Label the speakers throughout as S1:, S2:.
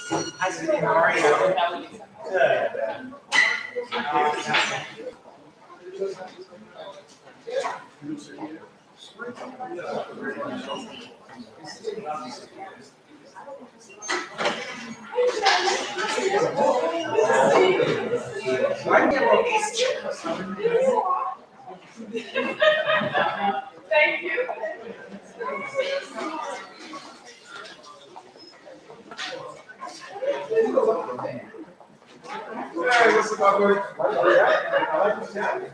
S1: Hi, Susie. How are you? Good. Thank you. Hey, what's up, buddy?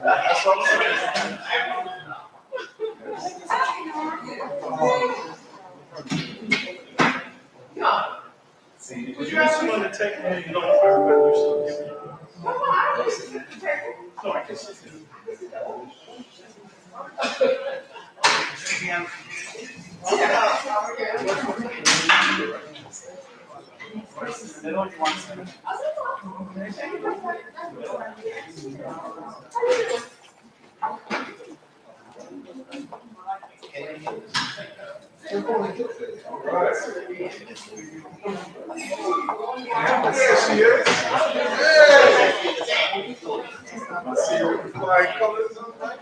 S1: That's what I'm saying. See, would you ask someone to take me? You don't know, but you still give me. No, I can sit there. I know you want some. There she is. Hey! I see you with the flying colors on that.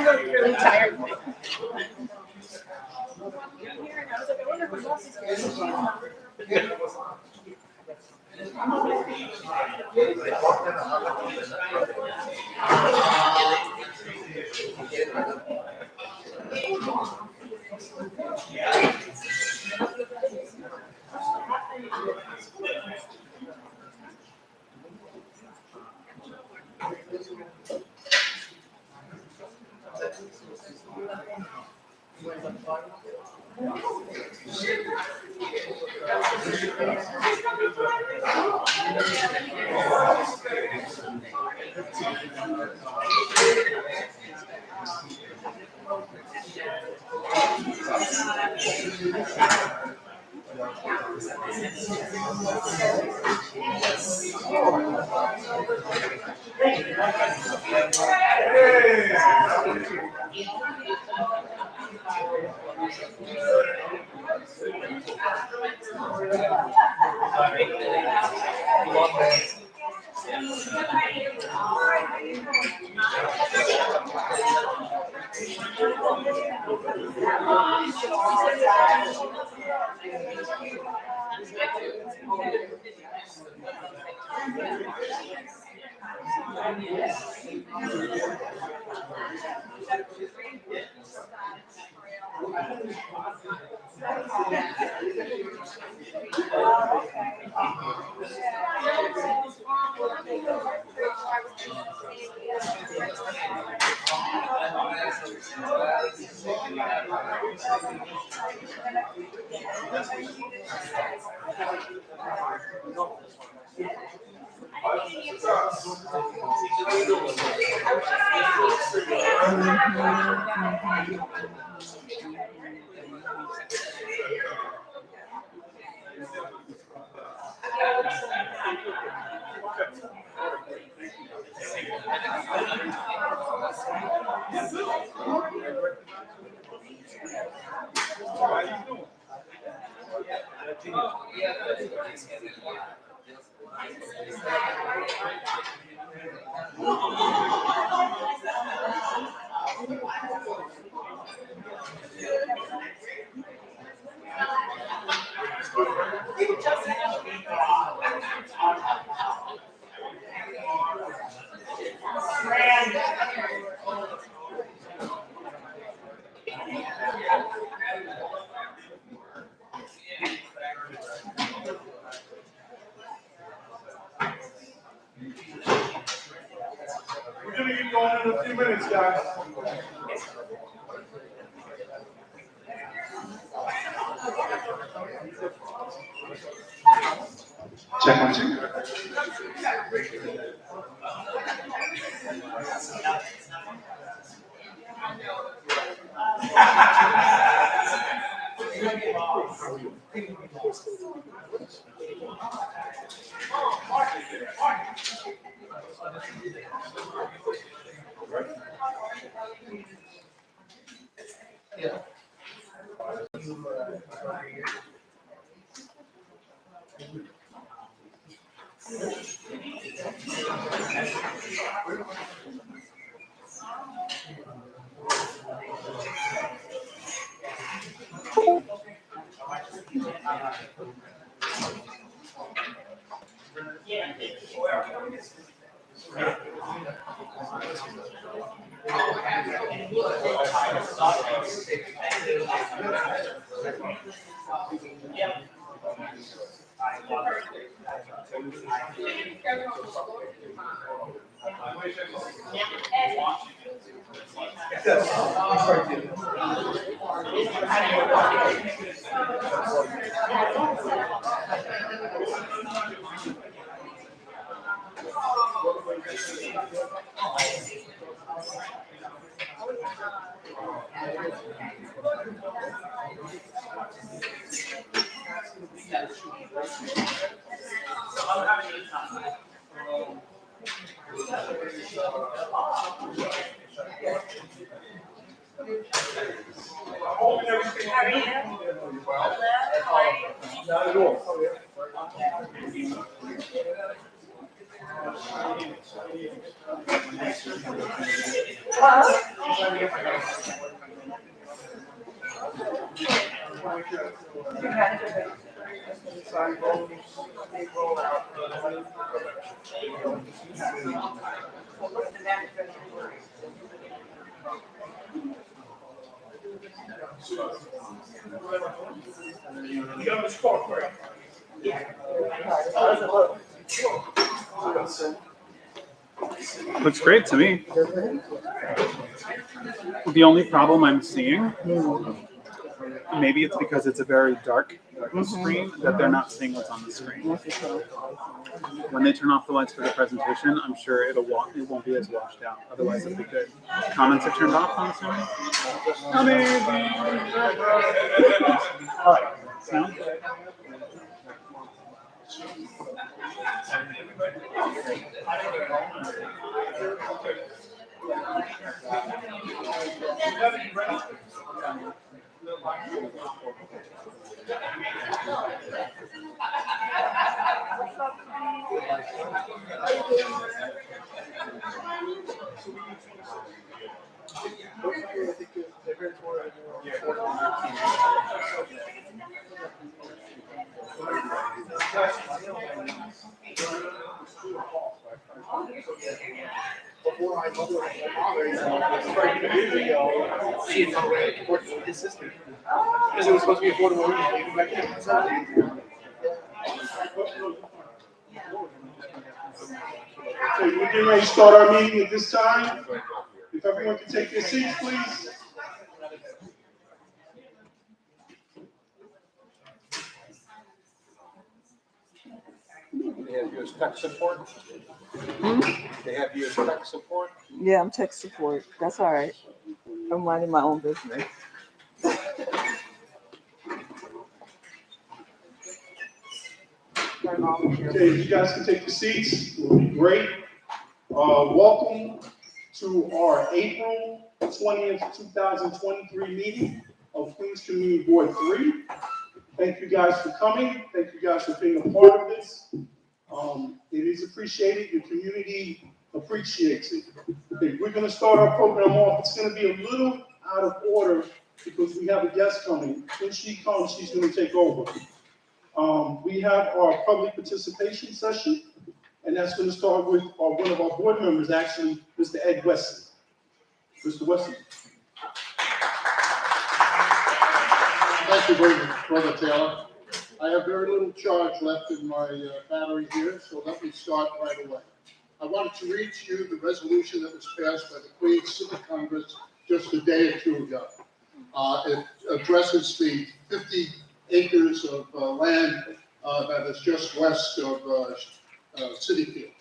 S1: I'm really tired. We're gonna get going in a few minutes, guys. Check one, two. You got the score, right?
S2: Looks great to me. The only problem I'm seeing, maybe it's because it's a very dark screen, that they're not seeing what's on the screen. When they turn off the lights for the presentation, I'm sure it won't be as washed out. Otherwise, it'd be good. Comments are turned off, I'm assuming? Amazing! All right. Sound?
S1: before I moved with my father, started 2 years ago, seeing how it worked with his sister. Because it was supposed to be affordable rehab, even back then. So,
S3: Okay, we're getting ready to start our meeting at this time. If everyone can take their seats, please.
S4: They have you as tech support? They have you as tech support?
S5: Yeah, I'm tech support. That's all right. I'm minding my own business.
S3: Okay, if you guys can take your seats, it will be great. Welcome to our April 20th, 2023 meeting of Queens Community Board 3. Thank you guys for coming. Thank you guys for being a part of this. It is appreciated. Your community appreciates it. Okay, we're going to start our program off. It's going to be a little out of order because we have a guest coming. When she comes, she's going to take over. We have our public participation session, and that's going to start with one of our board members, actually, Mr. Ed Wesley. Mr. Wesley.
S6: Thank you, Brother Taylor. I have very little charge left in my battery here, so let me start right away. I wanted to read to you the resolution that was passed by the Queens Civic Congress just a day or two ago. It addresses the 50 acres of land that is just west of City Field.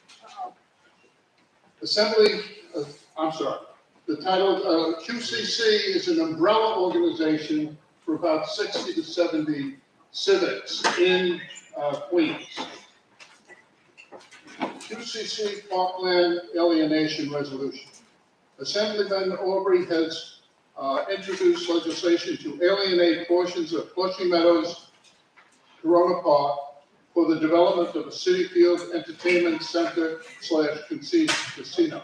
S6: The title QCC is an umbrella organization for about 60 to 70 civics in Queens. QCC Parkland Alienation Resolution. Assemblyman Aubrey has introduced legislation to alienate portions of Flushing Meadows, Corona Park for the development of a City Field Entertainment Center / casino.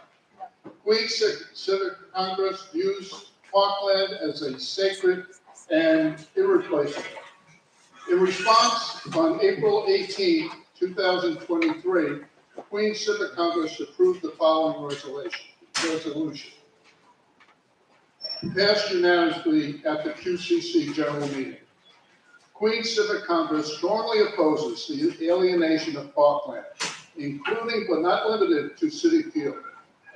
S6: Queens Civic Congress views Parkland as a sacred and irreplaceable. In response, on April 18, 2023, the Queens Civic Congress approved the following resolution. Passed unanimously at the QCC General Meeting. Queens Civic Congress strongly opposes the alienation of Parkland, including but not limited to City Field,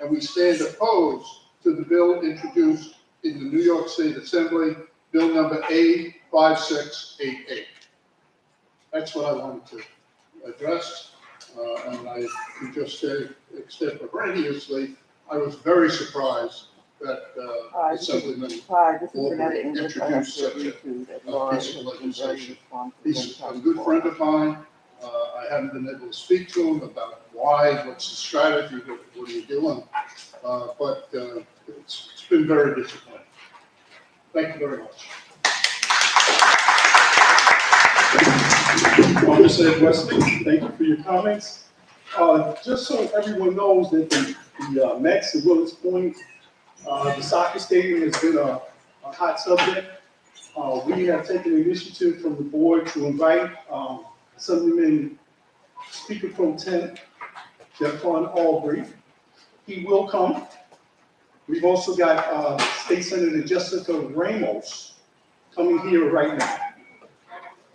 S6: and we stand opposed to the bill introduced in the New York State Assembly, Bill number A5688. That's what I wanted to address, and I can just say extemporaneously, I was very surprised that Assemblyman
S5: This is Renetta English. I have
S6: introduced
S5: to
S6: such
S5: agree to that Laura
S6: piece
S5: has
S6: of
S5: been very
S6: legislation.
S5: responsive.
S6: He's a good friend of mine. I haven't been able to speak to him about why, what's the strategy, what are you doing? But it's been very disappointing. Thank you very much.
S3: Mr. Ed Wesley, thank you for your comments. Just so everyone knows that the Mets at Willis Point, the soccer stadium has been a hot subject. We have taken initiative from the board to invite Assemblyman Speaker Pro Tem Jeffron Aubrey. He will come. We've also got State Senator Jessica Ramos coming here right now.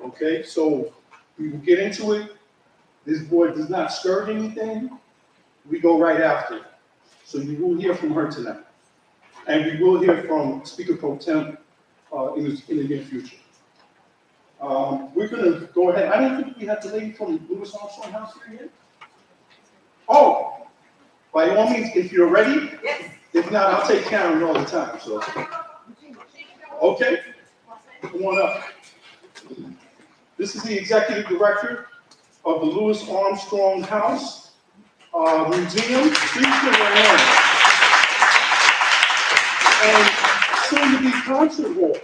S3: Okay, so we will get into it. This board does not skirt anything. We go right after it. So you will hear from her tonight. And we will hear from Speaker Pro Tem in the near future. We're going to go ahead. I don't think we have the lady from Louis Armstrong House here yet. Oh, by all means, if you're ready. Yes. If not, I'll take Karen all the time. So, okay, come on up. This is the executive director of the Louis Armstrong House Museum. Please give her a hand. And soon to be concert hall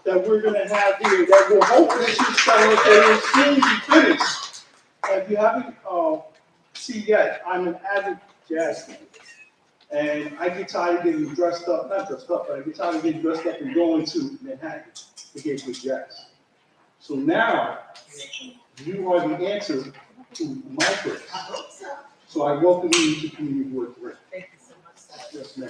S3: that we're going to have here that will hopefully soon be finished. If you haven't seen yet, I'm an avid jazz fan. And I get tired of getting dressed up, not dressed up, but I get tired of getting dressed up and going to Manhattan to get good jazz. So now, you are the answer to my question. So So I welcome you to Community Board 3.
S7: Thank you so much, sir.
S3: Yes, ma'am.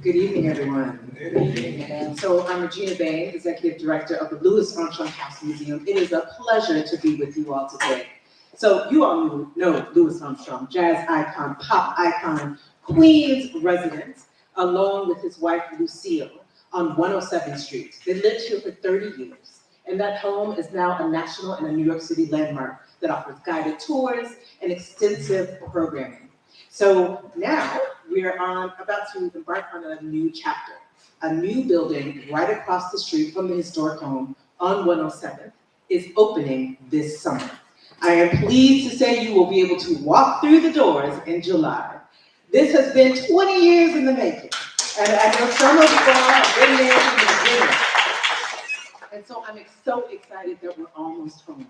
S7: Good evening, everyone. So I'm Regina Bain, Executive Director of the Louis Armstrong House Museum. It is a pleasure to be with you all today. So you all know Louis Armstrong, jazz icon, pop icon, Queens resident, along with his wife Lucille on 107th Street. They lived here for 30 years, and that home is now a national and a New York City landmark that offers guided tours and extensive programming. So now we are about to embark on a new chapter. A new building right across the street from the historic home on 107th is opening this summer. I am pleased to say you will be able to walk through the doors in July. This has been 20 years in the making, and I know some of you all have been there from the beginning. And so I'm so excited that we're almost home.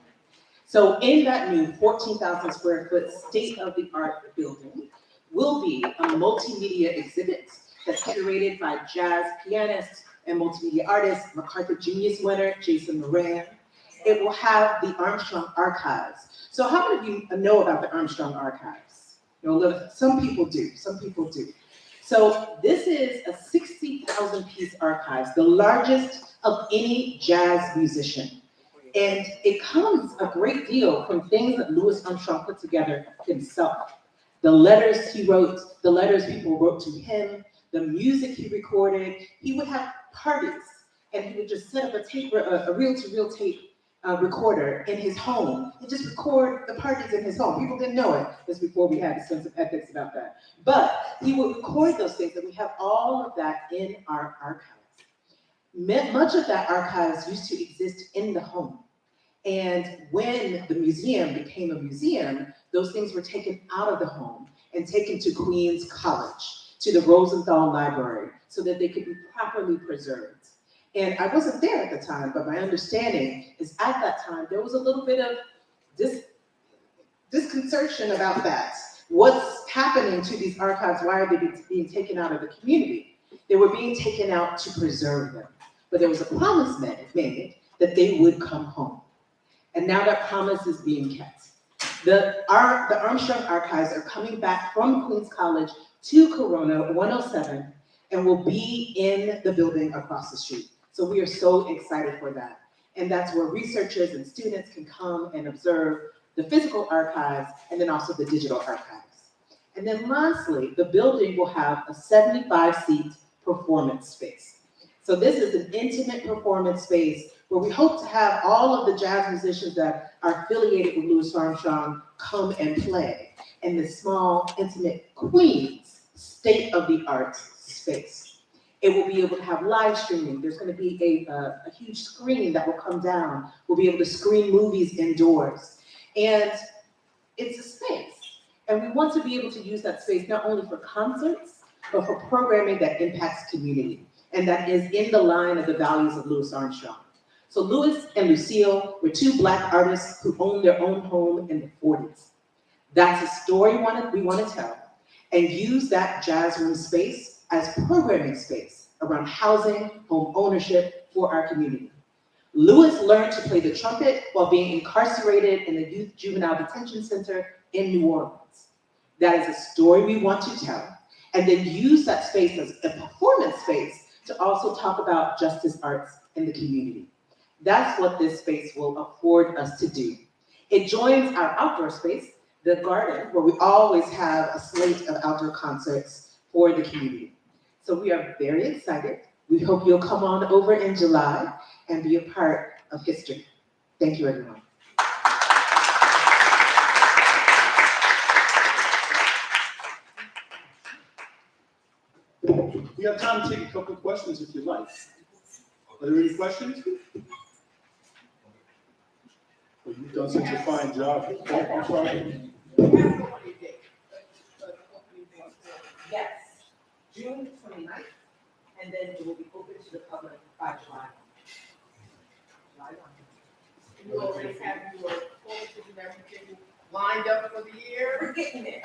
S7: So in that new 14,000 square foot state-of-the-art building will be a multimedia exhibit that's curated by jazz pianist and multimedia artist, MacArthur Genius winner, Jason Moran. It will have the Armstrong Archives. So how many of you know about the Armstrong Archives? You know, some people do, some people do. So this is a 60,000 piece archives, the largest of any jazz musician. And it comes a great deal from things that Louis Armstrong put together himself. The letters he wrote, the letters people wrote to him, the music he recorded. He would have parties, and he would just set up a reel-to-reel tape recorder in his home and just record the parties in his home. People didn't know it. This before we had a sense of ethics about that. But he would record those things, and we have all of that in our archives. Much of that archives used to exist in the home. And when the museum became a museum, those things were taken out of the home and taken to Queens College, to the Rosenthal Library, so that they could be properly preserved. And I wasn't there at the time, but my understanding is at that time, there was a little bit of disconcertion about that. What's happening to these archives? Why are they being taken out of the community? They were being taken out to preserve them. But there was a promise made that they would come home. And now that promise is being kept. The Armstrong Archives are coming back from Queens College to Corona 107 and will be in the building across the street. So we are so excited for that. And that's where researchers and students can come and observe the physical archives and then also the digital archives. And then lastly, the building will have a 75-seat performance space. So this is an intimate performance space where we hope to have all of the jazz musicians that are affiliated with Louis Armstrong come and play in this small, intimate Queens state-of-the-art space. It will be able to have live streaming. There's going to be a huge screen that will come down. We'll be able to screen movies indoors. And it's a space. And we want to be able to use that space not only for concerts, but for programming that impacts community and that is in the line of the values of Louis Armstrong. So Louis and Lucille were two Black artists who owned their own home in the 40s. That's a story we want to tell and use that jazz room space as programming space around housing, home ownership for our community. Louis learned to play the trumpet while being incarcerated in the Youth Juvenile Detention Center in New Orleans. That is a story we want to tell, and then use that space as a performance space to also talk about justice arts in the community. That's what this space will afford us to do. It joins our outdoor space, the garden, where we always have a slate of outdoor concerts for the community. So we are very excited. We hope you'll come on over in July and be a part of history. Thank you, everyone.
S3: We have time to take a couple of questions if you'd like. Are there any questions? Well, you've done such a fine job. Oh, I'm sorry.
S7: Yes, June 29th, and then it will be open to the public by July.
S8: You already have your courses and everything lined up for the year?
S7: We're getting there.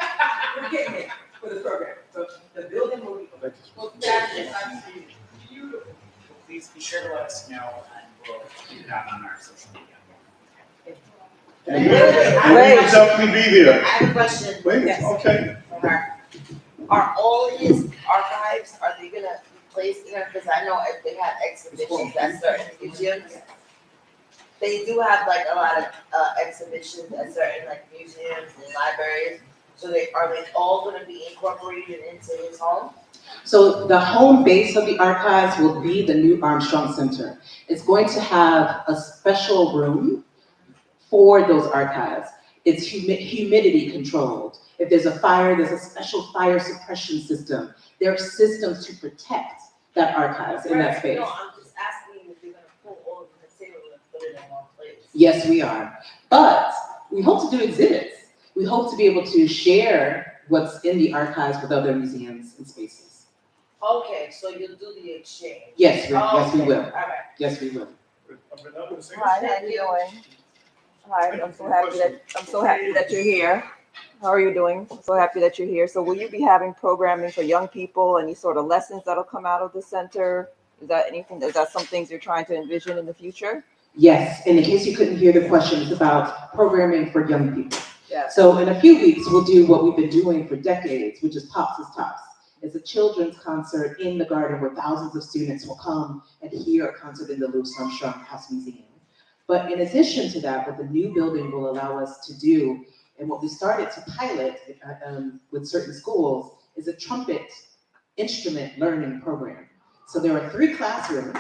S7: We're getting there for the program. So the building will be open.
S8: Well, that is absolutely beautiful.
S9: Please be sure to let us know and we'll do that on our social media.
S3: And we will definitely be
S9: I
S3: there.
S9: have a question.
S3: Wait,
S9: Yes.
S3: okay.
S9: for her. Are all his archives, are they gonna be placed in there? Because I know if they have exhibitions at certain museums, they do have like a lot of exhibitions at certain like museums and libraries. So are they all gonna be incorporated into his home?
S7: So the home base of the archives will be the new Armstrong Center. It's going to have a special room for those archives. It's humidity controlled. If there's a fire, there's a special fire suppression system. There are systems to protect that archives in that space.
S9: No, I'm just asking if you're gonna pull all of the material and put it in one place.
S7: Yes, we are. But we hope to do exhibits. We hope to be able to share what's in the archives with other museums and spaces.
S9: Okay, so you'll do the exchange?
S7: Yes, yes, we
S9: Okay,
S7: will.
S9: all right.
S7: Yes, we will.
S5: Hi, how you doing? Hi, I'm so happy that you're here. How are you doing? I'm so happy that you're here. So will you be having programming for young people, any sort of lessons that'll come out of the center? Is that some things you're trying to envision in the future?
S7: Yes, and in case you couldn't hear the question, it's about programming for young people.
S5: Yes.
S7: So in a few weeks, we'll do what we've been doing for decades, which is Pops is Tops. It's a children's concert in the garden where thousands of students will come and hear a concert in the Louis Armstrong House Museum. But in addition to that, what the new building will allow us to do, and what we started to pilot with certain schools, is a trumpet instrument learning program. So there are 3 classrooms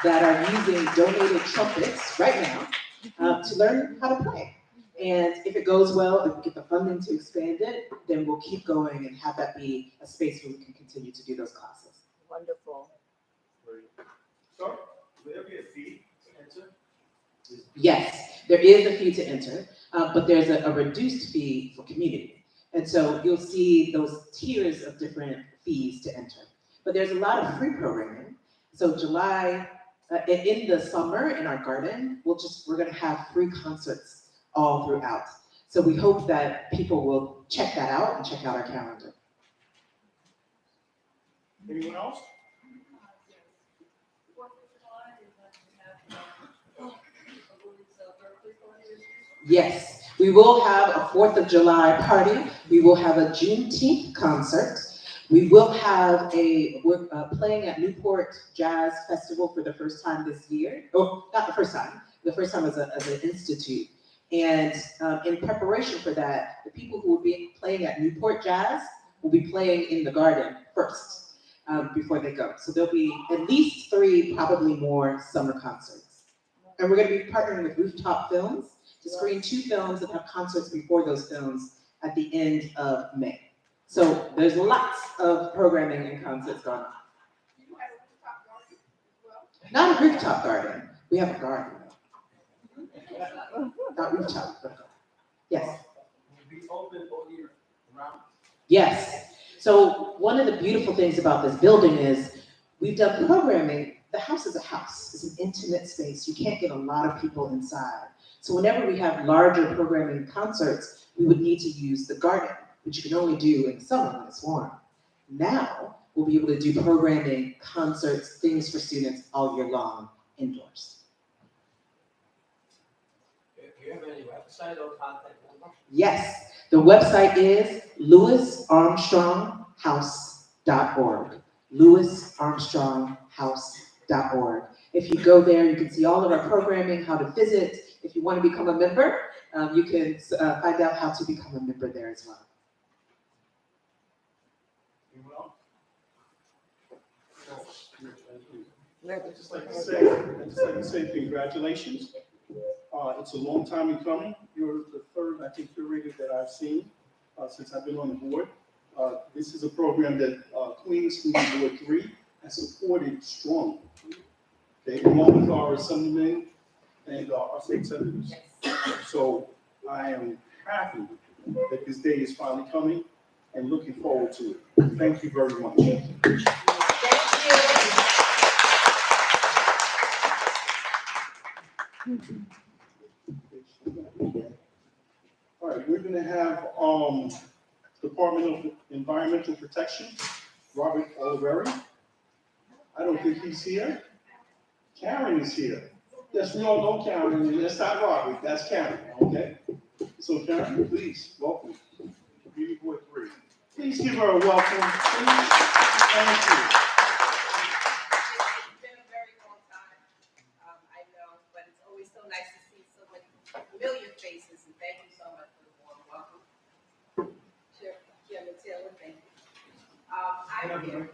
S7: that are using donated trumpets right now to learn how to play. And if it goes well, if we get the funding to expand it, then we'll keep going and have that be a space where we can continue to do those classes.
S5: Wonderful.
S3: So, will there be a fee to enter?
S7: Yes, there is a fee to enter, but there's a reduced fee for community. And so you'll see those tiers of different fees to enter. But there's a lot of free programming. So July, in the summer in our garden, we're gonna have free concerts all throughout. So we hope that people will check that out and check out our calendar.
S3: Anyone else?
S7: Yes, we will have a 4th of July party. We will have a Juneteenth concert. We will have we're playing at Newport Jazz Festival for the first time this year. Oh, not the first time as an institute. And in preparation for that, the people who will be playing at Newport Jazz will be playing in the garden first before they go. So there'll be at least 3, probably more summer concerts. And we're gonna be partnering with Rooftop Films to screen 2 films and have concerts before those films at the end of May. So there's lots of programming and concerts going on. Not a rooftop garden, we have a garden. Not rooftop, but yes.
S4: Be open all year round.
S7: Yes, so one of the beautiful things about this building is we've done programming. The house is a house, it's an intimate space. You can't get a lot of people inside. So whenever we have larger programming concerts, we would need to use the garden, which you can only do in the summer when it's warm. Now, we'll be able to do programming, concerts, things for students all year long indoors.
S4: Do you have any website or contact number?
S7: Yes, the website is louisarmstronghouse.org. louisarmstronghouse.org. If you go there, you can see all of our programming, how to visit. If you want to become a member, you can find out how to become a member there as well.
S3: Anyone else?
S5: Very
S3: I'd just like to say congratulations. It's a long time in coming. You're the 3rd, I think, curator that I've seen since I've been on the board. This is a program that Queens School Board 3 has supported strongly. Okay, along with our assemblymen and our state senators. So I am happy that this day is finally coming and looking forward to it. Thank you very much. All right, we're gonna have Department of Environmental Protection, Robert Oliveri. I don't think he's here. Karen is here. Yes, we all know Karen, and that's not Robert, that's Karen, okay? So Karen, please, welcome. Beauty Boy 3. Please give her a welcome, please. Thank you.
S9: It's been a very long time, I know, but it's always so nice to see so many familiar faces, and thank you so much for the warm welcome. Chairman Taylor, thank you. I'm here.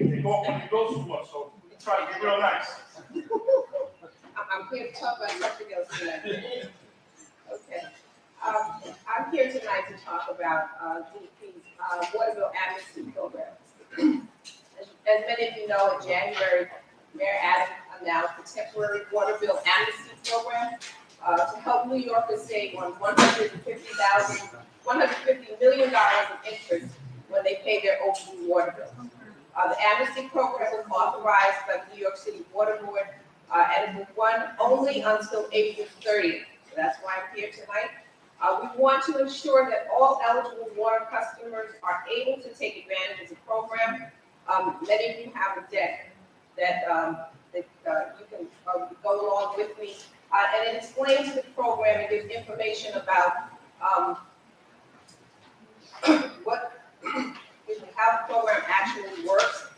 S3: They go too much, so try to get real nice.
S9: I'm here to talk about something else tonight. Okay. I'm here tonight to talk about DEP's water bill amnesty program. As many of you know, in January, Mayor Adams announced the temporary water bill amnesty program to help New Yorkers save on $150 million in interest when they pay their overdue water bill. The amnesty program was authorized by the New York City Water Board and it will run only until April 30th. So that's why I'm here tonight. We want to ensure that all eligible water customers are able to take advantage of the program. Many of you have a deck that you can go along with me. And it explains the program and gives information about how the program actually works.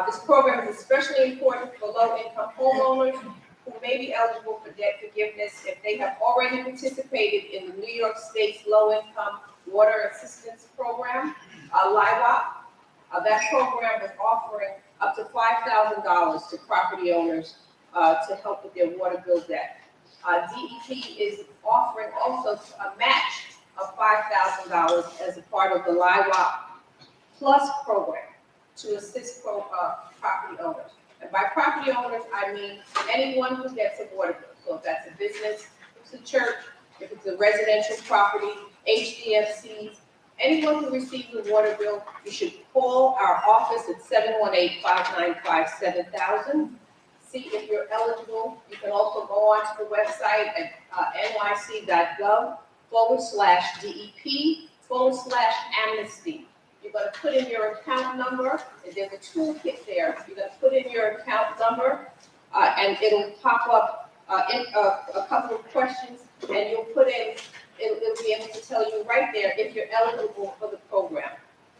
S9: This program is especially important for low-income homeowners who may be eligible for debt forgiveness if they have already participated in the New York State's Low-Income Water Assistance Program, LIWAP. That program is offering up to $5,000 to property owners to help with their water bill debt. DEP is offering also a match of $5,000 as a part of the LIWAP Plus program to assist property owners. And by property owners, I mean anyone who gets a water bill. So if that's a business, if it's a church, if it's a residential property, HDFCs, anyone who receives a water bill, you should call our office at 718-595-7000. See if you're eligible. You can also go onto the website at nyc.gov/DEP/amnesty. You're going to put in your account number, and there's a toolkit there. You're going to put in your account number, and it'll pop up a couple of questions, and you'll put in, it'll be able to tell you right there if you're eligible for the program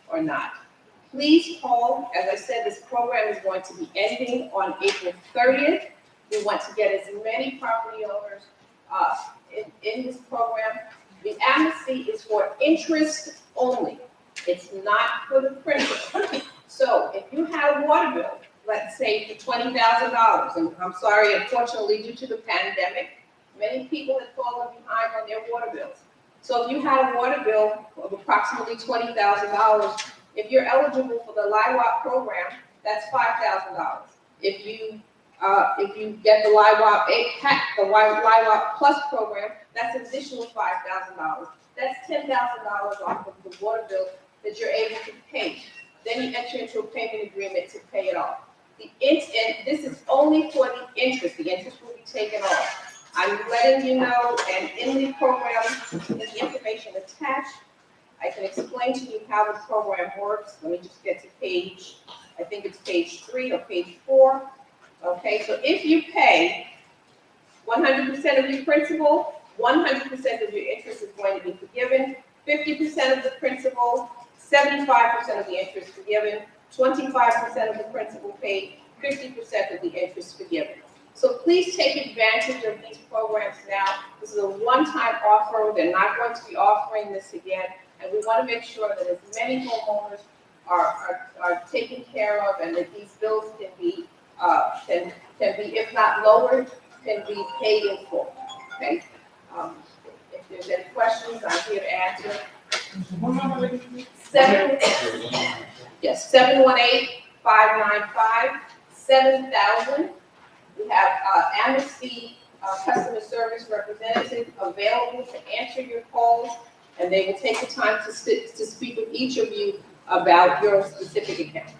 S9: or not. Please call. As I said, this program is going to be ending on April 30th. We want to get as many property owners in this program. The amnesty is for interest only. It's not for the principal. So if you have a water bill, let's say for $20,000, and I'm sorry, unfortunately, due to the pandemic, many people have fallen behind on their water bills. So if you had a water bill of approximately $20,000, if you're eligible for the LIWAP program, that's $5,000. If you get the LIWAP LIWAP Plus program, that's an additional $5,000. That's $10,000 off of the water bill that you're able to pay. Then you enter into a payment agreement to pay it off. And this is only for the interest. The interest will be taken off. I'm letting you know, and in the program, in the information attached, I can explain to you how the program works. Let me just get to page, I think it's page 3 or page 4. Okay, so if you pay 100% of your principal, 100% of your interest is going to be forgiven, 50% of the principal, 75% of the interest forgiven, 25% of the principal paid, 50% of the interest forgiven. So please take advantage of these programs now. This is a one-time offer. They're not going to be offering this again. And we want to make sure that as many homeowners are taken care of and that these bills can be, if not lowered, can be paid in full. Okay? If there's any questions, I'm here to answer. 718-595-7000. We have Amnesty customer service representative available to answer your calls, and they will take the time to speak with each of you about your specific account.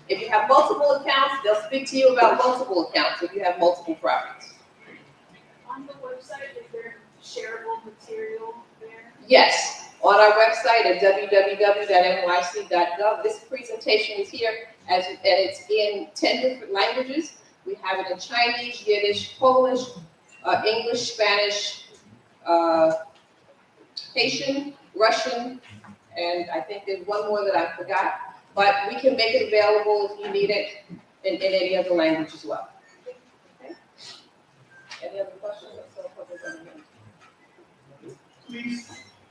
S9: If you have multiple accounts, they'll speak to you about multiple accounts if you have multiple properties.
S8: On the website, is there shareable material there? Yes, on our website at www.nyc.gov, this presentation is here and it's in 10 different languages. We have it in Chinese, Yiddish, Polish, English, Spanish, Haitian, Russian, and I think there's one more that I forgot. But we can make it available if you need it in any other language as well. Okay? Any other questions? Let's go public comment.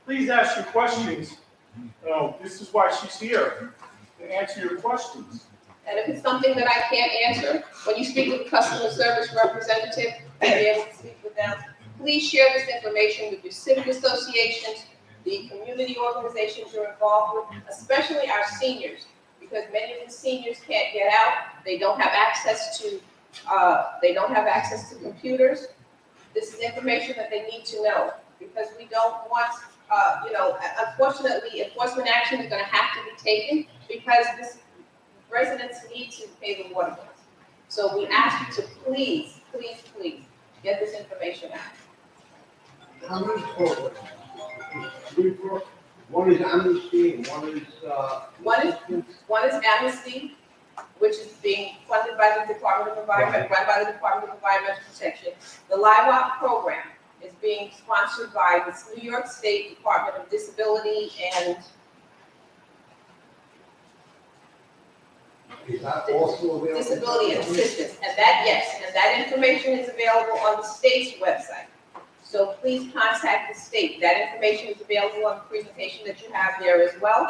S3: Please ask your questions. This is why she's here, to answer your questions.
S8: And if it's something that I can't answer, when you speak with a customer service representative, you'll be able to speak with them. Please share this information with your civic associations, the community organizations you're involved with, especially our seniors, because many of the seniors can't get out. They don't have access to computers. This is information that they need to know, because we don't want, unfortunately, enforcement action is gonna have to be taken because residents need to pay the water bills. So we ask you to please, please, please get this information out.
S4: How many programs? One is amnesty, and one is,
S8: One is Amnesty, which is being funded by the Department of Environment, run by the Department of Environmental Protection. The LIWOP program is being sponsored by the New York State Department of Disability and
S4: is that also available?
S8: Disability and Assistance. And that information is available on the state's website. So please contact the state. That information is available on the presentation that you have there as well.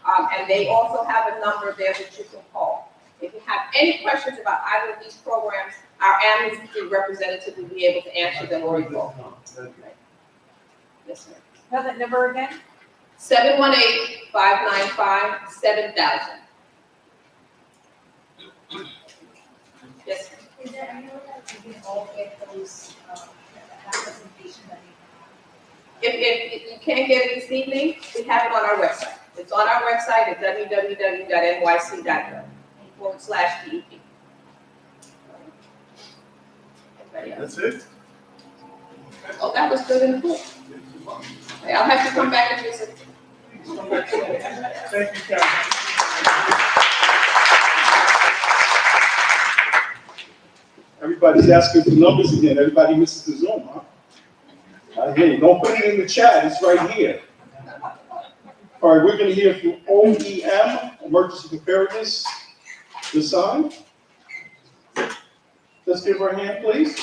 S8: And they also have a number there that you can call. If you have any questions about either of these programs, our Amnesty representative will be able to answer them or call. Yes, ma'am.
S5: Have that number again?
S8: 718-595-7000. Yes, ma'am.
S10: Is there any way that we can all get those, that presentation that
S8: If you can't get it this evening, we have it on our website. It's on our website at www.nyc.gov/DEP. Anybody else?
S3: That's it?
S8: Oh, that was good and cool. Okay, I'll have to come back and visit.
S3: Thank you, Karen. Everybody's asking for numbers again. Everybody misses the Zoom, huh? Hey, don't put it in the chat. It's right here. All right, we're going to hear from OEM, Emergency Preparedness, Design. Let's give her a hand, please.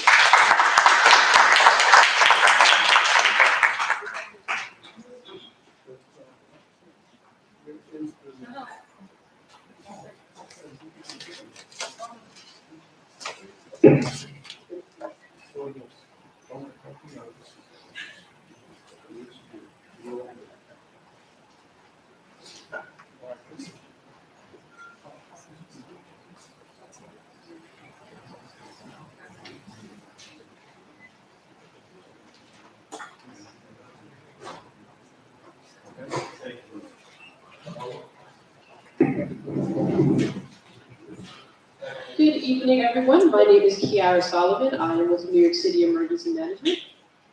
S11: Good evening, everyone. My name is Kiara Solomon. I am with New York City Emergency Management.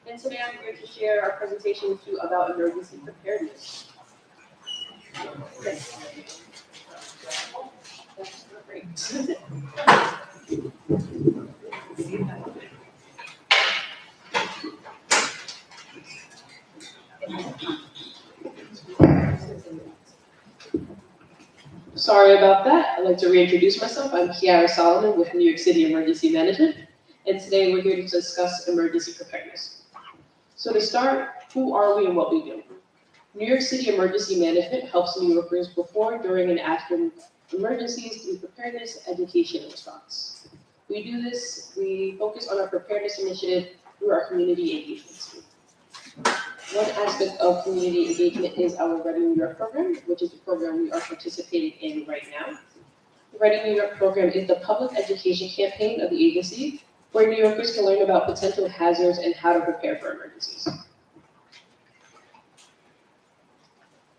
S11: And today I'm here to share our presentation with you about emergency preparedness. Yes. That's great. Sorry about that. I'd like to reintroduce myself. I'm Kiara Solomon with New York City Emergency Management, and today we're here to discuss emergency preparedness. So to start, who are we and what we do? New York City Emergency Management helps New Yorkers before, during, and after emergencies through preparedness, education, and response. We focus on our preparedness initiative through our community engagements. One aspect of community engagement is our Ready New York program, which is the program we are participating in right now. The Ready New York program is the public education campaign of the agency, where New Yorkers can learn about potential hazards and how to prepare for emergencies.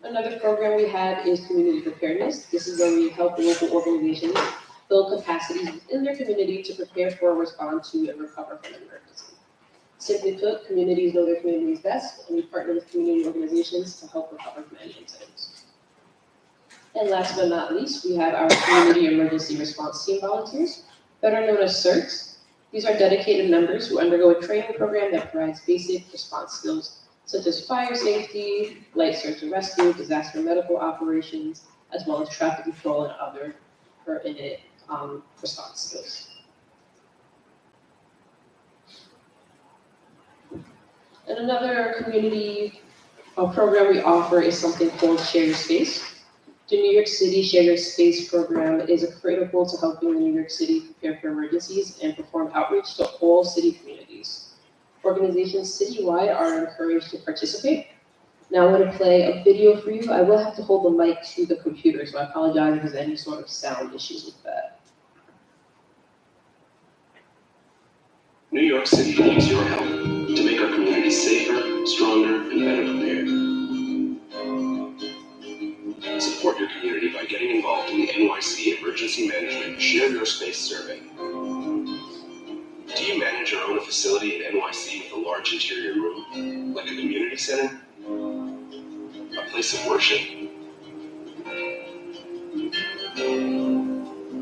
S11: Another program we have is community preparedness. This is where we help local organizations build capacities within their community to prepare for, respond to, and recover from an emergency. Simply put, communities know their communities best, and we partner with community organizations to help recover from any incidents. And last but not least, we have our Community Emergency Response Team volunteers, better known as CERTs. These are dedicated members who undergo a training program that provides basic response skills such as fire safety, light search and rescue, disaster medical operations, as well as traffic control and other pertinent response skills. And another community program we offer is something called Share Your Space. The New York City Share Your Space program is critical to helping the New York City prepare for emergencies and perform outreach to all city communities. Organizations citywide are encouraged to participate. Now I'm going to play a video for you. I will have to hold the mic to the computer, so I apologize if there's any sort of sound issues with that.
S12: New York City needs your help to make our communities safer, stronger, and better prepared. Support your community by getting involved in the NYC Emergency Management Share Your Space survey. Do you manage or own a facility in NYC with a large interior room, like a community center, a place of worship,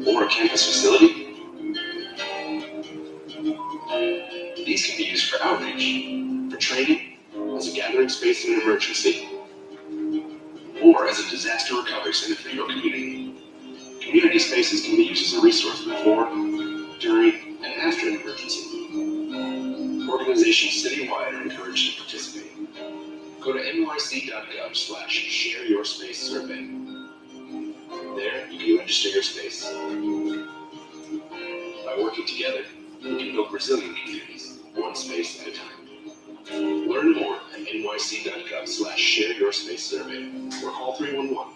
S12: or a campus facility? These can be used for outreach, for training, as a gathering space in an emergency, or as a disaster recovery center for your community. Community spaces can be used as a resource before, during, and after an emergency. Organizations citywide are encouraged to participate. Go to nyc.gov/share your space survey. There, you can register your space. By working together, we can build resilient communities, one space at a time. Learn more at nyc.gov/share your space survey or call 311.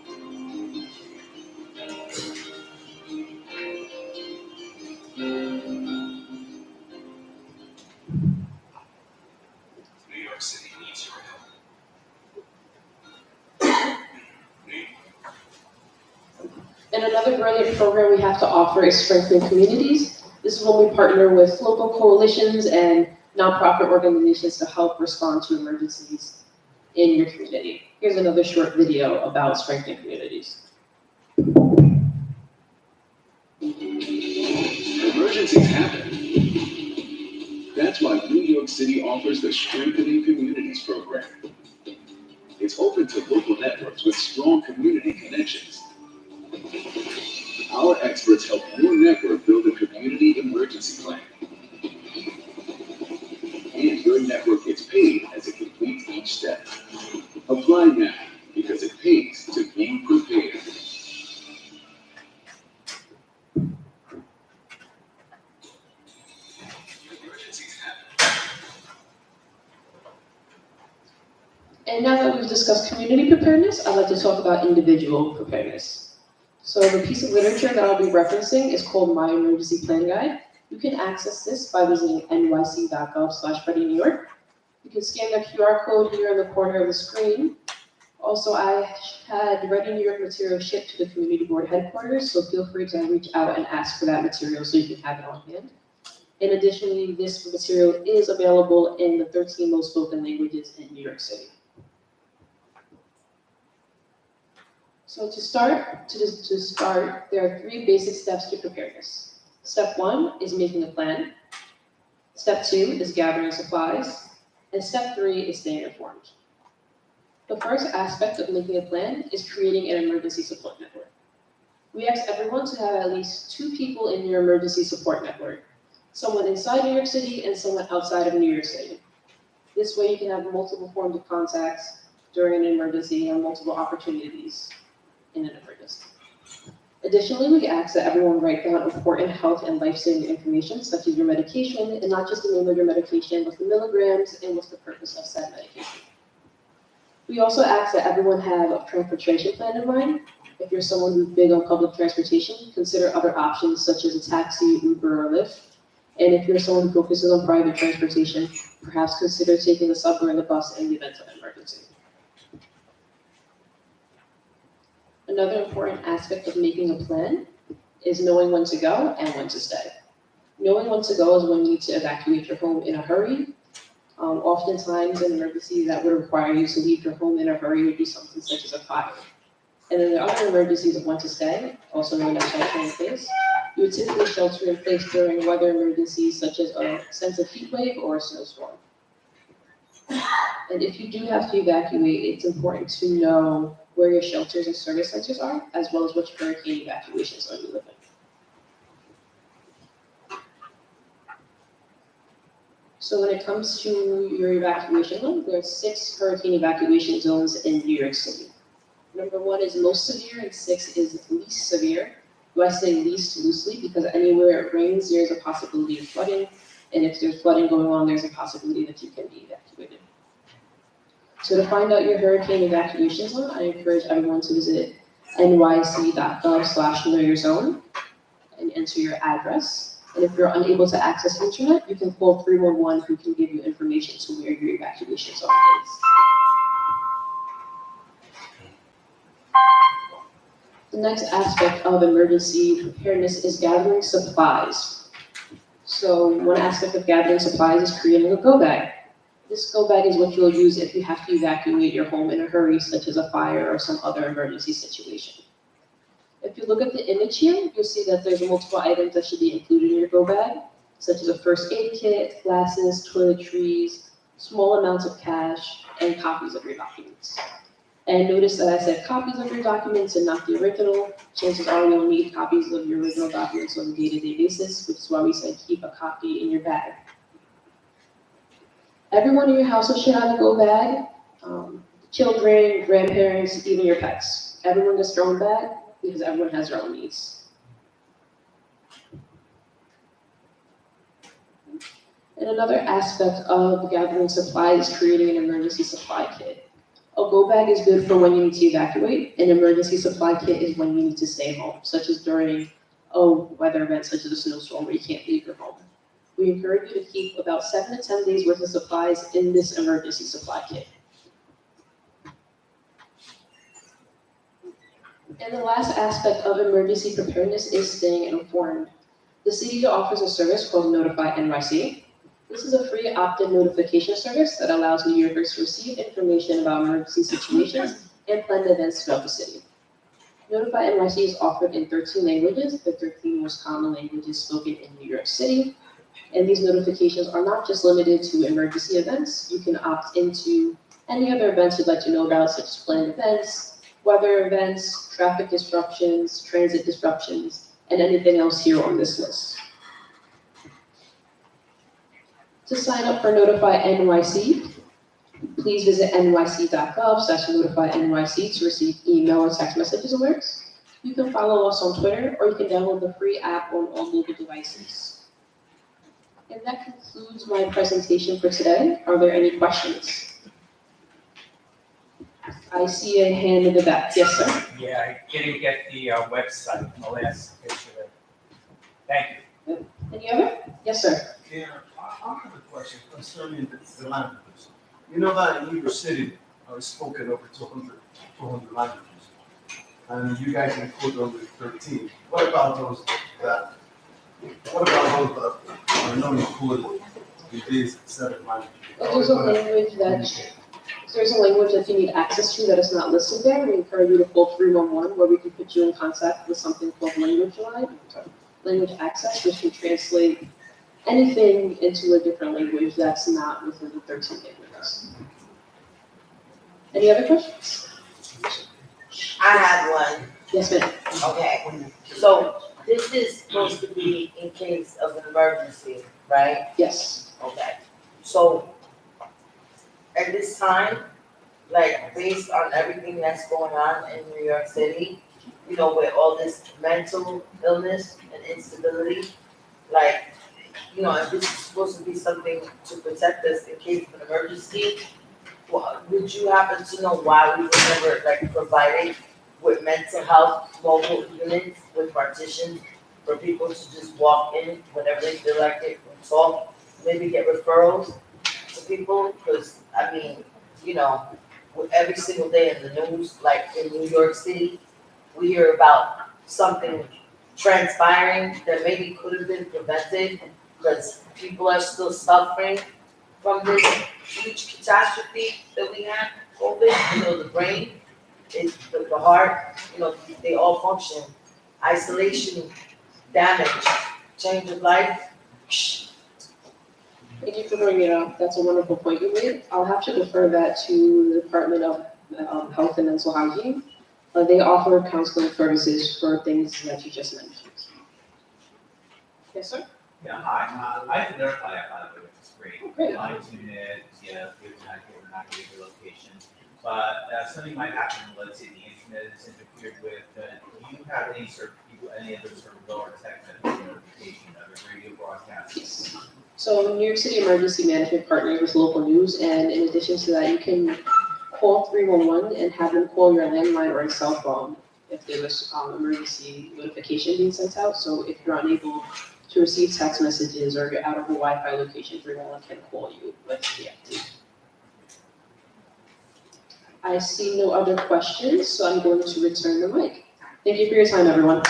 S12: New York City needs your help.
S11: And another brilliant program we have to offer is Strengthening Communities. This is when we partner with local coalitions and nonprofit organizations to help respond to emergencies in your community. Here's another short video about Strengthening Communities.
S12: Emergencies happen. That's why New York City offers the Strengthening Communities program. It's open to local networks with strong community connections. Our experts help your network build a community emergency plan. And your network gets paid as it completes each step. Apply now, because it pays to be prepared. Emergencies happen.
S11: And now that we've discussed community preparedness, I'd like to talk about individual preparedness. So the piece of literature that I'll be referencing is called My Emergency Plan Guide. You can access this by visiting nyc.gov/ReadyNewYork. You can scan the QR code here in the corner of the screen. Also, I had Ready New York material shipped to the community board headquarters, so feel free to reach out and ask for that material so you can have it on hand. And additionally, this material is available in the 13 most spoken languages in New York City. So to start, there are 3 basic steps to preparedness. Step 1 is making a plan. Step 2 is gathering supplies. And step 3 is staying informed. The first aspect of making a plan is creating an emergency support network. We ask everyone to have at least 2 people in your emergency support network, someone inside New York City and someone outside of New York City. This way you can have multiple forms of contacts during an emergency and multiple opportunities in an emergency. Additionally, we ask that everyone write down important health and life-saving information, such as your medication, and not just the name of your medication, but the milligrams and what's the purpose of said medication. We also ask that everyone have a transportation plan in mind. If you're someone who's big on public transportation, consider other options such as a taxi, Uber, or Lyft. And if you're someone who focuses on private transportation, perhaps consider taking the subway or the bus in the event of an emergency. Another important aspect of making a plan is knowing when to go and when to stay. Knowing when to go is when you need to evacuate your home in a hurry, Oftentimes, an emergency that would require you to leave your home in a hurry would be something such as a fire. And then there are other emergencies of when to stay, also known as shelter in place. You would typically shelter in place during weather emergencies such as a extensive heat wave or a snowstorm. And if you do have to evacuate, it's important to know where your shelters and service centers are, as well as which hurricane evacuation zone you live in. So when it comes to your evacuation zone, there are 6 hurricane evacuation zones in New York City. Number 1 is most severe and 6 is least severe. Do I say least loosely? Because anywhere it rains, there's a possibility of flooding. And if there's flooding going on, there's a possibility that you can be evacuated. So to find out your hurricane evacuation zone, I encourage everyone to visit nyc.gov/knowyourzone and enter your address. And if you're unable to access the internet, you can call 311 who can give you information to where your evacuation zone is. The next aspect of emergency preparedness is gathering supplies. So one aspect of gathering supplies is creating a go bag. This go bag is what you'll use if you have to evacuate your home in a hurry, such as a fire or some other emergency situation. If you look at the image here, you'll see that there's multiple items that should be included in your go bag, such as a first aid kit, glasses, toiletries, small amounts of cash, and copies of your documents. And notice that I said copies of your documents and not the original. Chances are you'll need copies of your original documents on a day-to-day basis, which is why we said keep a copy in your bag. Everyone in your household should have a go bag. Children, grandparents, even your pets. Everyone gets their own bag because everyone has their own needs. And another aspect of gathering supplies is creating an emergency supply kit. A go bag is good for when you need to evacuate. An emergency supply kit is when you need to stay home, such as during a weather event such as a snowstorm where you can't leave your home. We encourage you to keep about 7 to 10 days worth of supplies in this emergency supply kit. And the last aspect of emergency preparedness is staying informed. The city offers a service called Notify NYC. This is a free opt-in notification service that allows New Yorkers to receive information about emergency situations and planned events throughout the city. Notify NYC is offered in 13 languages, the 13 most common languages spoken in New York City. And these notifications are not just limited to emergency events. You can opt into any other events you'd like to know about, such as planned events, weather events, traffic disruptions, transit disruptions, and anything else here on this list. To sign up for Notify NYC, please visit nyc.gov/notifynyc to receive email or text messages alerts. You can follow us on Twitter, or you can download the free app on all mobile devices. And that concludes my presentation for today. Are there any questions? I see a hand in the back. Yes, sir.
S13: Yeah, I didn't get the website, the last picture. Thank you.
S11: Any other? Yes, sir.
S4: Yeah, I have a question concerning the languages. You know that in New York City, is spoken over 200 languages. And you guys include only 13. What about those that are not included in these 7 languages?
S11: There's a language that you need access to that is not listed there. We encourage you to call 311 where we can put you in contact with something called language access, which can translate anything into a different language that's not within the 13 languages. Any other questions?
S9: I have one.
S11: Yes, ma'am.
S9: Okay, so this is supposed to be in case of an emergency, right?
S11: Yes.
S9: Okay, so at this time, like based on everything that's going on in New York City, you know, with all this mental illness and instability, like, you know, if this is supposed to be something to protect us in case of an emergency, well, would you happen to know why we were never like provided with mental health mobile units with partitions for people to just walk in whenever they feel like it and talk, maybe get referrals to people? Because I mean, you know, with every single day in the news, like in New York City, we hear about something transpiring that maybe could have been prevented because people are still suffering from this huge catastrophe that we had, COVID, you know, the brain, the heart, you know, they all function. Isolation, damage, change of life.
S11: Thank you for bringing it up. That's a wonderful point you made. I'll have to defer that to the Department of Health and Mental Hygiene. They offer counseling services for things that you just mentioned. Yes, sir?
S14: Yeah, hi, I can verify I thought it was great.
S11: Great.
S14: Fine tune it, yeah, give not give the location. But something might happen, let's say the internet is interfered with, do you have any sort of, any other sort of lower tech notification of a radio broadcast?
S11: So New York City Emergency Management partners with local news, and in addition to that, you can call 311 and have them call your landline or a cell phone if there was emergency notification being sent out. So if you're unable to receive text messages or you're out of a Wi-Fi location, 311 can call you with the update. I see no other questions, so I'm going to return the mic. Thank you for your time, everyone.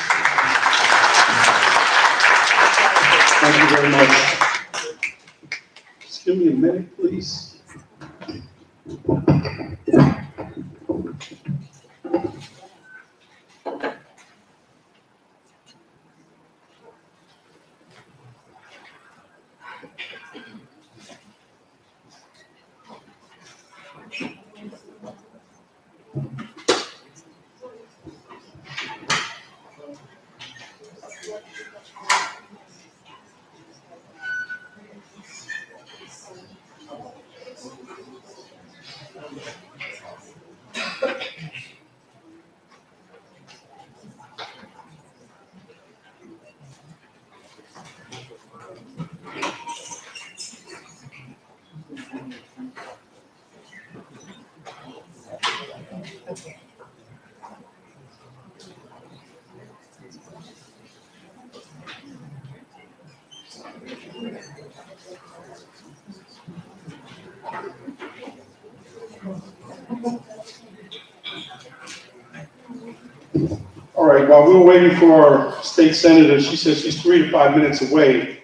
S3: Thank you very much. Just give me a minute, please. All right, while we're waiting for our state senator, she says she's 3 to 5 minutes away.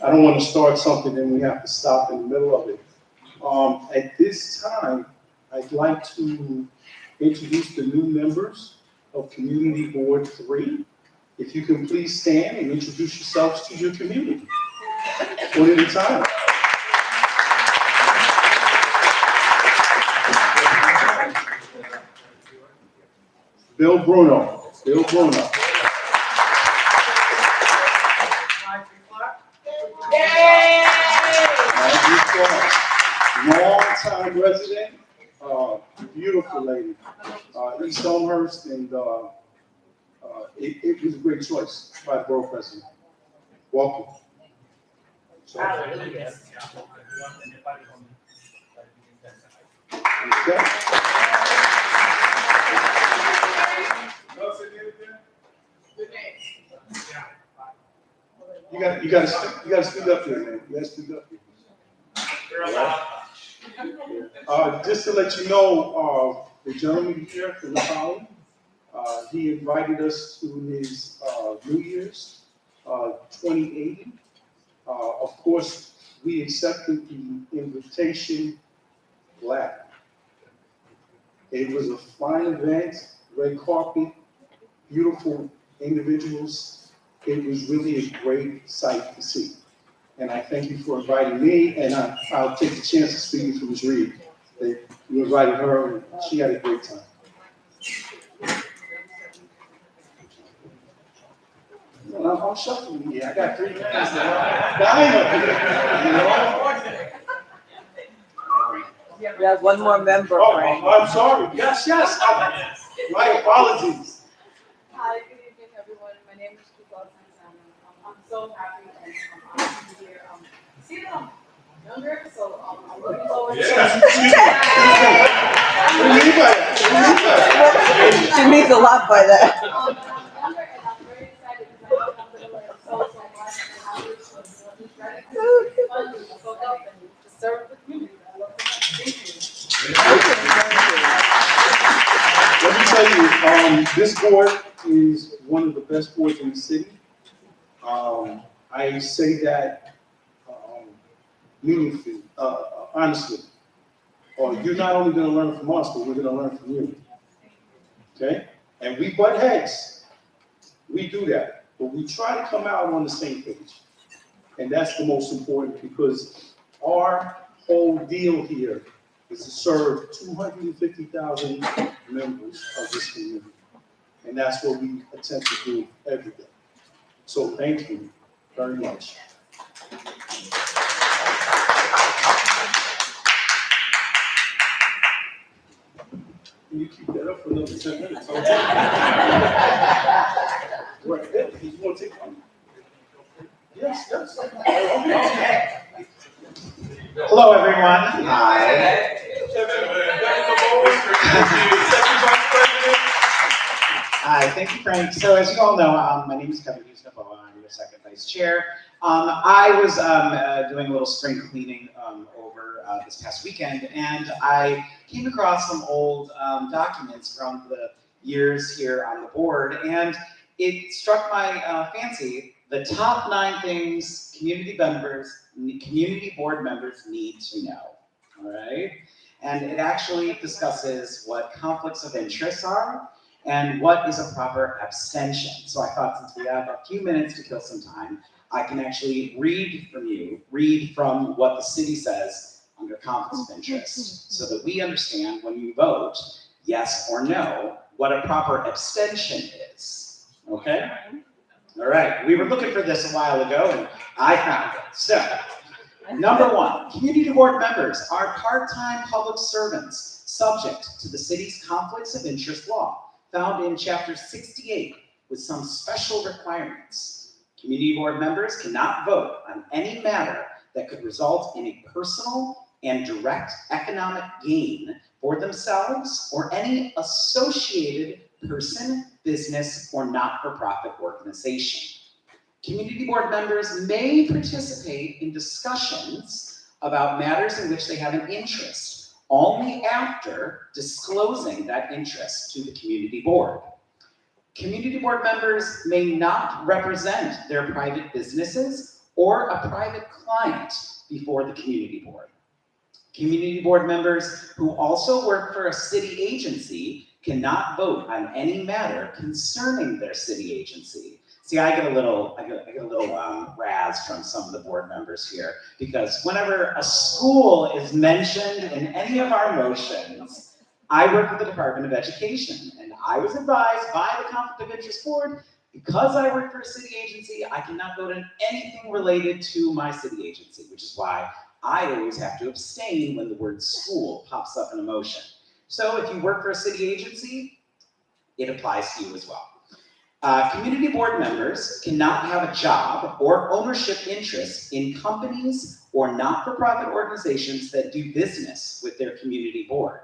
S3: I don't want to start something and we have to stop in the middle of it. At this time, I'd like to introduce the new members of Community Board 3. If you can please stand and introduce yourselves to your community, one at a time. Bill Bruno. Bill Bruno. Long-time resident, beautiful lady, East Elmhurst, and it was a great choice by the borough president. Welcome.
S9: Hallelujah.
S3: Okay. You gotta speak up here, man. You gotta speak up here. Just to let you know, the gentleman here from the colony, he invited us to his New Year's 2080. Of course, we accepted the invitation gladly. It was a fine event, red carpet, beautiful individuals. It was really a great sight to see. And I thank you for inviting me, and I'll take the chance to speak to Ms. Reed. That you invited her, and she had a great time. Well, I'm shuffling here. I got 3 minutes.
S5: We have one more member, Frank.
S3: Oh, I'm sorry. Yes. My apologies.
S10: Hi, good evening, everyone. My name is Kiko Santana. I'm so happy and honored to be here. See that I'm younger, so I'm looking forward to
S5: She means a lot by that.
S10: I'm younger and I'm very excited because I know I'm going to learn so much and how to ready to fun and so help and to serve the community. I love it. Thank you.
S3: Let me tell you, this board is one of the best boards in the city. I say that meaningfully, honestly. Or you're not only gonna learn from us, but we're gonna learn from you. Okay? And we butt heads. We do that. But we try to come out on the same page. And that's the most important because our whole deal here is to serve 250,000 members of this community. And that's what we attempt to do every day. So thank you very much. Can you keep that up for another 10 minutes? Right there, you want to take one? Yes, yes.
S15: Hello, everyone. Hi. Hi, thank you, Frank. So as you all know, my name is Kevin Hughes-Naboa. I'm your second vice chair. I was doing a little spring cleaning over this past weekend, and I came across some old documents from the years here on the board, and it struck my fancy. The top 9 things community board members need to know, all right? And it actually discusses what conflicts of interest are and what is a proper abstention. So I thought since we have a few minutes to kill some time, I can actually read from what the city says under conflicts of interest so that we understand when you vote yes or no, what a proper abstention is, okay? All right, we were looking for this a while ago and I found it. So, number 1, community board members are part-time public servants subject to the city's conflicts of interest law, found in chapter 68 with some special requirements. Community board members cannot vote on any matter that could result in a personal and direct economic gain for themselves or any associated person, business, or not-for-profit organization. Community board members may participate in discussions about matters in which they have an interest, only after disclosing that interest to the community board. Community board members may not represent their private businesses or a private client before the community board. Community board members who also work for a city agency cannot vote on any matter concerning their city agency. See, I get a little razz from some of the board members here because whenever a school is mentioned in any of our motions, I work with the Department of Education, and I was advised by the Conflict of Interest Board, because I work for a city agency, I cannot vote on anything related to my city agency, which is why I always have to abstain when the word school pops up in a motion. So if you work for a city agency, it applies to you as well. Community board members cannot have a job or ownership interest in companies or not-for-profit organizations that do business with their community board.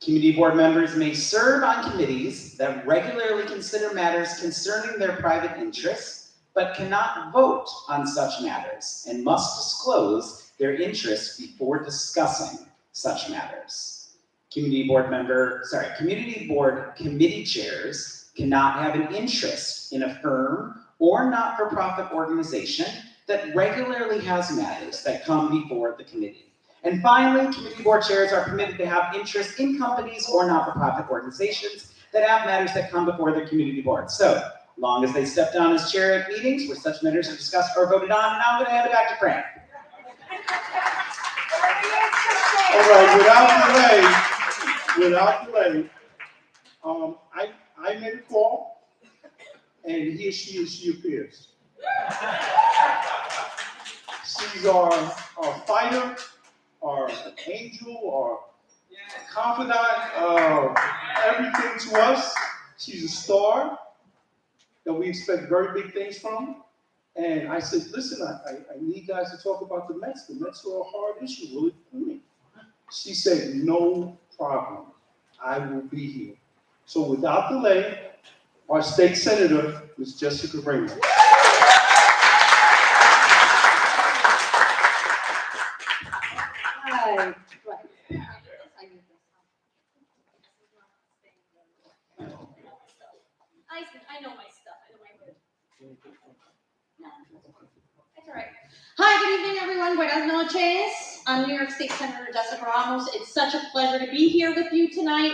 S15: Community board members may serve on committees that regularly consider matters concerning their private interests, but cannot vote on such matters and must disclose their interests before discussing such matters. Community board committee chairs cannot have an interest in a firm or not-for-profit organization that regularly has matters that come before the committee. And finally, committee board chairs are permitted to have interest in companies or not-for-profit organizations that have matters that come before their community board. So, long as they step down as chair at meetings where such matters are discussed or voted on, now I'm going to hand it back to Frank.
S3: All right, without delay, I made a call, and here she appears. She's our fighter, our angel, our confidant, everything to us. She's a star that we expect very big things from. And I said, listen, I need guys to talk about the Mets. The Mets are a hard issue, really, for me. She said, no problem. I will be here. So without delay, our state senator, Ms. Jessica Raymond.
S16: Hi. I know my stuff. I know my hood. That's all right. Hi, good evening, everyone. Buenas noches. I'm New York State Senator Jessica Ramos. It's such a pleasure to be here with you tonight.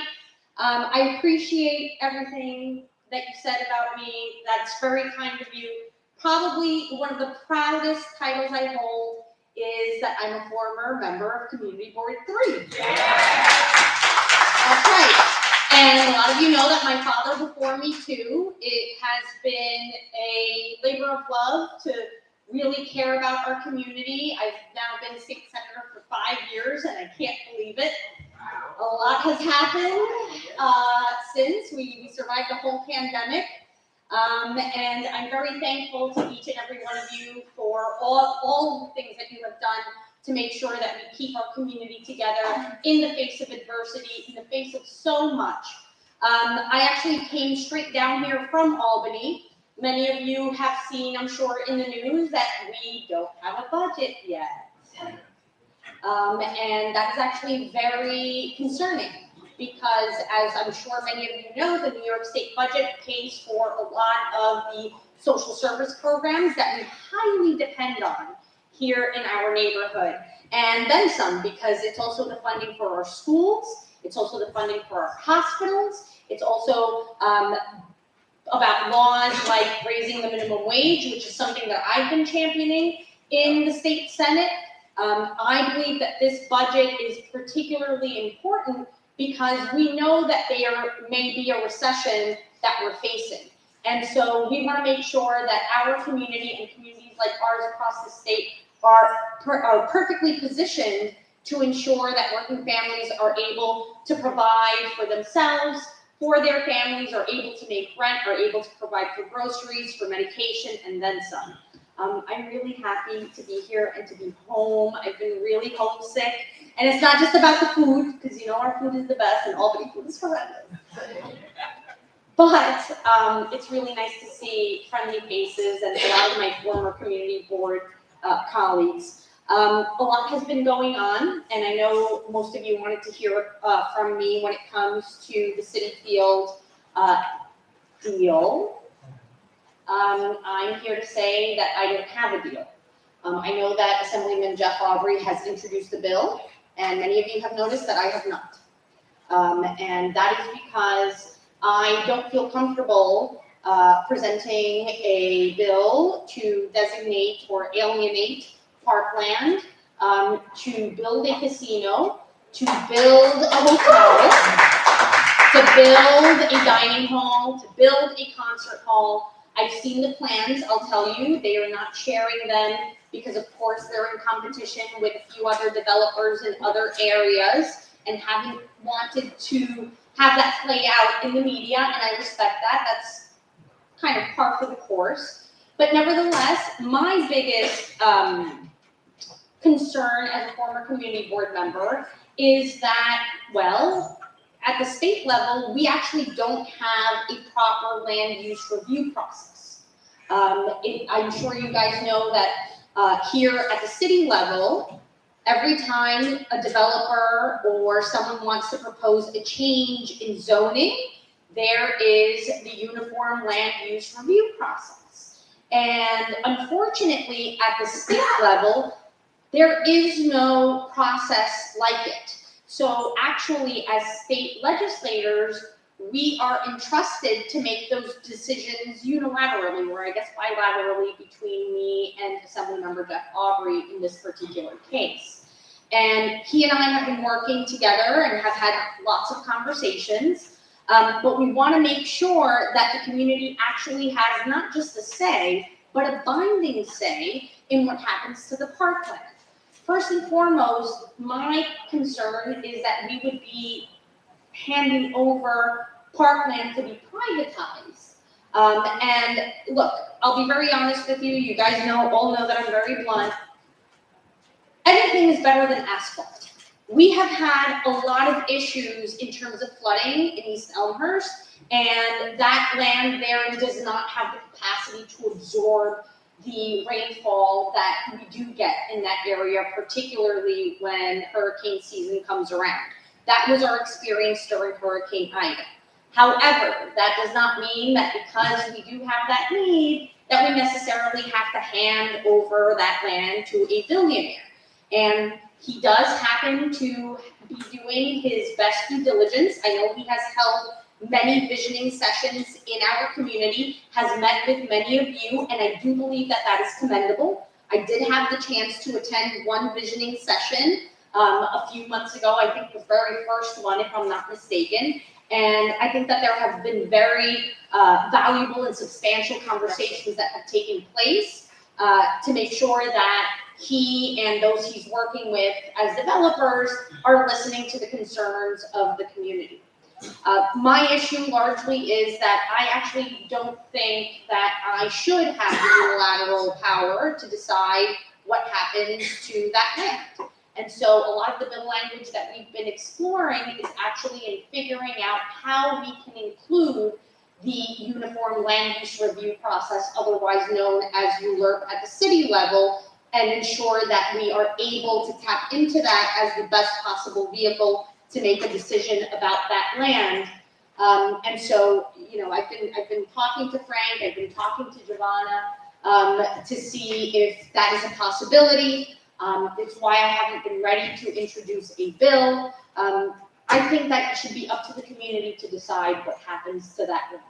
S16: I appreciate everything that you said about me. That's very kind of you. Probably one of the proudest titles I hold is that I'm a former member of Community Board 3. That's right. And a lot of you know that my father before me too. It has been a labor of love to really care about our community. I've now been state senator for 5 years and I can't believe it. A lot has happened since we survived the whole pandemic. And I'm very thankful to each and every one of you for all the things that you have done to make sure that we keep our community together in the face of adversity, in the face of so much. I actually came straight down here from Albany. Many of you have seen, I'm sure, in the news that we don't have a budget yet. And that is actually very concerning because, as I'm sure many of you know, the New York State budget pays for a lot of the social service programs that we highly depend on here in our neighborhood. And then some, because it's also the funding for our schools, it's also the funding for our hospitals, it's also about laws like raising the minimum wage, which is something that I've been championing in the state Senate. I believe that this budget is particularly important because we know that there may be a recession that we're facing. And so we want to make sure that our community and communities like ours across the state are perfectly positioned to ensure that working families are able to provide for themselves, for their families, are able to make rent, are able to provide for groceries, for medication, and then some. I'm really happy to be here and to be home. I've been really homesick. And it's not just about the food, because you know our food is the best and Albany food is horrendous. But it's really nice to see friendly faces and a lot of my former community board colleagues. A lot has been going on, and I know most of you wanted to hear from me when it comes to the Citi Field deal. I'm here to say that I don't have a deal. I know that Assemblyman Jeff Aubrey has introduced the bill, and many of you have noticed that I have not. And that is because I don't feel comfortable presenting a bill to designate or alienate parkland, to build a casino, to build a hotel, to build a dining hall, to build a concert hall. I've seen the plans, I'll tell you, they are not sharing them because of course they're in competition with a few other developers in other areas and haven't wanted to have that play out in the media, and I respect that. That's kind of par for the course. But nevertheless, my biggest concern as a former community board member is that, well, at the state level, we actually don't have a proper land use review process. I'm sure you guys know that here at the city level, every time a developer or someone wants to propose a change in zoning, there is the uniform land use review process. And unfortunately, at the state level, there is no process like it. So actually, as state legislators, we are entrusted to make those decisions unilaterally, or I guess bilaterally, between me and Assemblymember Jeff Aubrey in this particular case. And he and I have been working together and have had lots of conversations, but we want to make sure that the community actually has not just a say, but a binding say in what happens to the parkland. First and foremost, my concern is that we would be handing over parkland to be privatized. And look, I'll be very honest with you. You guys all know that I'm very blunt. Anything is better than asphalt. We have had a lot of issues in terms of flooding in East Elmhurst, and that land there does not have the capacity to absorb the rainfall that we do get in that area, particularly when hurricane season comes around. That was our experience during Hurricane Ida. However, that does not mean that because we do have that need, that we necessarily have to hand over that land to a billionaire. And he does happen to be doing his best due diligence. I know he has held many visioning sessions in our community, has met with many of you, and I do believe that that is commendable. I did have the chance to attend one visioning session a few months ago, I think the very first one, if I'm not mistaken. And I think that there have been very valuable and substantial conversations that have taken place to make sure that he and those he's working with as developers are listening to the concerns of the community. My issue largely is that I actually don't think that I should have the unilateral power to decide what happens to that land. And so a lot of the bill language that we've been exploring is actually in figuring out how we can include the uniform land use review process, otherwise known as ULURP at the city level, and ensure that we are able to tap into that as the best possible vehicle to make a decision about that land. And so, you know, I've been talking to Frank, I've been talking to Giovanna to see if that is a possibility. It's why I haven't been ready to introduce a bill. I think that it should be up to the community to decide what happens to that land.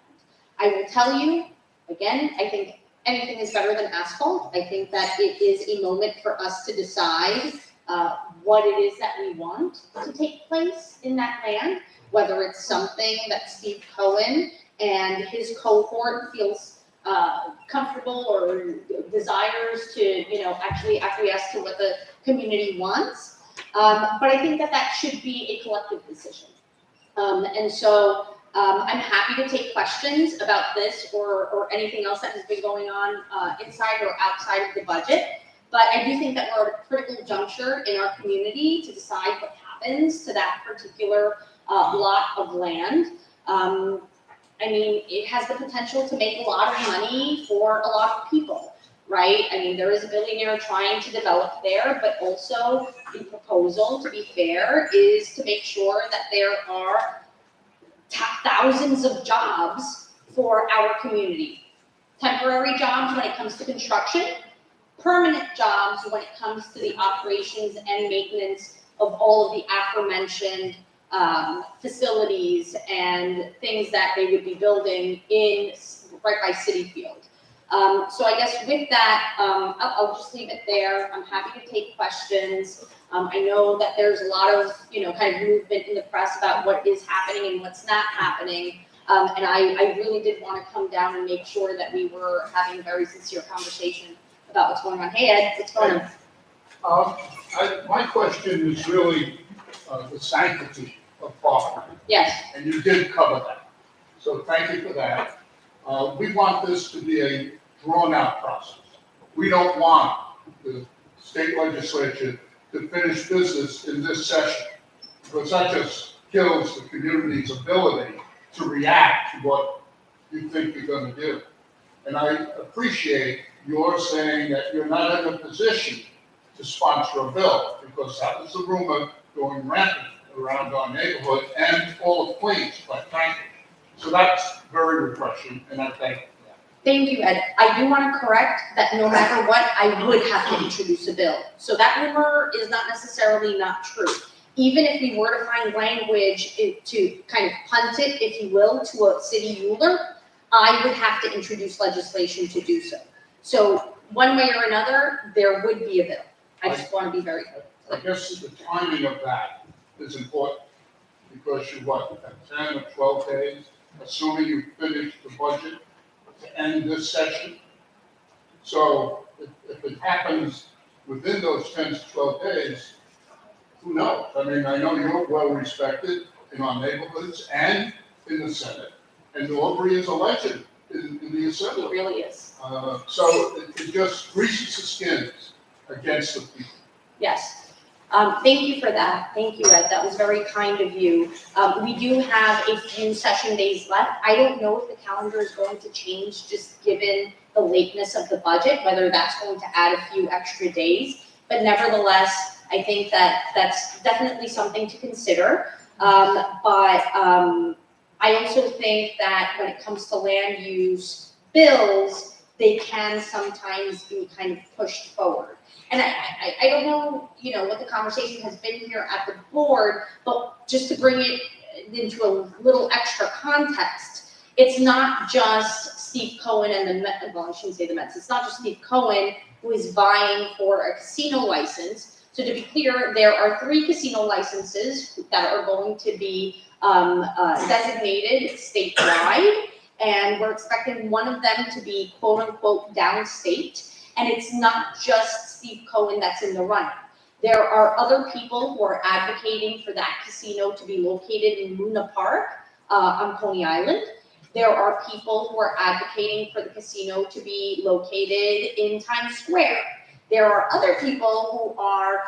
S16: I will tell you, again, I think anything is better than asphalt. I think that it is a moment for us to decide what it is that we want to take place in that land, whether it's something that Steve Cohen and his cohort feels comfortable or desires to, you know, actually acquiesce to what the community wants. But I think that that should be a collective decision. And so I'm happy to take questions about this or anything else that has been going on inside or outside of the budget. But I do think that we're at a critical juncture in our community to decide what happens to that particular lot of land. I mean, it has the potential to make a lot of money for a lot of people, right? I mean, there is a billionaire trying to develop there, but also the proposal, to be fair, is to make sure that there are thousands of jobs for our community. Temporary jobs when it comes to construction, permanent jobs when it comes to the operations and maintenance of all of the aforementioned facilities and things that they would be building in right by Citi Field. So I guess with that, I'll just leave it there. I'm happy to take questions. I know that there's a lot of, you know, kind of movement in the press about what is happening and what's not happening. And I really did want to come down and make sure that we were having a very sincere conversation about what's going on. Hey, Ed, what's going on?
S6: My question is really the sanctity of property.
S16: Yes.
S6: And you did cover that. So thank you for that. We want this to be a drawn-out process. We don't want the state legislature to finish business in this session, because that just kills the community's ability to react to what you think you're going to do. And I appreciate your saying that you're not in a position to sponsor a bill, because that was the rumor going rampant around our neighborhood and all of Queens, quite frankly. So that's very refreshing, and I thank you for that.
S16: Thank you, Ed. I do want to correct that no matter what, I would have to introduce a bill. So that rumor is not necessarily not true. Even if we were to find language to kind of punt it, if you will, to a city ruler, I would have to introduce legislation to do so. So one way or another, there would be a bill. I just want to be very clear.
S6: I guess the timing of that is important, because you have 10 or 12 days, assuming you finish the budget to end this session. So if it happens within those 10 to 12 days, who knows? I mean, I know you're well respected in our neighborhoods and in the Senate, and Aubrey is a legend in the Assembly.
S16: It really is.
S6: So it just greases the skins against the people.
S16: Yes. Thank you for that. Thank you, Ed. That was very kind of you. We do have a few session days left. I don't know if the calendar is going to change just given the lateness of the budget, whether that's going to add a few extra days. But nevertheless, I think that that's definitely something to consider. I also think that when it comes to land use bills, they can sometimes be kind of pushed forward. And I don't know, you know, what the conversation has been here at the board, but just to bring it into a little extra context, it's not just Steve Cohen and the Mets, well, I shouldn't say the Mets, it's not just Steve Cohen who is vying for a casino license. So to be clear, there are 3 casino licenses that are going to be designated statewide, and we're expecting one of them to be quote unquote downstate. And it's not just Steve Cohen that's in the running. There are other people who are advocating for that casino to be located in Luna Park on Coney Island. There are people who are advocating for the casino to be located in Times Square. There are other people who are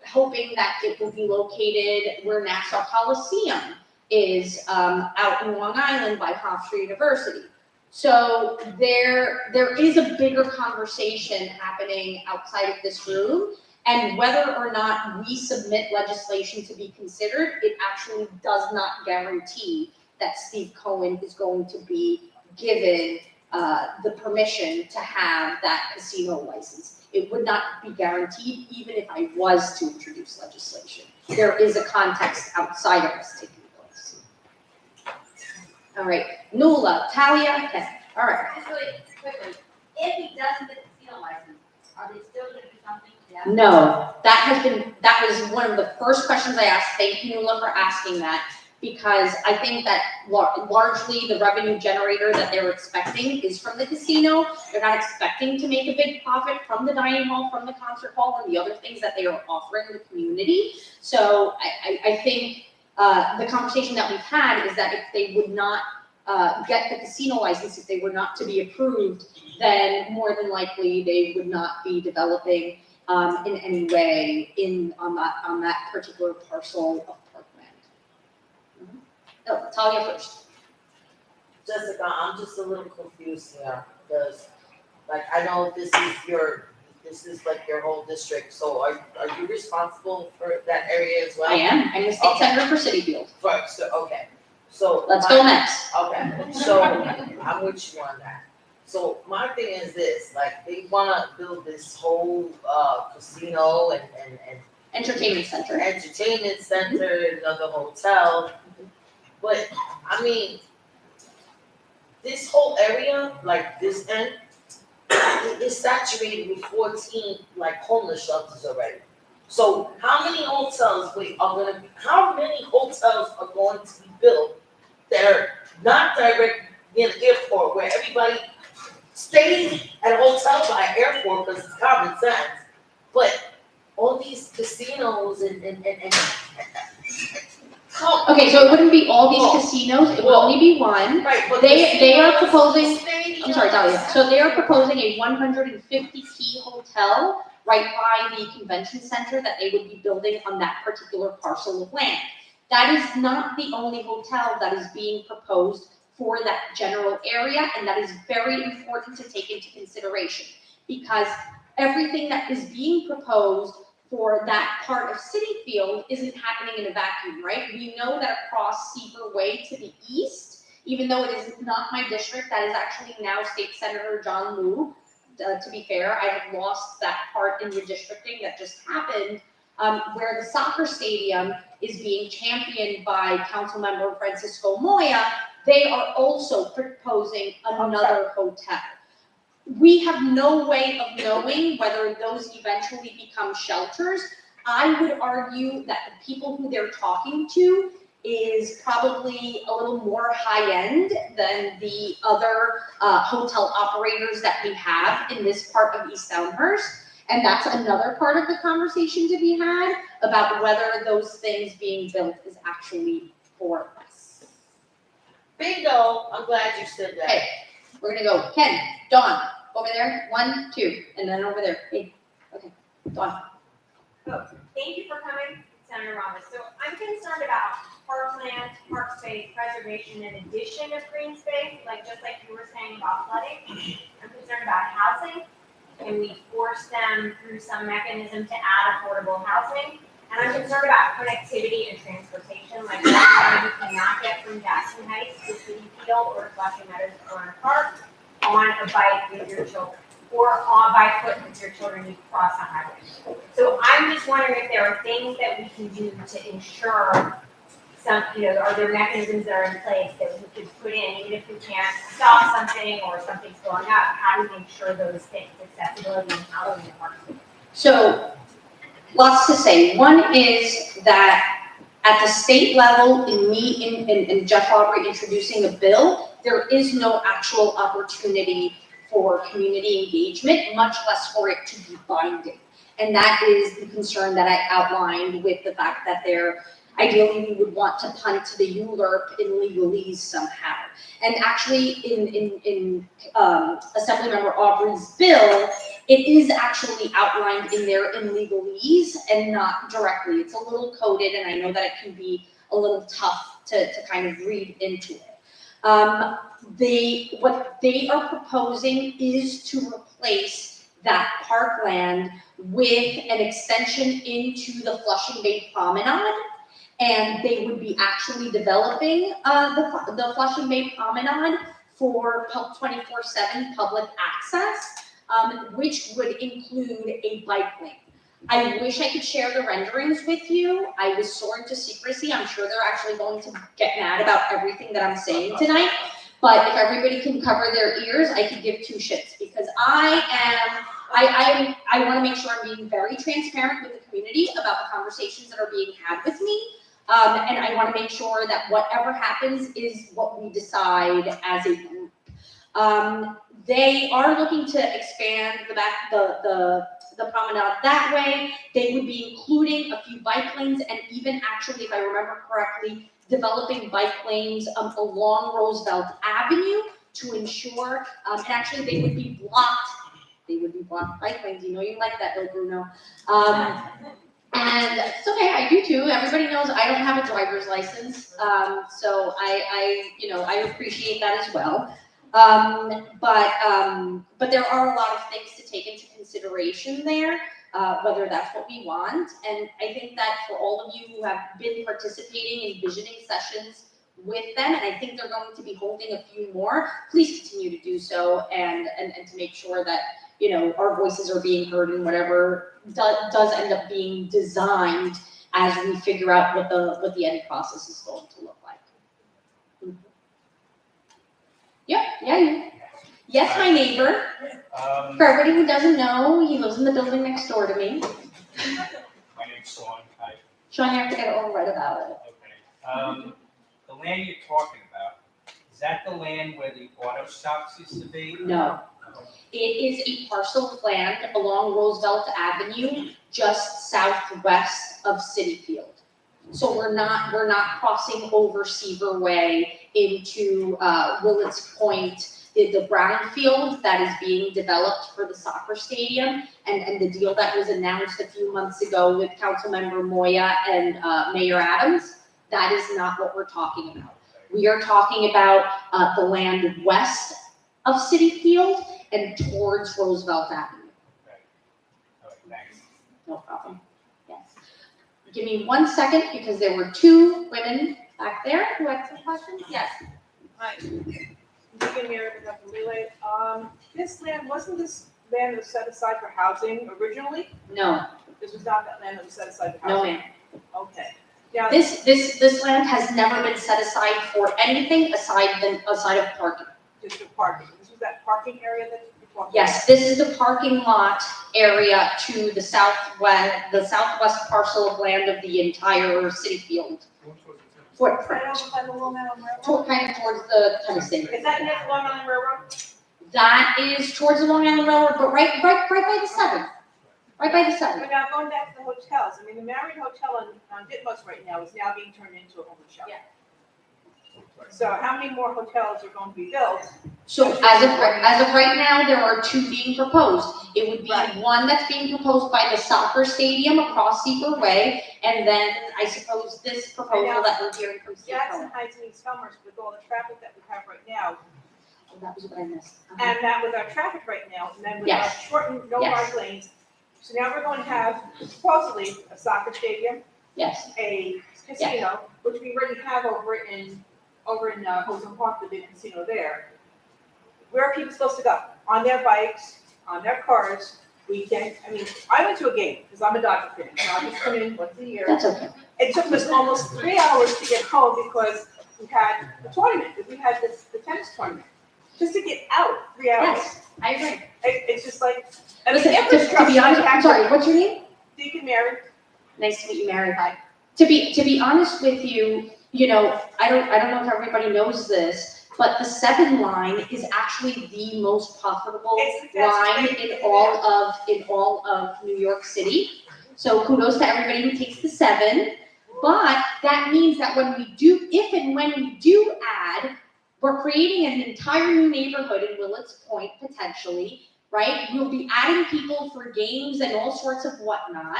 S16: hoping that it will be located where Nassau Coliseum is out in Long Island by Hofstra University. So there is a bigger conversation happening outside of this room, and whether or not we submit legislation to be considered, it actually does not guarantee that Steve Cohen is going to be given the permission to have that casino license. It would not be guaranteed even if I was to introduce legislation. There is a context outside of us taking place. All right, Nuala, Talia, Ken. All right.
S17: Just really quickly, if he doesn't get the casino license, are they still gonna do something? Yeah.
S16: No, that was one of the first questions I asked. Thank you, Nuala, for asking that, because I think that largely the revenue generator that they're expecting is from the casino. They're not expecting to make a big profit from the dining hall, from the concert hall, and the other things that they are offering the community. So I think the conversation that we've had is that if they would not get the casino license, if they were not to be approved, then more than likely they would not be developing in any way on that particular parcel of parkland. Oh, Talia first.
S9: Jessica, I'm just a little confused here, because, like, I know this is like your whole district, so are you responsible for that area as well?
S16: I am. I'm the state senator for City Field.
S9: Right, so, okay, so.
S16: Let's go next.
S9: Okay, so I'm with you on that. So my thing is this, like, they wanna build this whole casino and
S16: entertainment center,
S9: another hotel. But I mean, this whole area, like this end, is saturated with 14 like homeless shelters already. So how many hotels how many hotels are going to be built that are not direct near the airport, where everybody stays at a hotel by airport because it's common sense, but all these casinos and
S16: Okay, so it wouldn't be all these casinos, it would only be one.
S9: Right, but
S16: They are proposing, I'm sorry, Talia, so they are proposing a 150 key hotel right by the convention center that they would be building on that particular parcel of land. That is not the only hotel that is being proposed for that general area, and that is very important to take into consideration, because everything that is being proposed for that part of City Field isn't happening in a vacuum, right? We know that across Seaver Way to the east, even though it is not my district, that is actually now State Senator John Liu. To be fair, I have lost that part in redistricting that just happened, where the soccer stadium is being championed by Councilmember Francisco Moya. They are also proposing another hotel. We have no way of knowing whether those eventually become shelters. I would argue that the people who they're talking to is probably a little more high-end than the other hotel operators that we have in this part of East Elmhurst. And that's another part of the conversation to be had about whether those things being built is actually for us.
S9: Bingo, I'm glad you said that.
S16: Okay, we're gonna go Ken, Dawn, over there, 1, 2, and then over there. Hey, okay, Dawn.
S18: Oh, thank you for coming, Senator Ramos. So I'm concerned about parkland, park space, preservation, and addition of green space, just like you were saying about flooding. I'm concerned about housing. Can we force them through some mechanism to add affordable housing? And I'm concerned about connectivity and transportation, like right now you cannot get from Jackson Heights to City Field or Flushing Meadows or Corner Park. on a bike with your children, or on by foot with your children, you cross a highway. So I'm just wondering if there are things that we can do to ensure some, are there mechanisms that are in place that we could put in, even if we can't stop something or something's going up, how do we make sure those things, accessibility and housing are?
S16: So, lots to say. One is that at the state level, in Jeff Aubrey introducing a bill, there is no actual opportunity for community engagement, much less for it to be binding. And that is the concern that I outlined with the fact that ideally we would want to punt to the ULURP in legalese somehow. And actually in Assemblymember Aubrey's bill, it is actually outlined in there in legalese and not directly. It's a little coded, and I know that it can be a little tough to kind of read into it. What they are proposing is to replace that parkland with an extension into the Flushing Bay Promenade, and they would be actually developing the Flushing Bay Promenade for 24/7 public access, which would include a bike lane. I wish I could share the renderings with you. I was sworn to secrecy. I'm sure they're actually going to get mad about everything that I'm saying tonight. But if everybody can cover their ears, I could give two shits, because I want to make sure I'm being very transparent with the community about the conversations that are being had with me. And I want to make sure that whatever happens is what we decide as a group. They are looking to expand the promenade that way. They would be including a few bike lanes, and even actually, if I remember correctly, developing bike lanes along Roosevelt Avenue to ensure, and actually they would be blocked. They would be blocked bike lanes. You know you like that, Bill Bruno. And it's okay, I do too. Everybody knows I don't have a driver's license, so I appreciate that as well. But there are a lot of things to take into consideration there, whether that's what we want. And I think that for all of you who have been participating in visioning sessions with them, and I think they're going to be holding a few more, please continue to do so, and to make sure that our voices are being heard, and whatever does end up being designed as we figure out what the end process is going to look like. Yep, yeah. Yes, my neighbor. For everybody who doesn't know, he lives in the building next door to me.
S13: My name's Sean. Hi.
S16: Sean, you have to get all right about it.
S13: Okay. The land you're talking about, is that the land where the auto shops used to be?
S16: No. It is a parcel of land along Roosevelt Avenue, just southwest of City Field. So we're not crossing over Seaver Way into Willets Point, the brown field that is being developed for the soccer stadium, and the deal that was announced a few months ago with Councilmember Moya and Mayor Adams. That is not what we're talking about. We are talking about the land west of City Field and towards Roosevelt Avenue.
S13: All right, thanks.
S16: No problem. Yes. Give me 1 second, because there were two women back there who had some questions. Yes.
S5: Hi. Megan here, Dr. Relay. Wasn't this land that was set aside for housing originally?
S16: No.
S5: This was not that land that was set aside for
S16: No,
S5: housing?
S16: ma'am.
S5: Okay. Now,
S16: This land has never been set aside for anything aside of parking.
S5: just for parking. This was that parking area that you're talking about?
S16: Yes, this is the parking lot area to the southwest parcel of land of the entire City Field footprint.
S5: Right over by the Long Island Railroad?
S16: Kind of towards the tennis thing.
S5: Is that near the Long Island Railroad?
S16: That is towards the Long Island Railroad, but right by the 7th. Right by the 7th.
S5: But now going back to the hotels, I mean, the Marriott Hotel on Ditmas right now is now being turned into a homeless shelter.
S16: Yeah.
S5: So how many more hotels are going to be built?
S16: So as of right now, there are two being proposed. It would be one that's being proposed by the soccer stadium across Seaver Way, and then I suppose this proposal that we're hearing from Steve
S5: Jackson
S16: Cohen.
S5: Heights and East Commerce, with all the traffic that we have right now,
S16: Oh, that was what I missed.
S5: and that with our traffic right now, and then with our
S16: Yes.
S5: shortened no
S16: Yes.
S5: park lanes. So now we're going to have supposedly a soccer stadium,
S16: Yes,
S5: a casino, which we already have over in Hosen Park, the big casino there.
S19: where are people supposed to go? On their bikes, on their cars, weekend. I mean, I went to a game, because I'm a Dodger fan, and I just come in once a year.
S16: That's okay.
S19: It took us almost 3 hours to get home because we had a tournament, we had the tennis tournament. Just to get out, 3 hours.
S16: Yes, I agree.
S19: It's just like, I mean,
S16: Listen, to
S19: infrastructure.
S16: be honest, I'm sorry, what's your name?
S19: Deacon Mary.
S16: Nice to meet you, Mary. Hi. To be honest with you, you know, I don't know if everybody knows this, but the 7 line is actually the most profitable line in all of New York City. So kudos to everybody who takes the 7. But that means that when we do, if and when we do add, we're creating an entire new neighborhood in Willets Point potentially, right? We'll be adding people for games and all sorts of whatnot.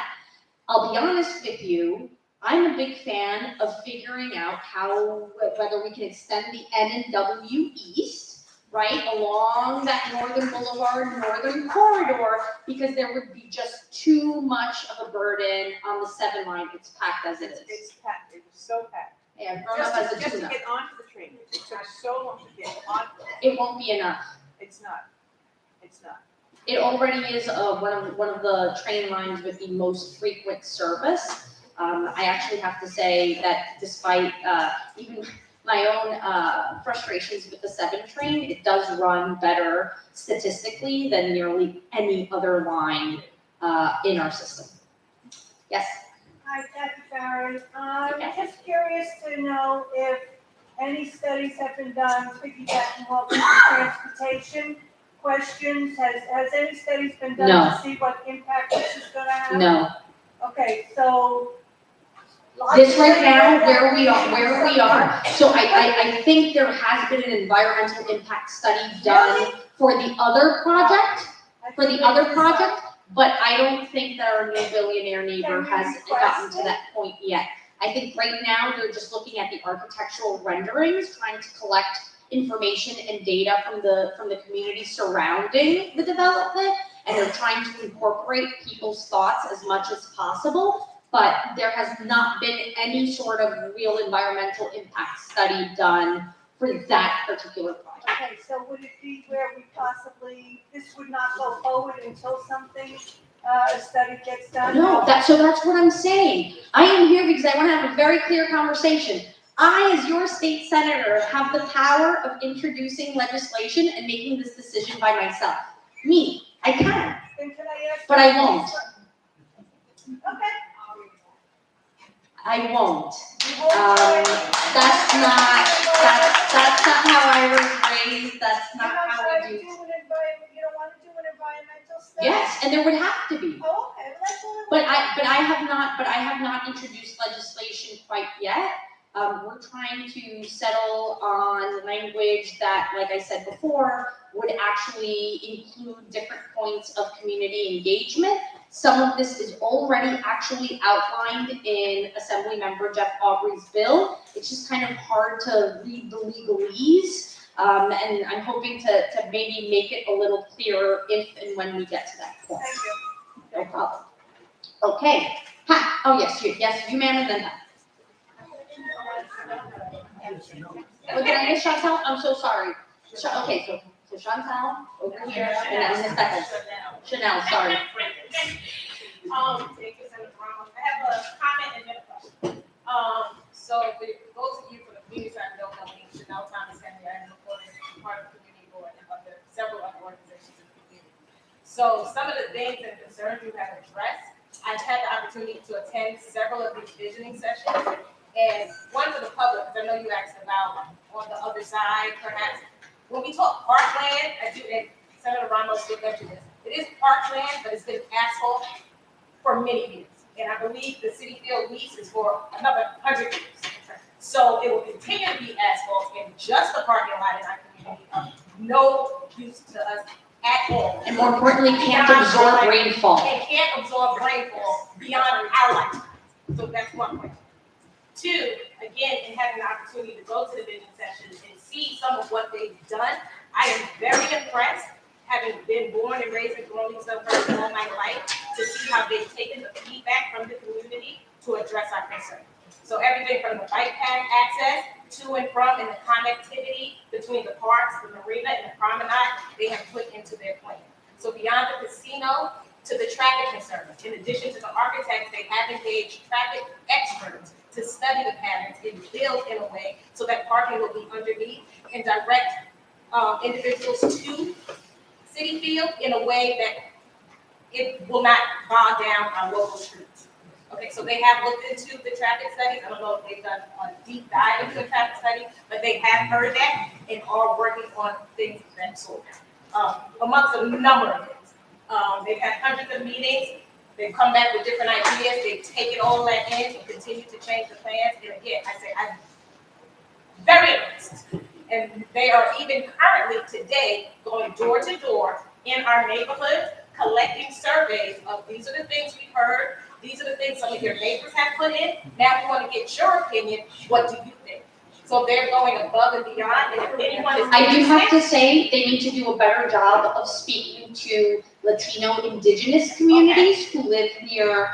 S16: I'll be honest with you, I'm a big fan of figuring out whether we can extend the N and W East, right, along that Northern Boulevard, Northern Corridor, because there would be just too much of a burden on the 7 line. It's packed as it is.
S19: It's packed, it was so packed.
S16: Yeah, I've grown up as a
S19: Just to
S16: tuna.
S19: get onto the train, it took so long to get onto
S16: It won't be enough.
S19: It's not. It's not.
S16: It already is one of the train lines with the most frequent service. I actually have to say that despite even my own frustrations with the 7 train, it does run better statistically than nearly any other line in our system. Yes?
S20: Hi, Kathy Farron. Just curious to know if any studies have been done piggybacking off of the transportation questions. Has any studies been done
S16: No.
S20: to see what impact this is gonna have?
S16: No.
S20: Okay, so.
S16: This right now, where we are, so I think there has been an environmental impact study done for the other project, but I don't think that our new billionaire neighbor has gotten to that point yet. I think right now, they're just looking at the architectural renderings, trying to collect information and data from the community surrounding the development, and they're trying to incorporate people's thoughts as much as possible. But there has not been any sort of real environmental impact study done for that particular project.
S20: Okay, so would it be where we possibly, this would not go forward until something, a study gets done?
S16: No, that's what I'm saying. I am here because I want to have a very clear conversation. I, as your state senator, have the power of introducing legislation and making this decision by myself. Me, I can,
S20: Then can I ask?
S16: but I won't.
S20: Okay.
S16: I won't. That's not how I was raised, that's not how we do.
S20: You don't want to do an environmental study?
S16: Yes, and there would have to be.
S20: Oh, okay, well, that's all.
S16: But I have not introduced legislation quite yet. We're trying to settle on language that, like I said before, would actually include different points of community engagement. Some of this is already actually outlined in Assemblymember Jeff Aubrey's bill. It's just kind of hard to read the legalese. And I'm hoping to maybe make it a little clearer if and when we get to that point.
S20: Thank you.
S16: No problem. Okay. Ha, oh yes, you ma'am, and then that. Look at I miss Chantal? I'm so sorry. Okay, so Chantal over here, and then in a second. Chanel, sorry.
S8: Thank you, Senator Ramos. I have a comment and then a question. So for those of you from the community side don't know me, Chanel Thomas Henry, I am part of the community board and several other organizations in the community. So some of the things and concerns you have addressed, I've had the opportunity to attend several of these visioning sessions. And one for the public, because I know you asked about on the other side, perhaps. When we talk parkland, and Senator Ramos did mention this, it is parkland, but it's been asphalt for many years. And I believe the city field lease is for another 100 years. So it will continue to be asphalt and just the parking lot in our community of no use to us at all.
S16: And more importantly, can't absorb rainfall.
S8: And can't absorb rainfall beyond our lifetime. So that's one point. 2, again, in having the opportunity to go to the vision sessions and see some of what they've done, I am very impressed, having been born and raised in Colonial Suburbs all my life, to see how they've taken the feedback from the community to address our concerns. So everything from the bike path access, to and from and the connectivity between the parks, the marina, and the promenade, they have put into their plan. So beyond the casino to the traffic concerns, in addition to the architects, they have engaged traffic experts to study the patterns and build in a way so that parking will be underneath and direct individuals to Citi Field in a way that it will not bog down our local streets. Okay, so they have looked into the traffic studies. I don't know if they've done a deep dive into the traffic study, but they have heard that and are working on things of that sort. Amongst a number of things. They've had hundreds of meetings. They've come back with different ideas. They've taken all that in and continue to change the plans. And again, I say I'm very impressed. And they are even currently today going door to door in our neighborhoods, collecting surveys of these are the things we heard. These are the things some of your neighbors have put in. Now we want to get your opinion. What do you think? So they're going above and beyond. And if anyone is
S16: I do have to say, they need to do a better job of speaking to Latino indigenous communities who live here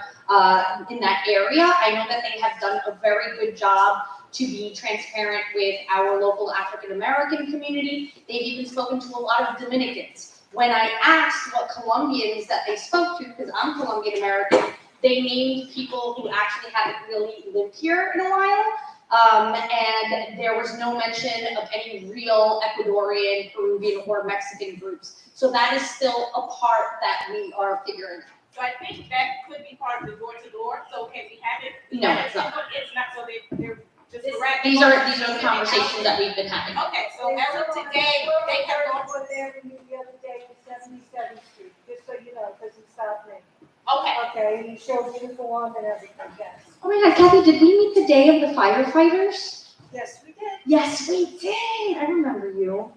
S16: in that area. I know that they have done a very good job to be transparent with our local African American community. They've even spoken to a lot of Dominicans. When I asked what Colombians that they spoke to, because I'm Colombian American, they named people who actually haven't really lived here in a while. And there was no mention of any real Ecuadorian, Peruvian, or Mexican groups. So that is still a part that we are figuring out.
S8: So I think that could be part of the door to door. So can we have it?
S16: No, it's not.
S8: It's not. So they're just direct.
S16: These are the conversations that we've been having.
S8: Okay, so as of today, they have gone.
S20: What they reviewed the other day was 77th Street, just so you know, because it's South Main.
S8: Okay.
S20: Okay, and you showed uniform and everything, yes.
S16: Oh my God, Kathy, did we meet the day of the firefighters?
S20: Yes, we did.
S16: Yes, we did. I remember you.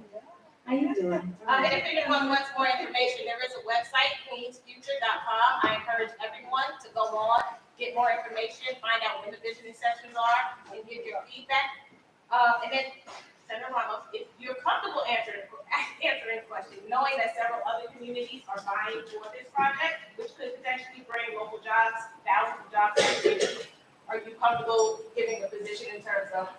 S16: How you doing?
S8: And if anyone wants more information, there is a website, queensfuture.com. I encourage everyone to go on, get more information, find out when the visiting sessions are, and give your feedback. And then, Senator Ramos, if you're comfortable answering questions, knowing that several other communities are vying for this project, which could potentially bring local jobs, thousands of jobs to the community, are you comfortable giving a position in terms of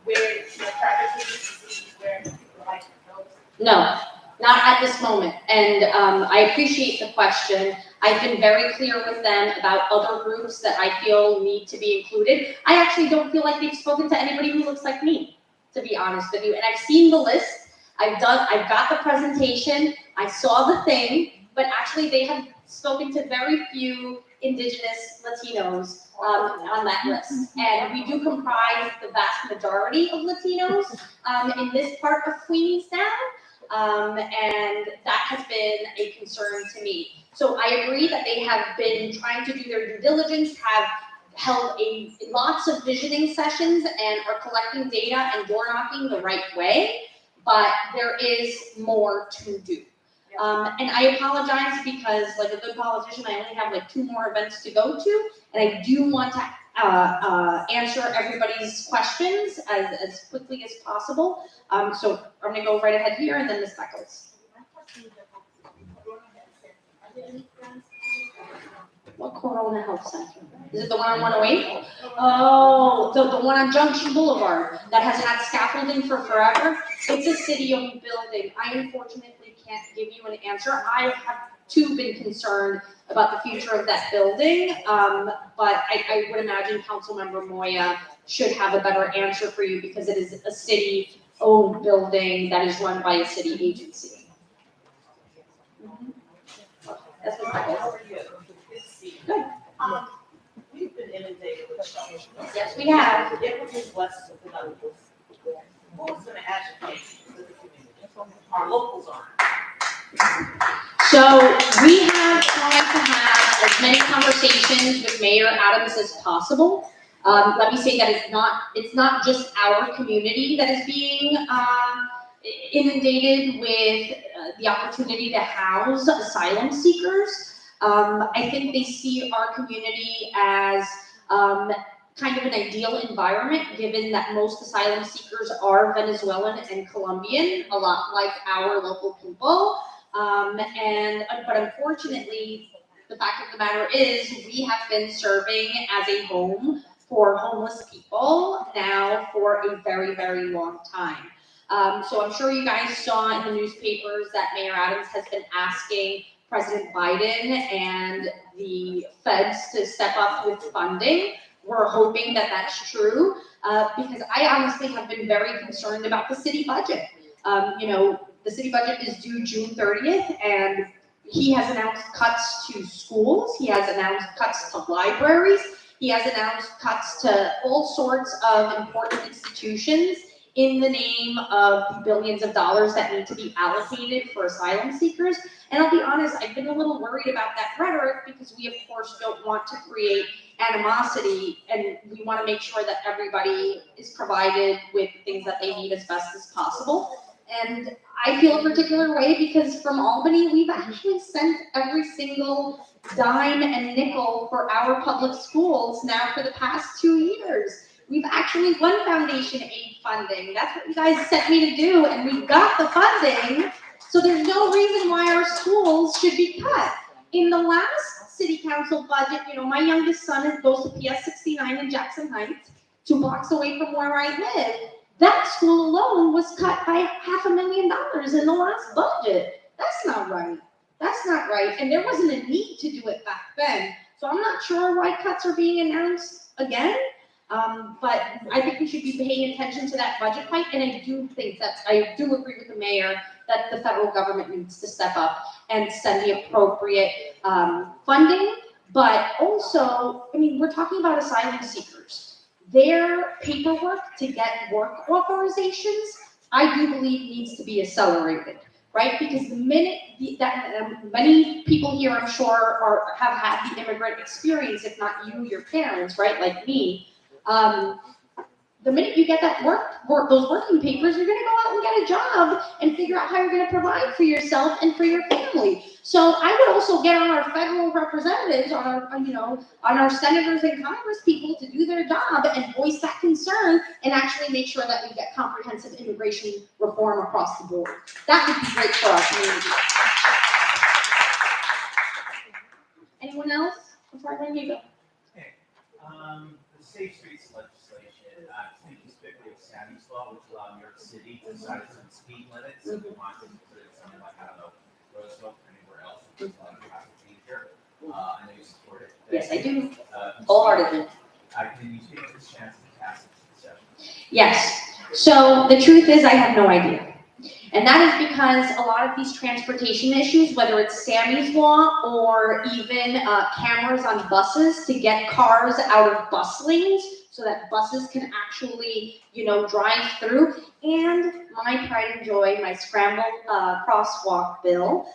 S8: where your preference is, where people like those?
S16: No, not at this moment. And I appreciate the question. I've been very clear with them about other groups that I feel need to be included. I actually don't feel like they've spoken to anybody who looks like me, to be honest with you. And I've seen the list. I've got the presentation. I saw the thing, but actually they have spoken to very few indigenous Latinos on that list. And we do comprise the vast majority of Latinos in this part of Queenstown. And that has been a concern to me. So I agree that they have been trying to do their due diligence, have held lots of visioning sessions and are collecting data and door knocking the right way, but there is more to do. And I apologize because, like a good politician, I only have like 2 more events to go to, and I do want to answer everybody's questions as quickly as possible. So I'm gonna go right ahead here, and then Ms. Beckles. What Corona Health Center? Is it the one on 108? Oh, the one on Junction Boulevard that has had scaffolding for forever? It's a city-owned building. I unfortunately can't give you an answer. I have too been concerned about the future of that building, but I would imagine Councilmember Moya should have a better answer for you because it is a city-owned building that is run by a city agency. That's what I Good.
S9: We've been inundated with shelter.
S16: Yes, we have.
S9: It would be blessed to put out this. Who's gonna advocate for the community? Our locals are.
S16: So we have tried to have as many conversations with Mayor Adams as possible. Let me say that it's not just our community that is being inundated with the opportunity to house asylum seekers. I think they see our community as kind of an ideal environment, given that most asylum seekers are Venezuelan and Colombian, a lot like our local people. But unfortunately, the fact of the matter is we have been serving as a home for homeless people now for a very, very long time. So I'm sure you guys saw in the newspapers that Mayor Adams has been asking President Biden and the feds to step up with funding. We're hoping that that's true, because I honestly have been very concerned about the city budget. The city budget is due June 30th, and he has announced cuts to schools. He has announced cuts to libraries. He has announced cuts to all sorts of important institutions in the name of the billions of dollars that need to be allocated for asylum seekers. And I'll be honest, I've been a little worried about that rhetoric because we, of course, don't want to create animosity, and we want to make sure that everybody is provided with things that they need as best as possible. And I feel a particular way because from Albany, we've actually sent every single dime and nickel for our public schools now for the past 2 years. We've actually won foundation aid funding. That's what you guys sent me to do, and we got the funding. So there's no reason why our schools should be cut. In the last city council budget, my youngest son goes to PS 69 in Jackson Heights, 2 blocks away from where I live. That school alone was cut by $500,000 in the last budget. That's not right. That's not right. And there wasn't a need to do it back then. So I'm not sure why cuts are being announced again. But I think we should be paying attention to that budget fight. And I do agree with the mayor that the federal government needs to step up and send the appropriate funding. But also, we're talking about asylum seekers. Their paperwork to get work authorizations, I do believe needs to be accelerated, right? Because the minute that many people here, I'm sure, have had the immigrant experience, if not you, your parents, right, like me. The minute you get that those working papers, you're going to go out and get a job and figure out how you're going to provide for yourself and for your family. So I would also get on our federal representatives, on our senators and Congress people to do their job and voice that concern and actually make sure that we get comprehensive immigration reform across the board. That would be great for our community. Anyone else before I bring you go?
S14: The Safe Streets legislation, I think you specifically of Sammy's law, which allowed New York City to decide its own speed limits. If you want to put it something like, I don't know, Roosevelt or anywhere else, which is a lot of traffic danger. I know you support it.
S16: Yes, I do. Wholeheartedly.
S14: Can you take this chance to pass it to the session?
S16: Yes. So the truth is I have no idea. And that is because a lot of these transportation issues, whether it's Sammy's law or even cameras on buses to get cars out of bus lanes so that buses can actually, drive through. And my pride and joy, my scramble crosswalk bill,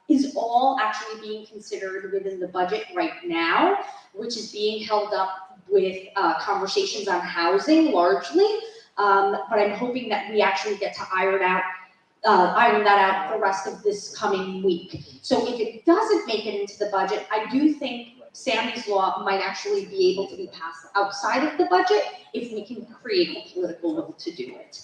S16: is all actually being considered within the budget right now, which is being held up with conversations on housing largely. But I'm hoping that we actually get to iron that out the rest of this coming week. So if it doesn't make it into the budget, I do think Sammy's law might actually be able to be passed outside of the budget if we can create the political will to do it.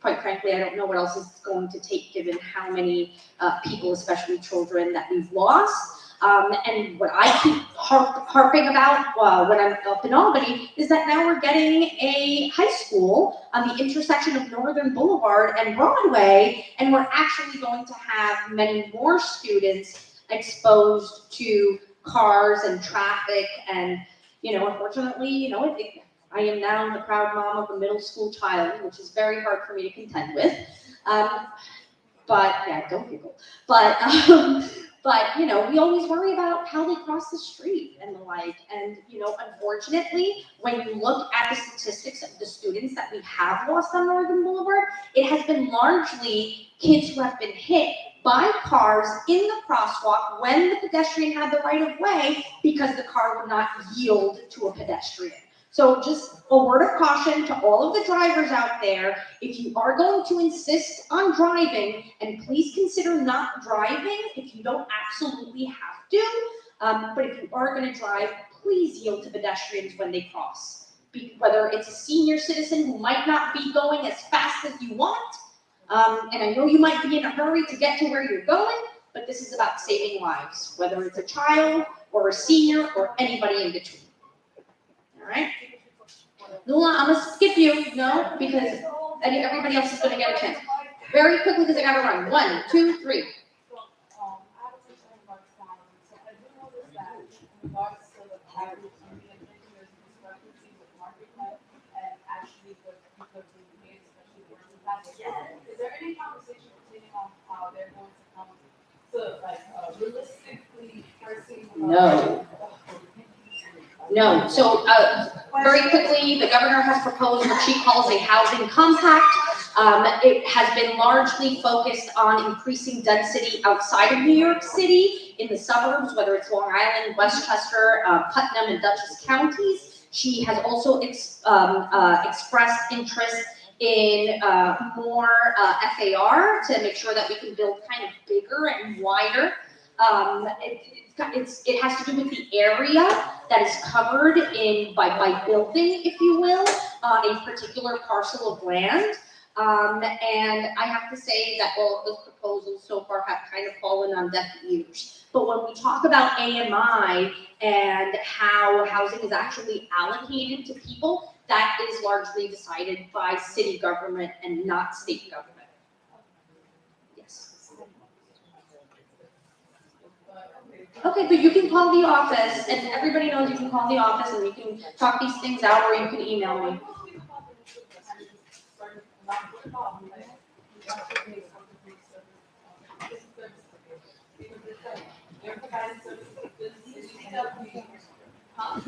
S16: Quite frankly, I don't know what else is going to take given how many people, especially children, that we've lost. And what I keep harping about when I'm up in Albany is that now we're getting a high school on the intersection of Northern Boulevard and Broadway, and we're actually going to have many more students exposed to cars and traffic. And, unfortunately, I am now the proud mom of a middle school child, which is very hard for me to contend with. But yeah, don't giggle. But, we always worry about how they cross the street and the like. And, unfortunately, when you look at the statistics of the students that we have lost on Northern Boulevard, it has been largely kids who have been hit by cars in the crosswalk when the pedestrian had the right of way because the car would not yield to a pedestrian. So just a word of caution to all of the drivers out there, if you are going to insist on driving, and please consider not driving if you don't absolutely have to, but if you are going to drive, please yield to pedestrians when they cross. Whether it's a senior citizen who might not be going as fast as you want, and I know you might be in a hurry to get to where you're going, but this is about saving lives, whether it's a child or a senior or anybody in between. All right? Lula, I'm gonna skip you, no, because everybody else is gonna get a chance. Very quickly, because I gotta run. 1, 2, 3.
S10: I have a concern about salary. So I do notice that in regards to the average, there's discrepancy with market rate and actually because we made, especially during the past year. Is there any conversation continuing on how they're going to come to like realistically pricing?
S16: No. No, so, very quickly, the governor has proposed what she calls a housing compact. It has been largely focused on increasing density outside of New York City, in the suburbs, whether it's Long Island, Westchester, Putnam, and Dutchess counties. She has also expressed interest in more FAR to make sure that we can build kind of bigger and wider. It has to do with the area that is covered by building, if you will, on a particular parcel of land. And I have to say that all of those proposals so far have kind of fallen on deaf ears. But when we talk about AMI and how housing is actually allocated to people, that is largely decided by city government and not state government. Yes. Okay, but you can call the office, and everybody knows you can call the office and we can talk these things out, or you can email me.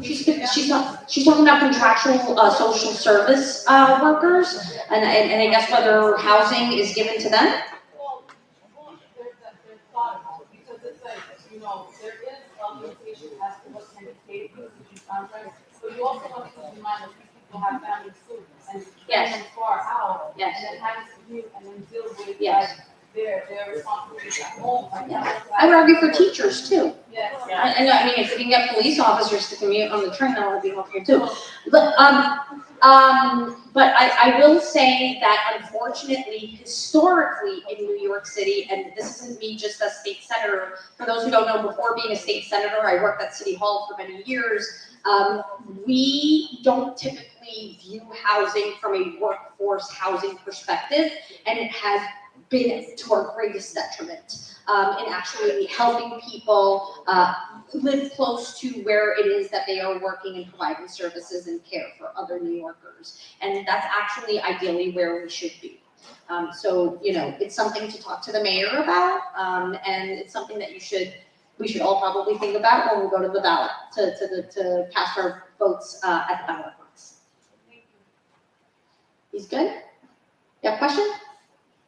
S16: She's talking about contractual social service workers, and I guess whether housing is given to them.
S10: Because it's like, you know, there is a limitation as to what can be paid for these contracts, but you also have to keep in mind that these people have families too, and
S16: Yes.
S10: them far out,
S16: Yes.
S10: and then having to commute and then deal with
S16: Yes.
S10: like their responsibilities at home. Like, that's
S16: I would argue for teachers too.
S10: Yes.
S16: I mean, if we can get police officers to commute on the train, that would be okay too. But I will say that unfortunately, historically in New York City, and this isn't me just as state senator, for those who don't know, before being a state senator, I worked at City Hall for many years. We don't typically view housing from a workforce housing perspective, and it has been to our greatest detriment in actually helping people live close to where it is that they are working and providing services and care for other New Yorkers. And that's actually ideally where we should be. So, you know, it's something to talk to the mayor about, and it's something that we should all probably think about when we go to the ballot, to cast our votes at the ballot box. He's good? You have a question?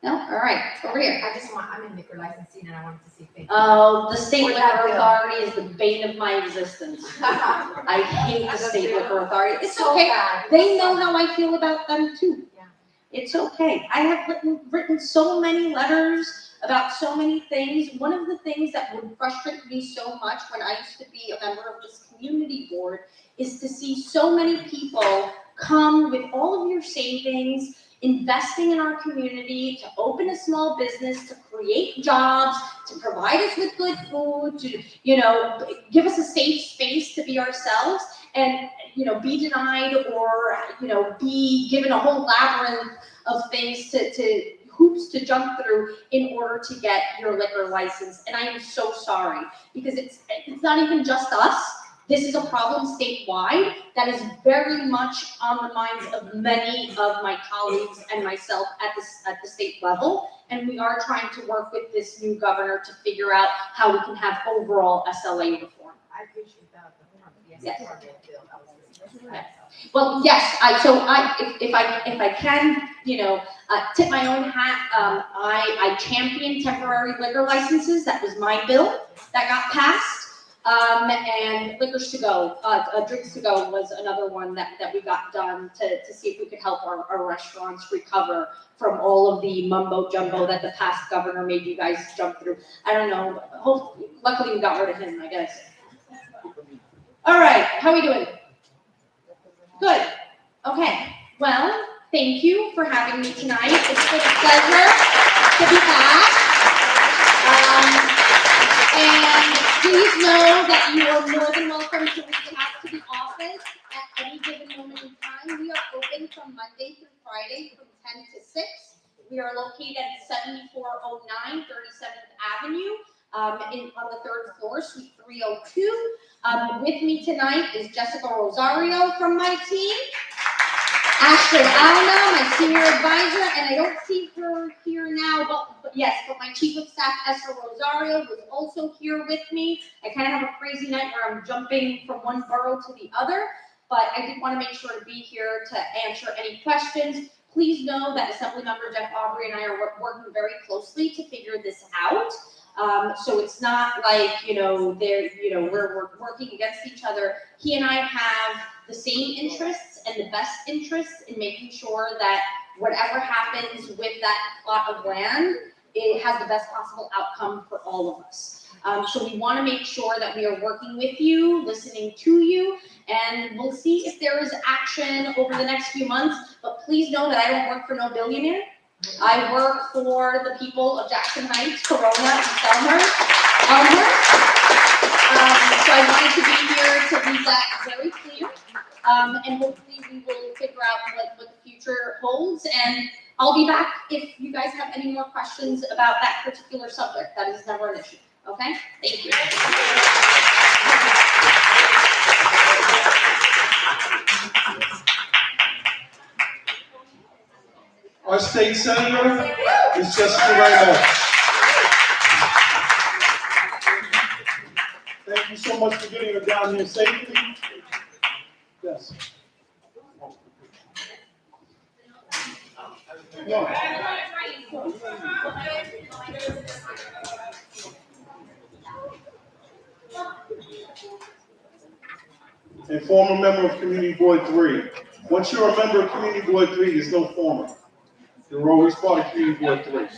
S16: No? All right, over here.
S21: I'm in liquor licensing and I wanted to see things.
S16: Oh, the state
S21: What that
S16: liquor
S21: bill?
S16: authority is the bane of my existence. I hate the state liquor authority. It's
S21: So
S16: okay.
S21: bad.
S16: They know how I feel about them too.
S21: Yeah.
S16: It's okay. I have written so many letters about so many things. One of the things that would frustrate me so much when I used to be a member of this community board is to see so many people come with all of your savings, investing in our community, to open a small business, to create jobs, to provide us with good food, to, you know, give us a safe space to be ourselves, and, you know, be denied or, you know, be given a whole labyrinth of things to hoops to jump through in order to get your liquor license. And I am so sorry, because it's not even just us. This is a problem statewide that is very much on the minds of many of my colleagues and myself at the state level. And we are trying to work with this new governor to figure out how we can have overall SLA reform.
S21: I appreciate that.
S16: Yes.
S21: Yes.
S16: Well, yes, if I can, you know, tip my own hat, I championed temporary liquor licenses. That was my bill that got passed. And liquors to go, drinks to go was another one that we got done to see if we could help our restaurants recover from all of the mumbo jumbo that the past governor made you guys jump through. I don't know, luckily we got rid of him, I guess. All right, how are we doing? Good, okay, well, thank you for having me tonight. It's been a pleasure to be back. And please know that you are more than welcome to reach out to the office at any 7409 37th Avenue, on the third floor, suite 302. With me tonight is Jessica Rosario from my team, Ashton Alna, my senior advisor, and I don't see her here now, but yes, but my chief of staff, Esther Rosario, was also here with me. I kind of have a crazy night where I'm jumping from one borough to the other, but I did want to make sure to be here to answer any questions. Please know that Assemblymember Jeff Aubrey and I are working very closely to figure this out. So it's not like, we're working against each other. He and I have the same interests and the best interests in making sure that whatever happens with that plot of land, it has the best possible outcome for all of us. So we want to make sure that we are working with you, listening to you, and we'll see if there is action over the next few months. But please know that I don't work for no billionaire. I work for the people of Jackson Heights, Corona, and Elmhurst. So I wanted to be here to leave that very clear. And hopefully we will figure out what the future holds. And I'll be back if you guys have any more questions about that particular subject. That is never an issue. Okay? Thank you.
S3: Our state senator is Jessica Ramos. Thank you so much for getting her down here safely. Yes. No. And former member of Community Board 3. Once you're a member of Community Board 3, there's no former. You're always part of Community Board 3.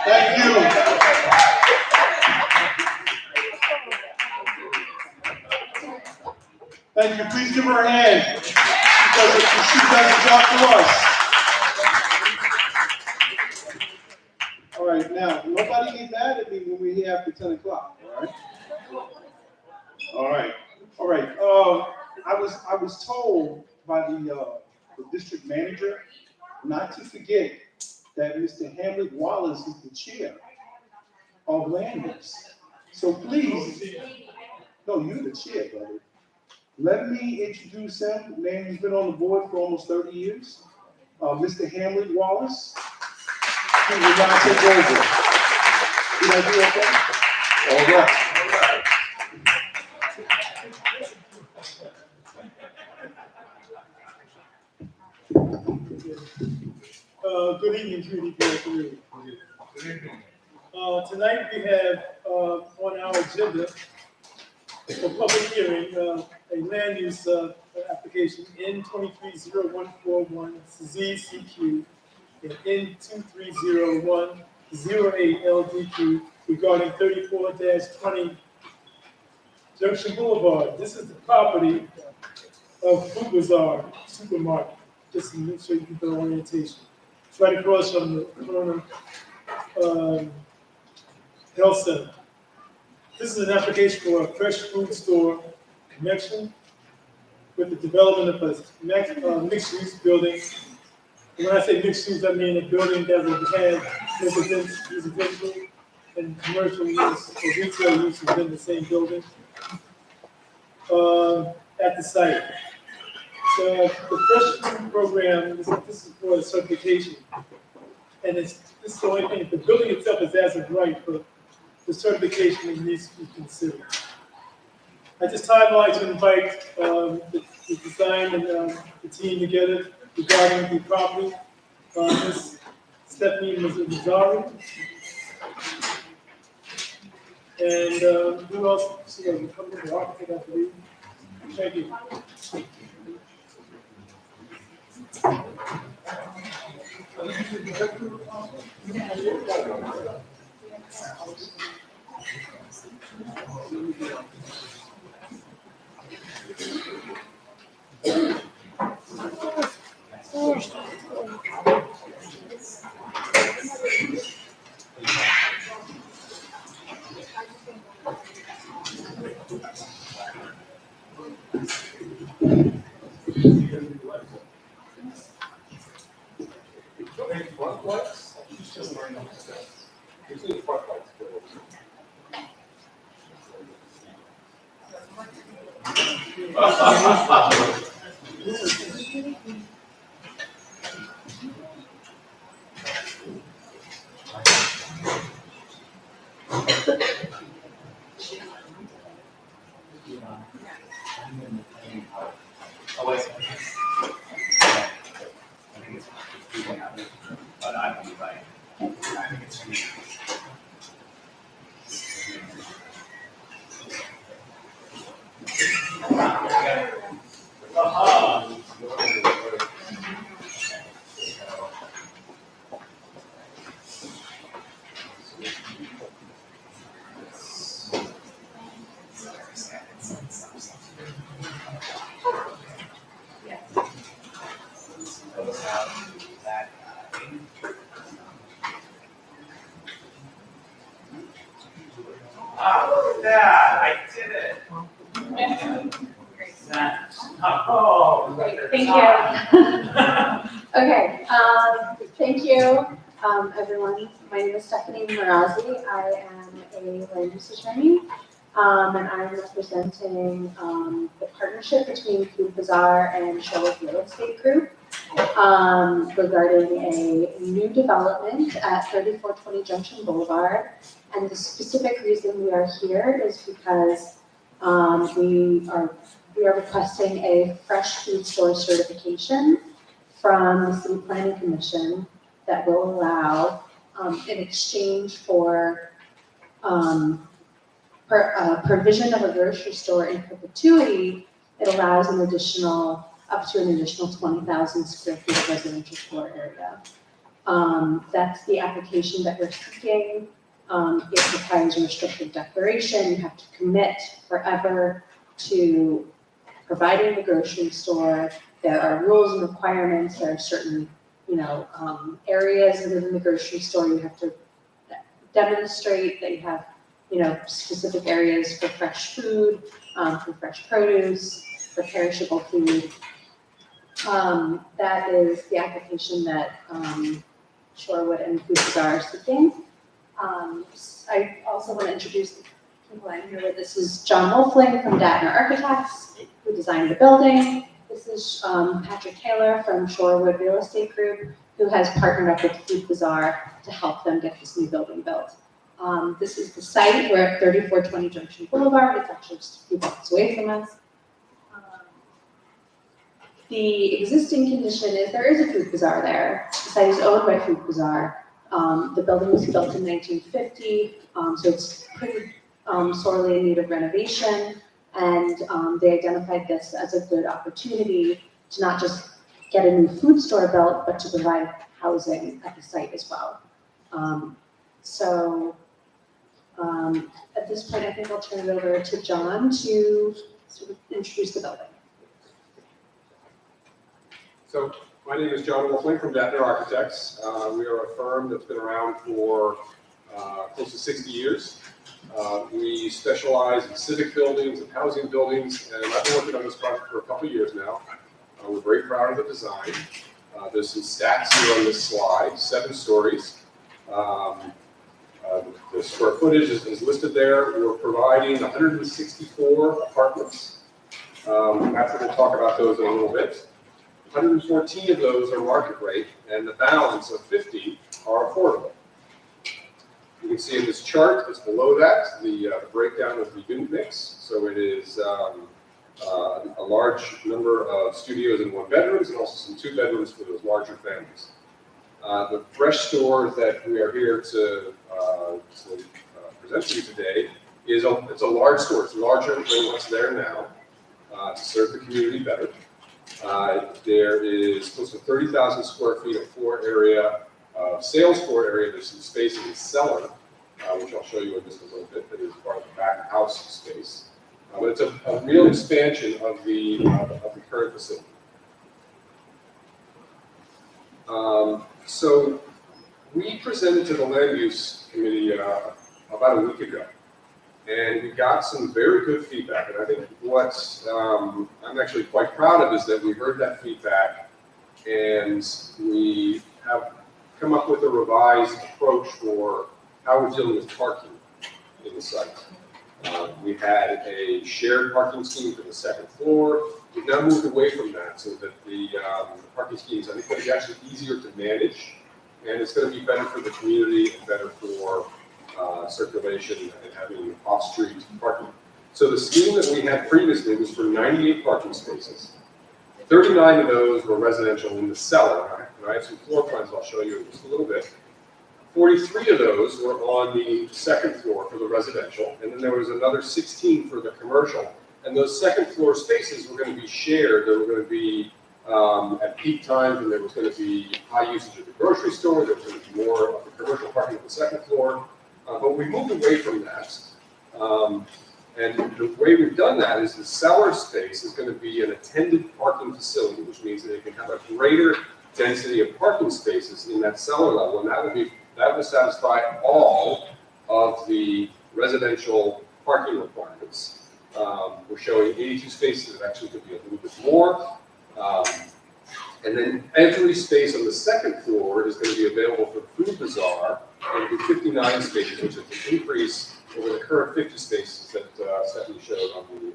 S3: Thank you. Thank you. Please give her a hand because she does the job for us. All right, now, nobody get mad at me when we're here after 10 o'clock, all right? All right. All right. I was told by the district manager not to forget that Mr. Hamlet Wallace is the chair of land use. So please, no, you're the chair, brother. Let me introduce him. Man who's been on the board for almost 30 years. Mr. Hamlet Wallace. He will now take over. Did I do okay? All right.
S2: Good evening, Community Board 3. Tonight we have on our agenda a public hearing, a land use application N230141 ZCQ and N230108 LDQ regarding 34-20 Junction Boulevard. This is the property of Food Bazaar Supermarket. Just to make sure you get the orientation. It's right across from the Corona Health Center. This is an application for a fresh food store connection with the development of a mixed-use building. And when I say mixed-use, I mean a building that would have residential and commercial use or retail use within the same building at the site. So the fresh food program, this is for a certification. And this is the only thing, the building itself is as of right, but the certification needs to be considered. At this time, I'd like to invite the design and the team together regarding the property. Ms. Stephanie Mazzari. And who else? See, we come to the architect, I believe. Thank you.
S1: front lights? Usually front lights.
S14: Oh, wait. I think it's but I don't be right. I think it's me. Ah, look at that, I did it. Oh.
S22: Thank you. Okay, thank you, everyone. My name is Stephanie Marazi. I am a land use attorney, and I'm representing the partnership between Food Bazaar and Sherwood Real Estate Group regarding a new development at 3420 Junction Boulevard. And the specific reason we are here is because we are requesting a fresh food store certification from the City Planning Commission that will allow, in exchange for provision of a grocery store in perpetuity, it allows up to an additional 20,000 square feet of residential floor area. That's the application that we're seeking. It requires a restricted declaration. You have to commit forever to providing the grocery store. There are rules and requirements. There are certain, areas within the grocery store you have to demonstrate that you have, specific areas for fresh food, for fresh produce, for perishable food. That is the application that Shorewood and Food Bazaar are seeking. I also want to introduce the people I'm here with. This is John Wolfling from Datner Architects, who designed the building. This is Patrick Taylor from Shorewood Real Estate Group, who has partnered up with Food Bazaar to help them get this new building built. This is the site. We're at 3420 Junction Boulevard. It's actually just a few blocks away from us. The existing condition is there is a Food Bazaar there. The site is owned by Food Bazaar. The building was built in 1950, so it's pretty sorely in need of renovation. And they identified this as a good opportunity to not just get a new food store built, but to provide housing at the site as well. At this point, I think I'll turn it over to John to sort of introduce the building.
S1: So my name is John Wolfling from Datner Architects. We are a firm that's been around for close to 60 years. We specialize in civic buildings and housing buildings, and I've been working on this project for a couple of years now. We're very proud of the design. There's some stats here on this slide, 7 stories. The square footage is listed there. We're providing 164 apartments. I'm happy to talk about those in a little bit. 114 of those are market rate, and the balance of 50 are affordable. You can see in this chart, it's below that, the breakdown of the unit mix. So it is a large number of studios and 1 bedrooms, and also some 2 bedrooms for those larger families. The fresh store that we are here to present to you today it's a large store. It's larger than what's there now to serve the community better. There is close to 30,000 square feet of floor area, sales floor area. There's some space in the cellar, which I'll show you in just a little bit, that is part of the back house space. But it's a real expansion of the current facility. So we presented to the Land Use Committee about a week ago, and we got some very good feedback. And I think what I'm actually quite proud of is that we heard that feedback, and we have come up with a revised approach for how we're dealing with parking in the site. We had a shared parking scheme for the second floor. We've now moved away from that so that the parking schemes, I think, will be actually easier to manage, and it's going to be better for the community and better for circulation and having off-street parking. So the scheme that we had previously was for 98 parking spaces. 39 of those were residential in the cellar, and I have some floor plans I'll show you in just a little bit. 43 of those were on the second floor for the residential, and then there was another 16 for the commercial. And those second floor spaces were going to be shared. They were going to be at peak times, and there was going to be high usage of the grocery store. There was going to be more of the commercial parking on the second floor. But we moved away from that. And the way we've done that is the cellar space is going to be an attended parking facility, which means that it can have a greater density of parking spaces in that cellar level, and that will satisfy all of the residential parking requirements. We're showing 82 spaces. It actually could be a little bit more. And then every space on the second floor is going to be available for the food bazaar, and it'll be 59 spaces, which is an increase over the current 50 spaces that Stephanie showed on the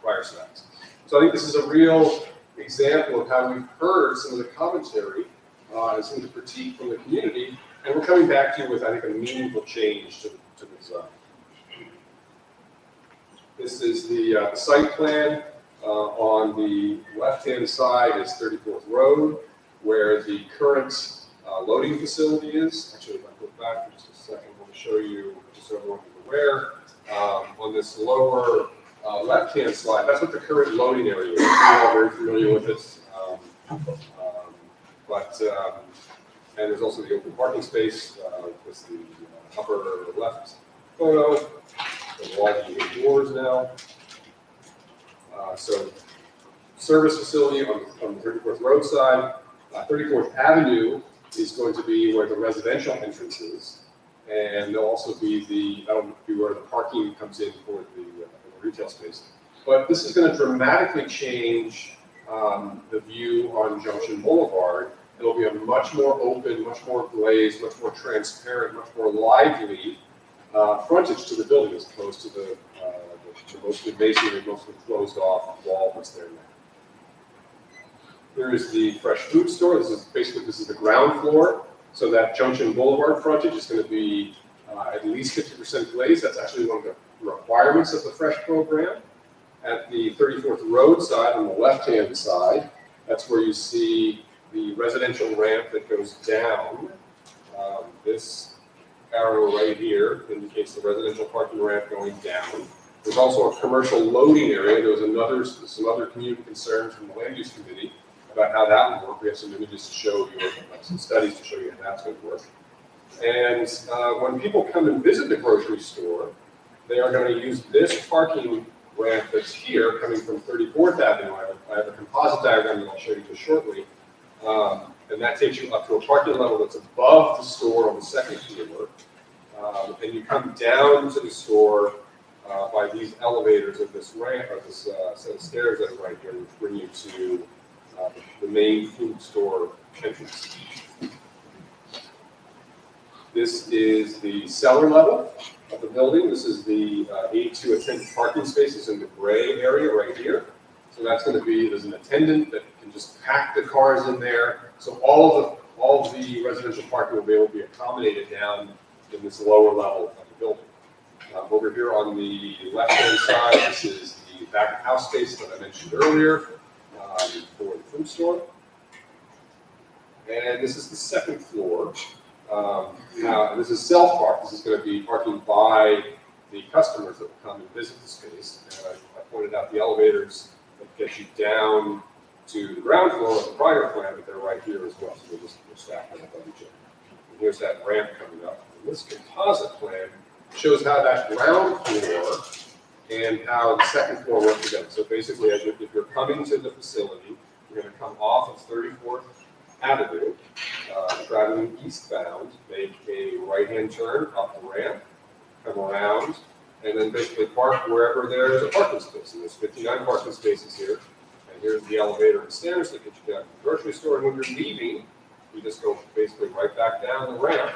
S1: prior slides. So I think this is a real example of how we've heard some of the commentary and some of the critique from the community, and we're coming back to you with, I think, a meaningful change to the design. This is the site plan. On the left-hand side is 34th Road, where the current loading facility is. Actually, if I go back for just a second, I want to show you, just so everyone is aware. On this lower left-hand slide, that's what the current loading area is. You're all very familiar with it. And there's also the open parking space. That's the upper left photo. The wall doors now. So service facility on the 34th Road side. 34th Avenue is going to be where the residential entrance is. And there'll also be that'll be where the parking comes in for the retail space. But this is going to dramatically change the view on Junction Boulevard. It'll be a much more open, much more glazed, much more transparent, much more lively frontage to the building as opposed to the mostly masonry, mostly closed off wall that's there now. Here is the fresh food store. This is the ground floor. So that Junction Boulevard frontage is going to be at least 50% glazed. That's actually one of the requirements of the fresh program. At the 34th Road side, on the left-hand side, that's where you see the residential ramp that goes down. This arrow right here indicates the residential parking ramp going down. There's also a commercial loading area. There was some other community concerns from the Land Use Committee about how that would work. We have some images to show you, some studies to show you how that's going to work. And when people come and visit the grocery store, they are going to use this parking ramp that's here, coming from 34th Avenue. I have a composite diagram that I'll show you just shortly. And that takes you up to a parking level that's above the store on the second floor. And you come down to the store by these elevators of this ramp, or this set of stairs that are right here, which bring you to the main food store entrance. This is the cellar level of the building. This is the 82 attendant parking spaces in the gray area right here. So that's going to be, there's an attendant that can just pack the cars in there. So all of the residential parking will be able to be accommodated down in this lower level of the building. Over here on the left-hand side, this is the back of house space that I mentioned earlier for the food store. And this is the second floor. Now, this is self-park. This is going to be parking by the customers that will come and visit the space. And I pointed out the elevators that get you down to the ground floor of the prior plan, but they're right here as well. So we'll just stack them up on each other. And here's that ramp coming up. And this composite plan shows how that ground floor and how the second floor work together. So basically, if you're coming to the facility, you're going to come off of 34th Avenue, traveling eastbound, make a right-hand turn up the ramp, come around, and then basically park wherever there's a parking space. And there's 59 parking spaces here. And here's the elevator and stairs that get you down to the grocery store. And when you're leaving, you just go basically right back down the ramp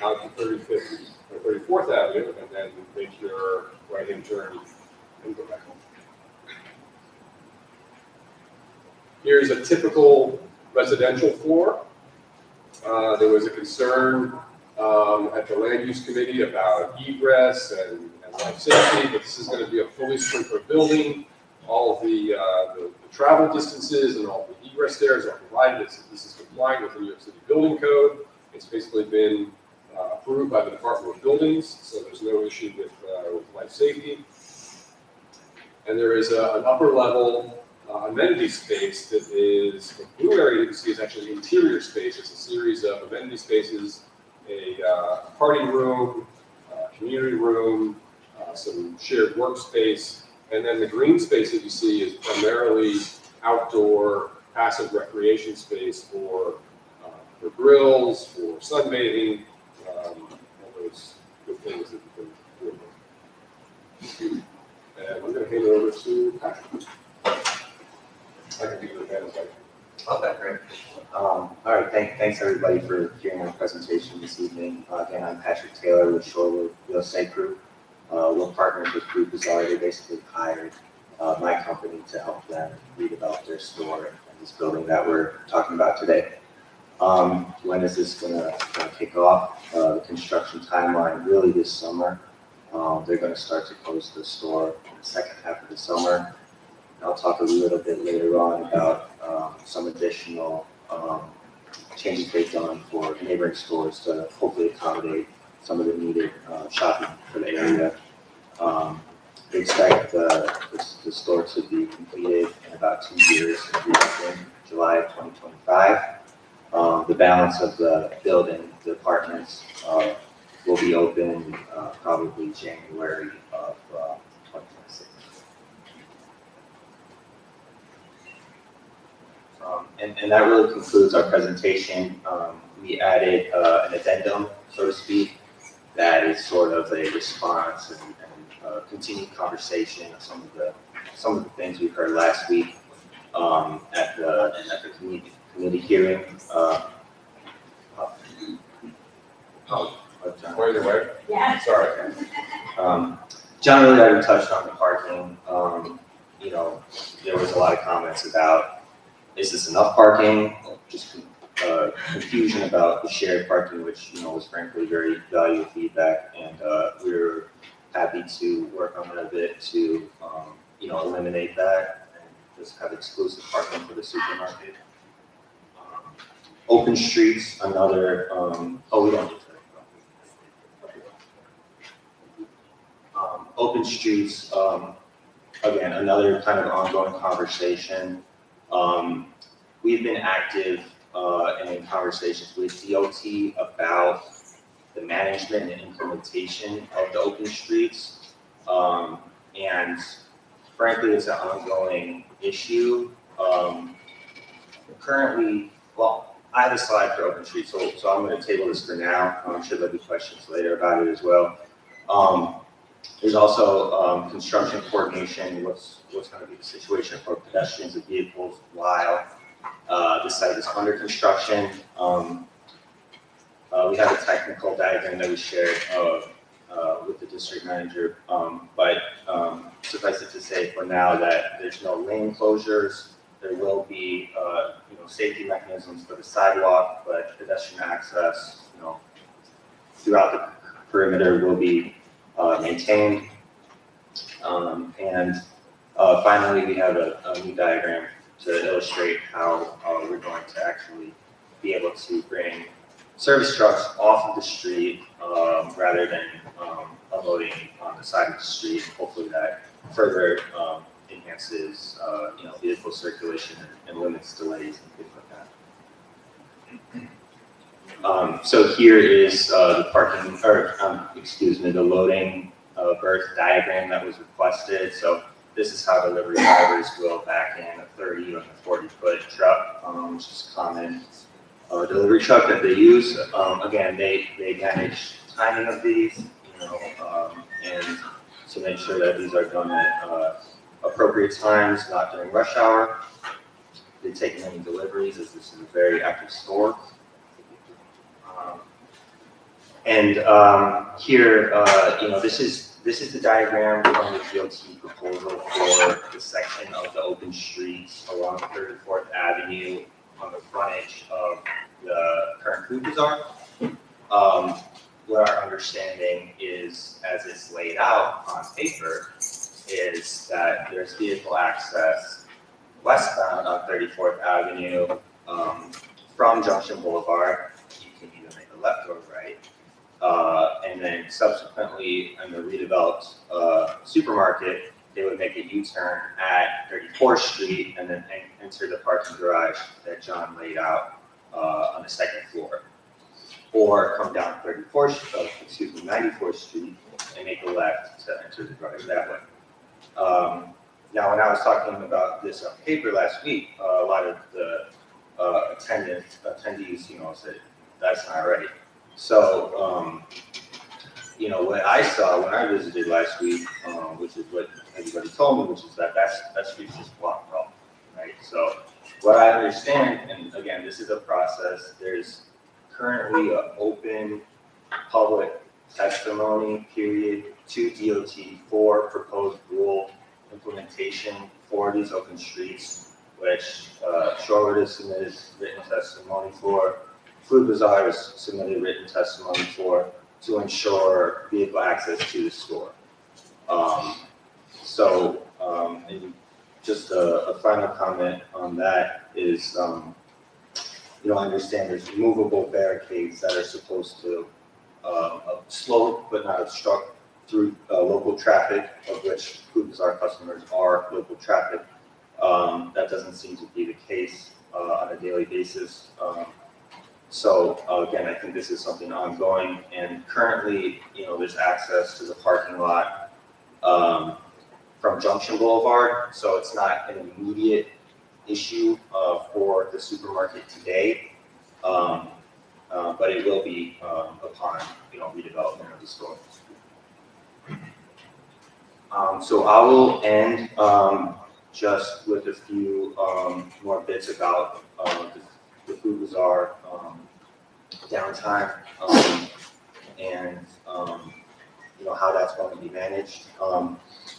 S1: out to 35th or 34th Avenue, and then make your right-hand turn and go back home. Here's a typical residential floor. There was a concern at the land use committee about egress and life safety, but this is going to be a fully sprinklered building. All of the travel distances and all the egress stairs are provided. This is compliant with the New York City Building Code. It's basically been approved by the Department of Buildings, so there's no issue with life safety. And there is an upper level amenity space that is, the blue area you can see is actually interior space. It's a series of amenity spaces, a party room, community room, some shared workspace, and then the green space that you see is primarily outdoor passive recreation space for grills, for sunbathing, all those good things that you can do. And I'm going to hand it over to Patrick. I can do the panel.
S7: Okay, great. All right, thanks everybody for hearing our presentation this evening. Again, I'm Patrick Taylor with Shorewood Real Estate Group. We're partners with Group Bazaar. They basically hired my company to help them redevelop their store and this building that we're talking about today. When is this gonna kick off? The construction timeline really this summer. They're gonna start to close the store in the second half of the summer. I'll talk a little bit later on about some additional changes they've done for neighboring stores to hopefully accommodate some of the needed shopping for the area. We expect the store to be completed in about 2 years, in July of 2025. The balance of the building, the apartments, will be open probably January of 2026. And that really concludes our presentation. We added an addendum, so to speak, that is sort of a response and continued conversation of some of the things we heard last week at the committee hearing.
S1: By the way,
S20: Yeah.
S1: sorry.
S7: John really already touched on the parking. There was a lot of comments about, is this enough parking? Just confusion about the shared parking, which, was frankly very valuable feedback. And we're happy to work on that a bit to, eliminate that and just have exclusive parking for the supermarket. Open streets, another, we don't need to. Open streets, again, another kind of ongoing conversation. We've been active and in conversations with DOT about the management and implementation of the open streets. And frankly, it's an ongoing issue. Currently, I have a slide for open streets, so I'm going to table this for now. I'm sure there'll be questions later about it as well. There's also construction coordination. What's going to be the situation for pedestrians and vehicles while the site is under construction? We have a technical diagram that we shared with the district manager, but suffice it to say for now that there's no lane closures. There will be, safety mechanisms for the sidewalk, but pedestrian access, throughout the perimeter will be maintained. And finally, we have a new diagram to illustrate how we're going to actually be able to bring service trucks off of the street rather than unloading on the side of the street. Hopefully that further enhances vehicle circulation and limits delays and things like that. So here is the parking, the loading berth diagram that was requested. So this is how delivery drivers will back in a 30 or a 40-foot truck, which is a common delivery truck that they use. Again, they manage timing of these, and to make sure that these are done at appropriate times, not during rush hour. been taking any deliveries, as this is a very active store. Here, this is the diagram from the DOT proposal for the section of the open streets along 34th Avenue on the frontage of the current food bazaar. What our understanding is, as it's laid out on paper, is that there's vehicle access westbound on 34th Avenue from Junction Boulevard. You can either make a left or a right. And then subsequently, in the redeveloped supermarket, they would make a U-turn at 34th Street and then enter the parking garage that John laid out on the second floor. Or come down 94th Street and make a left to enter the garage that way. Now, when I was talking about this on paper last week, a lot of the attendees, said, that's not right. So, what I saw when I visited last week, which is what everybody told me, which is that street's just blocked off, right? So, what I understand, and again, this is a process, there's currently an open public testimony period to DOT for proposed rule implementation for these open streets, which Shorewood has submitted written testimony for, Food Bazaar has submitted written testimony for, to ensure vehicle access to the store. And just a final comment on that is, I understand there's movable barricades that are supposed to slow but not obstruct through local traffic, of which Food Bazaar customers are local traffic. That doesn't seem to be the case on a daily basis. Again, I think this is something ongoing, and currently, there's access to the parking lot from Junction Boulevard, so it's not an immediate issue for the supermarket today, but it will be upon redevelopment of the store. So I will end just with a few more bits about the Food Bazaar downtime and how that's going to be managed.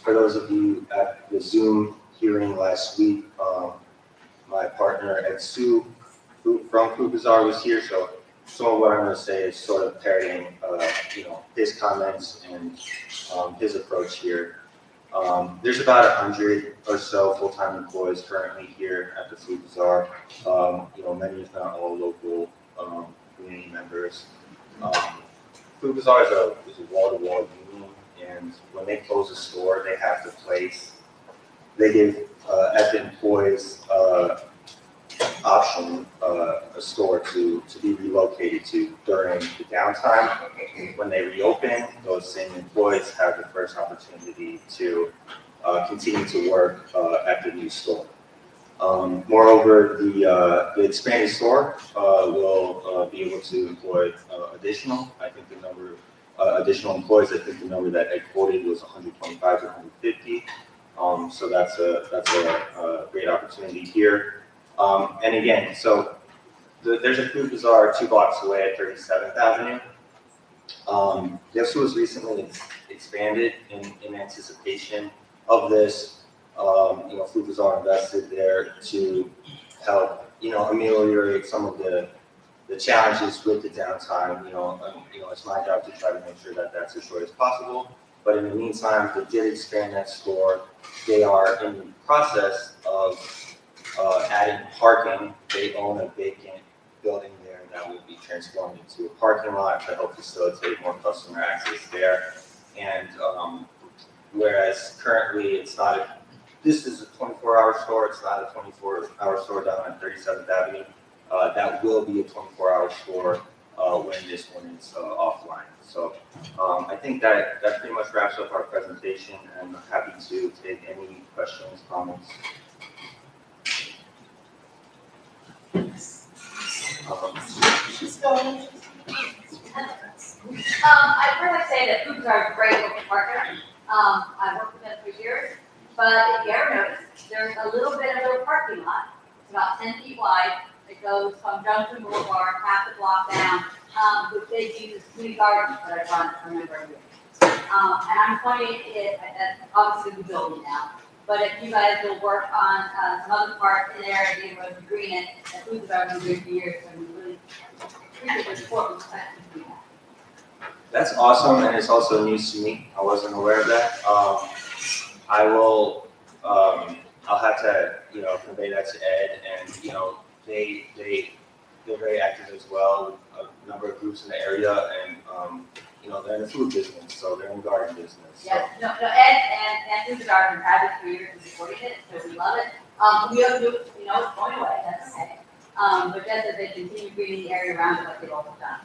S7: For those of you at the Zoom hearing last week, my partner Ed Sue from Food Bazaar was here, so some of what I'm going to say is sort of parroting, his comments and his approach here. There's about 100 or so full-time employees currently here at the Food Bazaar. Many, if not all, local community members. Food Bazaar is a wall-to-wall union, and when they close a store, they give at the employees option a store to be relocated to during the downtime. When they reopen, those same employees have the first opportunity to continue to work at the new store. Moreover, the expanded store will be able to employ additional employees. I think the number that Ed quoted was 125 to 150. So that's a great opportunity here. And again, so there's a Food Bazaar 2 blocks away at 37th Avenue. This was recently expanded in anticipation of this. Food Bazaar invested there to help, ameliorate some of the challenges with the downtime. It's my job to try to make sure that that's as short as possible. But in the meantime, they did expand that store. They are in the process of adding parking. They own a vacant building there that will be transformed into a parking lot to help facilitate more customer access there. And whereas currently this is a 24-hour store, it's not a 24-hour store down on 37th Avenue. That will be a 24-hour store when this one is offline. So I think that pretty much wraps up our presentation, and I'm happy to take any questions, comments.
S17: I'd really say that Food Bazaar is a great local partner. I've worked with them for years, but if you ever notice, there's a little bit of a parking lot. It's about 10 feet wide. It goes from Junction Boulevard, half the block down, which they use as community gardens, but I can't remember it. And I'm pointing it at obviously the building now. But if you guys will work on some other part in the area, being able to green it, that food development doing for years, and we really appreciate the support we expect to do that.
S7: That's awesome, and it's also news to me. I wasn't aware of that. I will, I'll have to, convey that to Ed, and, they're very active as well, with a number of groups in the area, and, they're in the food business, so they're in the garden business. So.
S17: Yeah, no, Ed and Food Garden have it for years and supported it, so we love it. We don't do it, it's going away, that's okay. But just as they continue greening the area around it like they've always done.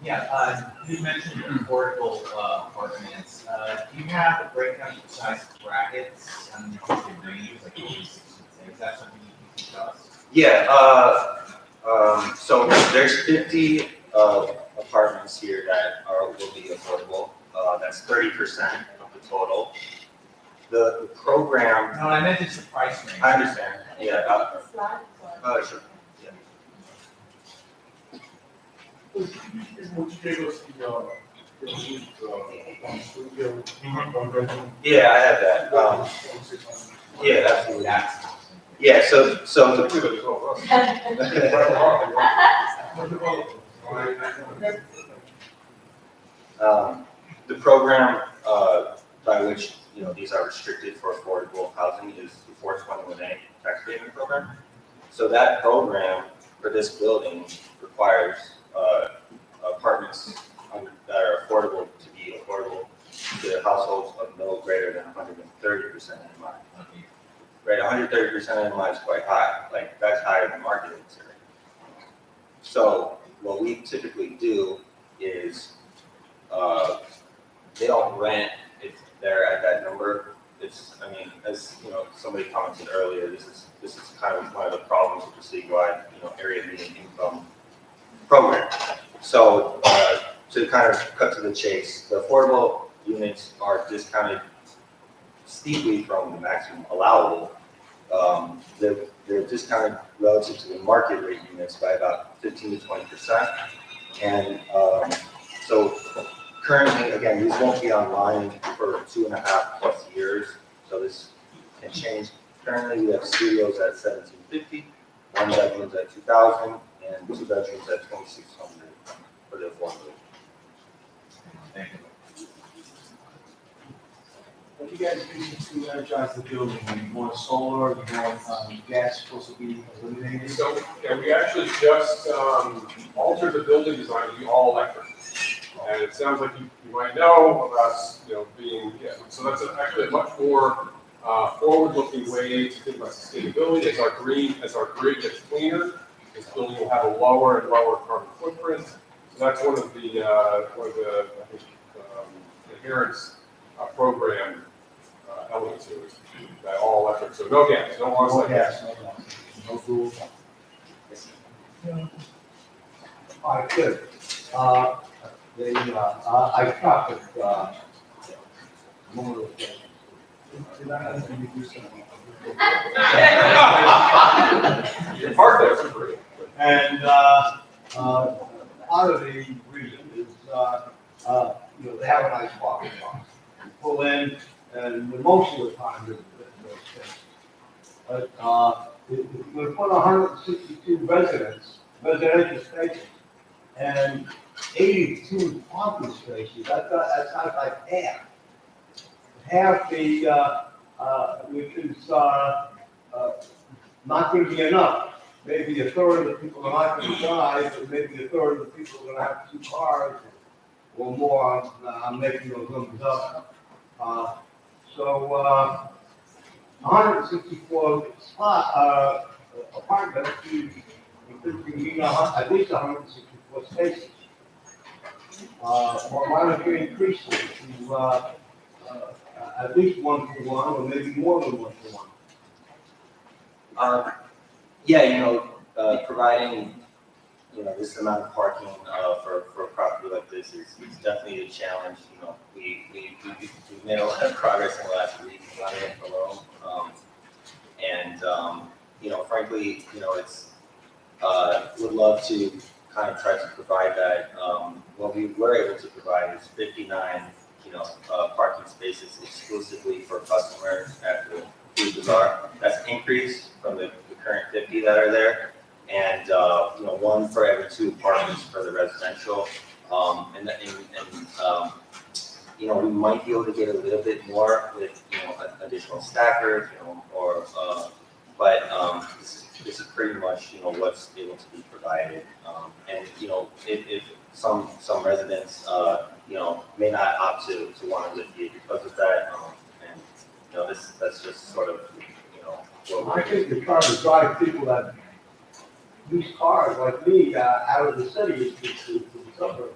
S14: Yeah, you mentioned affordable apartments. Do you have a breakdown of the size of brackets and the range, like 46? Is that something you can discuss?
S7: Yeah, so there's 50 apartments here that will be affordable. That's 30% of the total. The program.
S14: No, I meant it's the price range.
S7: I understand. Yeah. Sure. Yeah, I have that. Yeah, absolutely. Yeah, so the program by which these are restricted for affordable housing is the 421A tax payment program. So that program for this building requires apartments that are affordable to be affordable to households of no greater than 130% NMI. Right, 130% NMI is quite high. Like that's higher than market rates. So what we typically do is they don't rent if they're at that number. It's, as somebody commented earlier, this is kind of one of the problems with the citywide, area median income program. So to kind of cut to the chase, the affordable units are discounted steeply from the maximum allowable. They're discounted relative to the market rate units by about 15 to 20%. And so currently, again, these won't be online for 2.5+ years. So this can change. Currently, we have studios at $1,750, 1 bedrooms at $2,000, and 2 bedrooms at $2,600 for the affordable.
S14: Thank you.
S4: What you guys do to energize the building? You want solar, you want gas supposed to be eliminated?
S1: So, yeah, we actually just altered the building design to be all electric. And it sounds like you might know about us, being, so that's actually a much more forward-looking way to think about sustainability. As our grid gets cleaner, this building will have a lower and lower carbon footprint. So that's one of the I think, adherence program elements here, is that all electric. So no gas, no on-site gas.
S4: No fuel. All right, good. I talked with one of those guys.
S1: You park there for free.
S4: And part of the reason is, they have a nice parking lot. You pull in, and most of the time, it's but if you're gonna put 162 residential spaces, and 82 parking spaces, that's like half. Half the, which is not gonna be enough. Maybe a third of the people are not gonna drive, but maybe a third of the people are gonna have 2 cars or more. I'm making those numbers up. So 164 apartments, you need at least 164 spaces. Why don't you increase it to at least 1-to-1 or maybe more than 1-to-1?
S7: Providing this amount of parking for a property like this is definitely a challenge. We've made a lot of progress in the last week on it alone. And, frankly, it's, would love to kind of try to provide that. What we were able to provide is 59, parking spaces exclusively for customers at the Food Bazaar. That's increased from the current 50 that are there. And, one for every 2 apartments for the residential. We might be able to get a little bit more with, additional staffers, but this is pretty much, what's able to be provided. If some residents, may not opt to want to live here because of that, that's just sort of, what
S4: I think you're trying to drive people that use cars like me out of the city to the suburbs.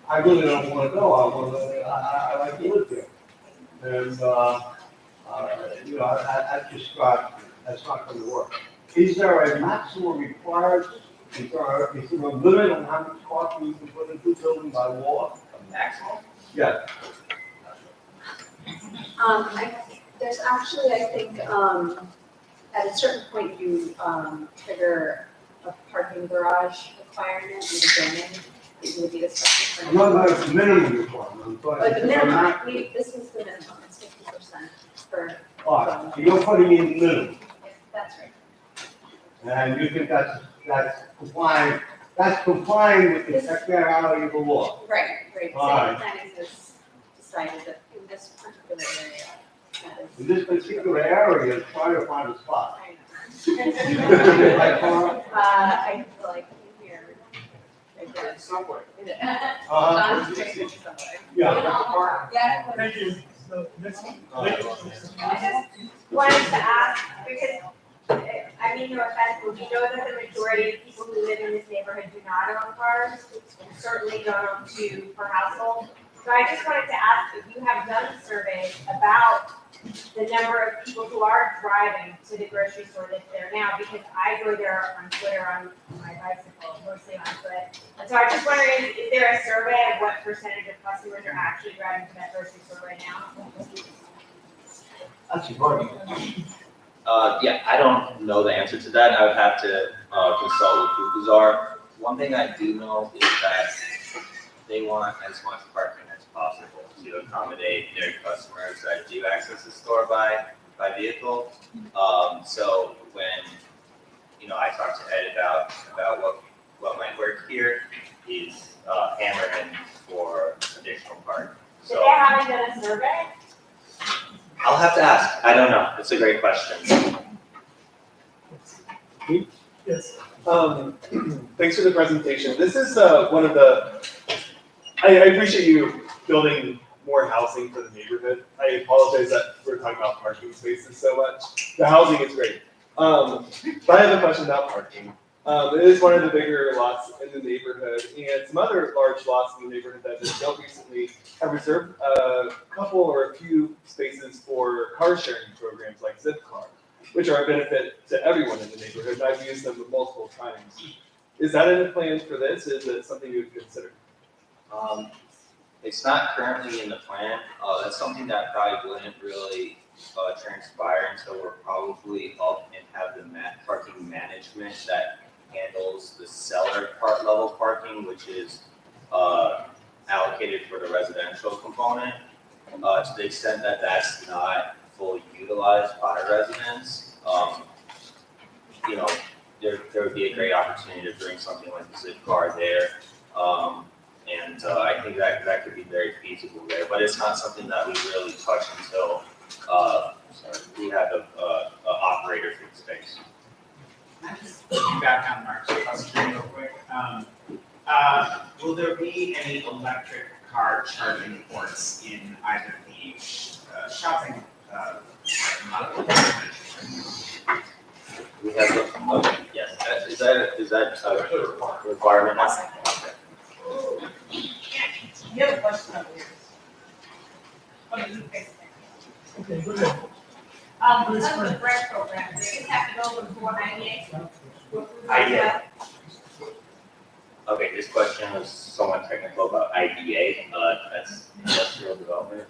S4: I really don't want to go. I like to live there. And, that's not going to work. Is there a maximum required, is there a limit on how much parking you can put into a building by law?
S7: A maximum?
S4: Yeah.
S22: There's actually, I think, at a certain point, you trigger a parking garage requirement in the zoning. It would be a special
S4: I'm not
S22: permit.
S4: about the minimum requirement, but.
S22: But the minimum, this is the minimum, it's 50% for.
S4: All right, so you're putting in the minimum,
S22: That's right.
S4: and you think that's complying with the technicality of the law?
S22: Right, right.
S4: All right.
S22: City planning has decided that in this particular area, that is.
S4: In this particular area, try to find a spot.
S22: I feel like here. Right there.
S4: Somewhere.
S22: On the street somewhere.
S4: Yeah.
S22: Yeah.
S2: Thank you. So, next,
S6: I just wanted to ask, because, I mean, no offense, but we know that the majority of people who live in this neighborhood do not own cars, and certainly don't own 2 per household. So I just wanted to ask if you have done a survey about the number of people who are driving to the grocery store that's there now, because I go there on Twitter on my bicycle, mostly on foot. And so I just wondering, is there a survey of what percentage of customers are actually driving to that grocery store right now?
S4: That's funny.
S7: Yeah, I don't know the answer to that. I would have to consult with Food Bazaar. One thing I do know is that they want as much parking as possible to accommodate their customers that do access the store by vehicle. So when, I talked to Ed about what might work here, he's hammering for additional parking.
S6: So they haven't done a survey?
S7: I'll have to ask. I don't know. It's a great question.
S11: Yes. Thanks for the presentation. This is one of the, I appreciate you building more housing for the neighborhood. I apologize that we're talking about parking spaces so much. The housing is great. But I have a question about parking. It is one of the bigger lots in the neighborhood, and some other large lots in the neighborhood that have been built recently have reserved a couple or a few spaces for car sharing programs like Zipcar, which are a benefit to everyone in the neighborhood, and I've used them multiple times. Is that in the plans for this? Is it something you would consider?
S7: It's not currently in the plan. That's something that probably wouldn't really transpire until we're probably up and have the parking management that handles the cellar level parking, which is allocated for the residential component. To the extent that that's not fully utilized by residents, there would be a great opportunity to bring something like the Zipcar there. And I think that could be very feasible there, but it's not something that we really touch until we have a operator for the space.
S14: Back on Mark's question real quick. Will there be any electric car charging ports in either the shopping model?
S7: We have, yes, is that a requirement?
S20: You have a question over here.
S2: Okay, go ahead.
S20: Because of the bread program, they just have to go from 498.
S7: IDA. Okay, this question was somewhat technical about IDA, that's industrial development.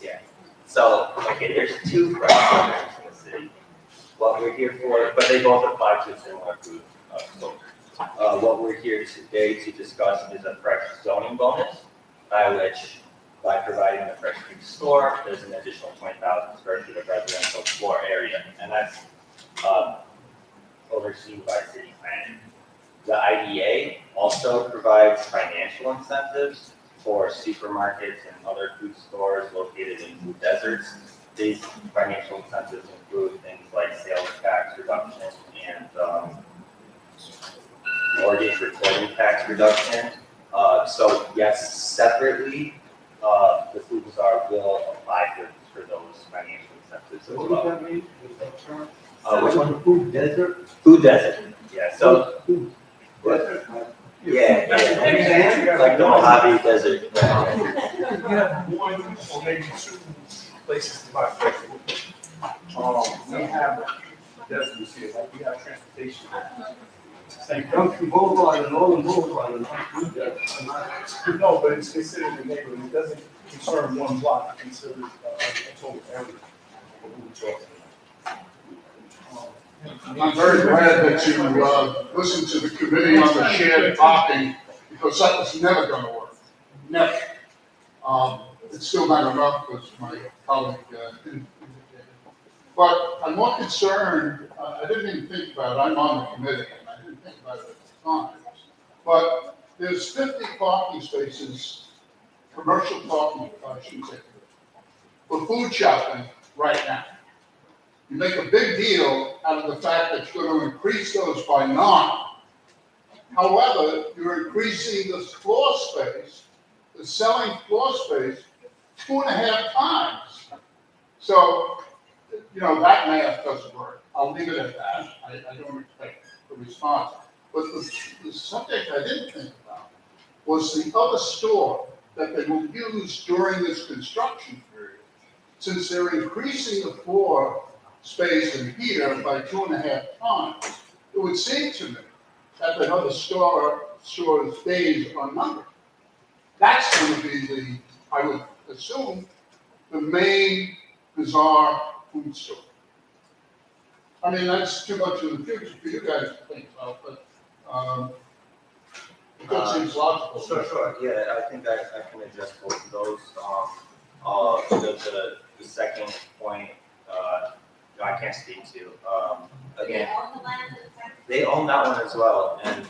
S7: Yeah. So, okay, there's 2 bread programs in the city. What we're here for, but they both apply to similar food. What we're here today to discuss is a fresh zoning bonus, by providing the fresh food store, there's an additional 20,000 square feet of residential floor area, and that's overseen by city planning. The IDA also provides financial incentives for supermarkets and other food stores located in food deserts. These financial incentives include things like sales tax reduction and mortgage recording tax reduction. So yes, separately, the Food Bazaar will apply for those financial incentives as well.
S4: What does that mean?
S7: Which one?
S4: Food desert?
S7: Food desert, yeah, so,
S4: Desert?
S7: yeah, like the Mojave Desert.
S3: You have one or maybe two places to buy fresh food. We have deserts here, like we have transportation.
S4: Like Dunkin' Boulevard and all the Boulevard and
S3: No, but it's considered a neighborhood, it doesn't concern one block, it's considered a total area. of who we're talking about.
S6: I'm very glad that you listened to the committee on the shared parking, because that was never gonna work. Never. It's still not enough, because my colleague didn't indicate it. But I'm more concerned, I didn't even think about it, I'm on the committee, and I didn't think about it at the time. But there's 50 parking spaces, commercial parking, I should say, for food shopping right now. You make a big deal out of the fact that you're going to increase those by 9. However, you're increasing the floor space, the selling floor space, 2.5 times. So, that math doesn't work. I'll leave it at that. I don't expect a response. But the subject I didn't think about was the other store that they will use during this construction period. Since they're increasing the floor space in here by 2.5 times, it would seem to me that the other store's days are numbered. That's going to be I would assume, the main bizarre food store. I mean, that's too much of the future for you guys to think about, but, it just seems logical.
S7: Sure, yeah, I think I can address both of those. The second point, I can't speak to. Again, they own that one as well, and,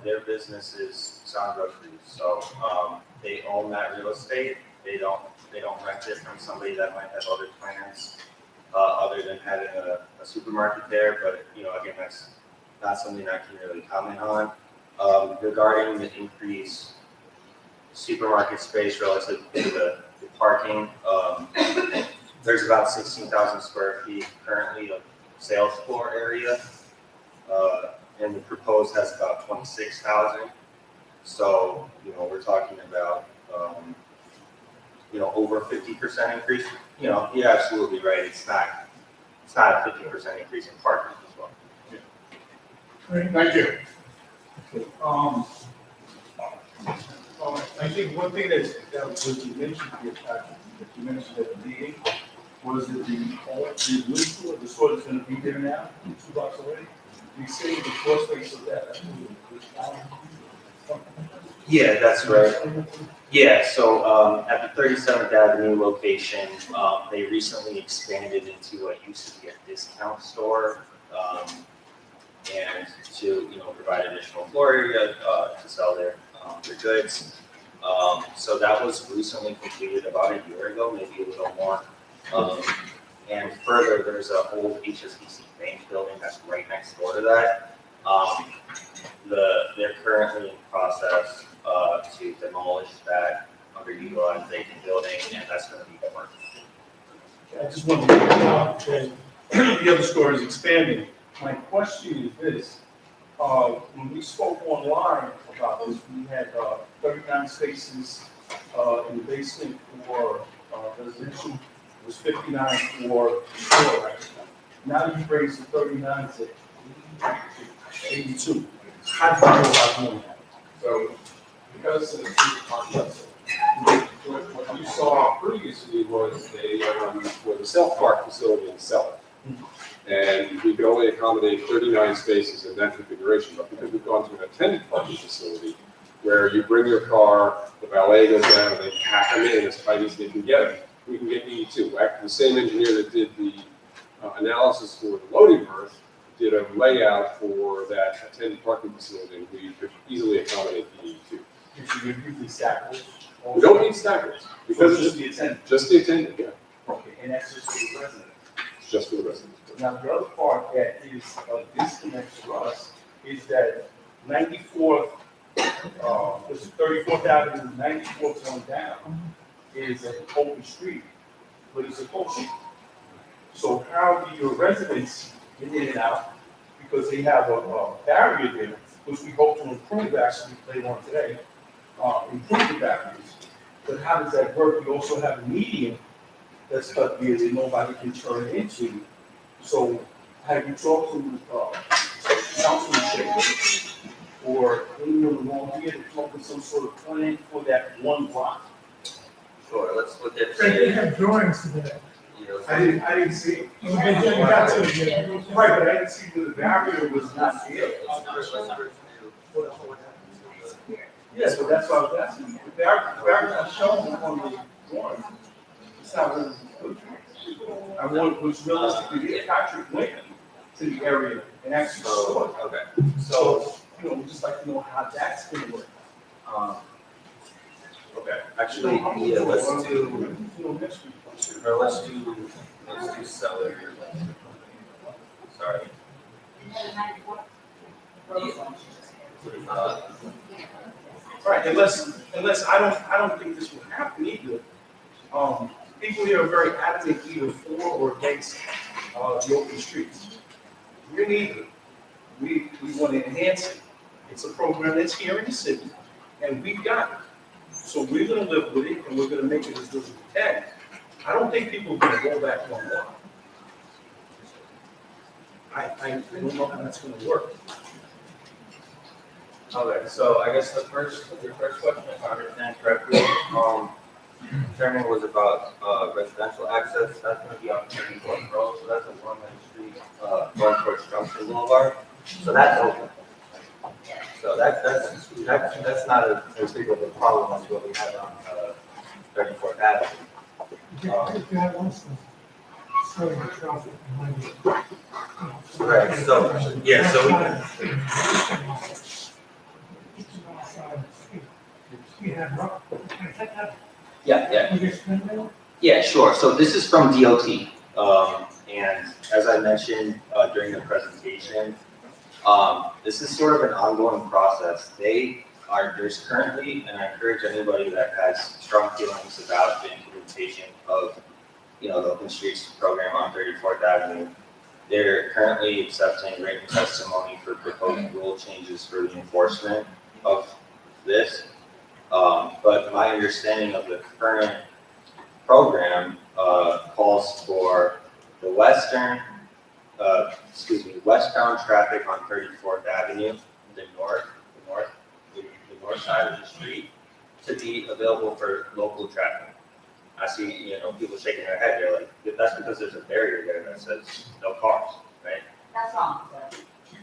S7: their business is Sound Groceries, so, they own that real estate. They don't rent it from somebody that might have other plans, other than having a supermarket there, but, again, that's not something I can really comment on. Regarding the increased supermarket space relative to the parking, there's about 16,000 square feet currently of sales floor area, and the proposed has about 26,000. So, we're talking about, over 50% increase. You're absolutely right. It's not a 50% increase in parking as well.
S6: Thank you.
S3: I think one thing that was mentioned here, Patrick, that you mentioned at the meeting, was that the new store, the store that's gonna be there now, 2 blocks away, we saved the floor space of that.
S7: Yeah, that's right. Yeah, so at the 37th Avenue location, they recently expanded into what used to be a discount store, and to provide additional floor area to sell their goods. So that was recently completed about a year ago, maybe a little more. And further, there's an old HSBC bank building that's right next door to that. They're currently in process to demolish that underutilized vacant building, and that's going to be work.
S3: I just wanted to point out, the other store is expanding. My question is this, when we spoke online about this, we had 39 spaces in the basement for residential, it was 59 for store, right? Now you've raised the 39 to 82. How do you go about doing that?
S1: So, because of the concept, what you saw previously was the self-park facility itself. And we could only accommodate 39 spaces in that configuration, but because we've gone to an attended parking facility where you bring your car, the valet goes down, and they pack them in as tight as they can get them, we can get 82. Actually, the same engineer that did the analysis for the loading berth did a layout for that attended parking facility, and we could easily accommodate the 82.
S4: You should use the stackers.
S1: We don't need stackers, because
S4: Just
S1: it's
S4: the attendant.
S1: just the attendant, yeah,
S4: Okay, and that's just for the resident.
S1: it's just for the residents.
S4: Now, the other part that is a disconnect for us is that 94th, this is 34th Avenue, 94th on down is an open street, but it's a closed street. So how do your residents get in and out? Because they have a barrier there, which we hope to improve actually later on today, improve the barriers. But how does that work? We also have a median that's cut here that nobody can turn into. So have you talked to Councilman Shaker or anyone along here to come up with some sort of plan for that one block?
S12: Sure, let's look at.
S2: They have drawings to that.
S12: You know,
S4: I didn't see it.
S2: You got to, yeah.
S4: Right, but I didn't see where the barrier was not there. Yes, but that's what I was asking. The barrier not shown on the drawing. It's not really good. I want, which realistically, if Patrick went to the area and actually saw it.
S12: Okay,
S4: So, you know, we'd just like to know how that's gonna work.
S12: okay, actually, yeah, let's do cellar. Sorry.
S4: Right, unless I don't think this will happen either. People here are very adamant either for or against, the open streets. We're neither. We want to enhance it. It's a program that's here in the city, and we've got it. So we're gonna live with it, and we're gonna make it as good as we can. I don't think people are gonna go back one more. I don't know how that's gonna work.
S12: Okay, so I guess your first question, if I understand correctly, Chairman, was about residential access. That's gonna be on 34th Road, so that's a one-way street going towards Junction Boulevard. So that's open. So that's not as big of a problem as what we have on 34th Avenue. Right, so, yeah, so we can.
S7: Yeah, sure. So this is from DOT. And as I mentioned during the presentation, this is sort of an ongoing process. There's currently, and I encourage anybody that has strong feelings about the implementation of, the Open Streets program on 34th Avenue. They're currently accepting written testimony for proposed rule changes for the enforcement of this. But my understanding of the current program calls for the westbound traffic on 34th Avenue, the north side of the street, to be available for local traffic. I see, people shaking their head. They're like, that's because there's a barrier there that says no cars, right?
S17: That's wrong.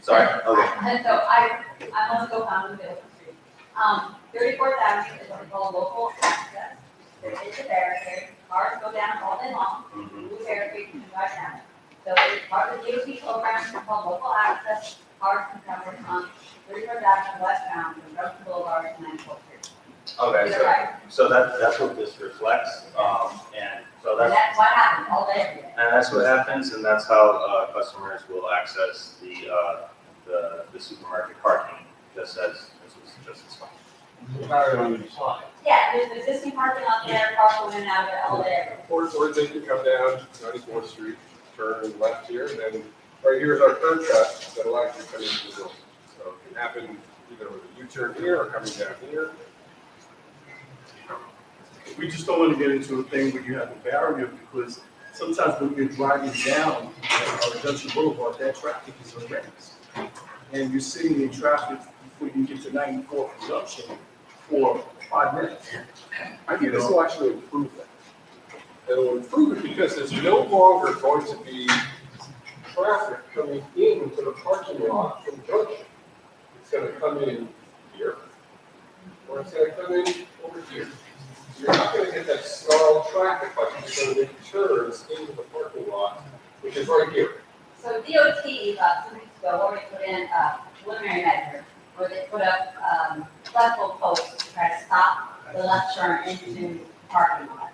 S7: Sorry. Okay.
S17: And so I want to go down to the open street. 34th Avenue is what we call local access. There is a barricade, cars go down all day long, blue barricade can drive down. So it's part of the DOT program called local access, cars can cover on 34th Avenue westbound from Junction Boulevard to 94th Street.
S7: Okay, so that's what this reflects, and so
S17: That's what happens all day, every day.
S7: and that's what happens, and that's how customers will access the supermarket parking, just as fine.
S17: Yeah, there's existing parking out there, cars going in and out of there all day.
S1: Or they can come down 94th Street, turn left here, and then right here is our curb cut that allows you to come into the building. So it can happen either with a U-turn here or coming down here.
S3: We just don't want to get into a thing where you have a barrier, because sometimes when you're driving down Junction Boulevard, that traffic is horrendous. And you're sitting in traffic before you get to 94th Junction for 5 minutes.
S1: I think this will actually improve that. It'll improve it because there's no longer going to be traffic coming into the parking lot from Junction. It's gonna come in here, or it's gonna come in over here. You're not gonna get that snarled traffic like you're gonna make turns into the parking lot, which is right here.
S17: So DOT, about 2 weeks ago, already put in a preliminary measure where they put up, level posts to try to stop the left turn into the parking lot.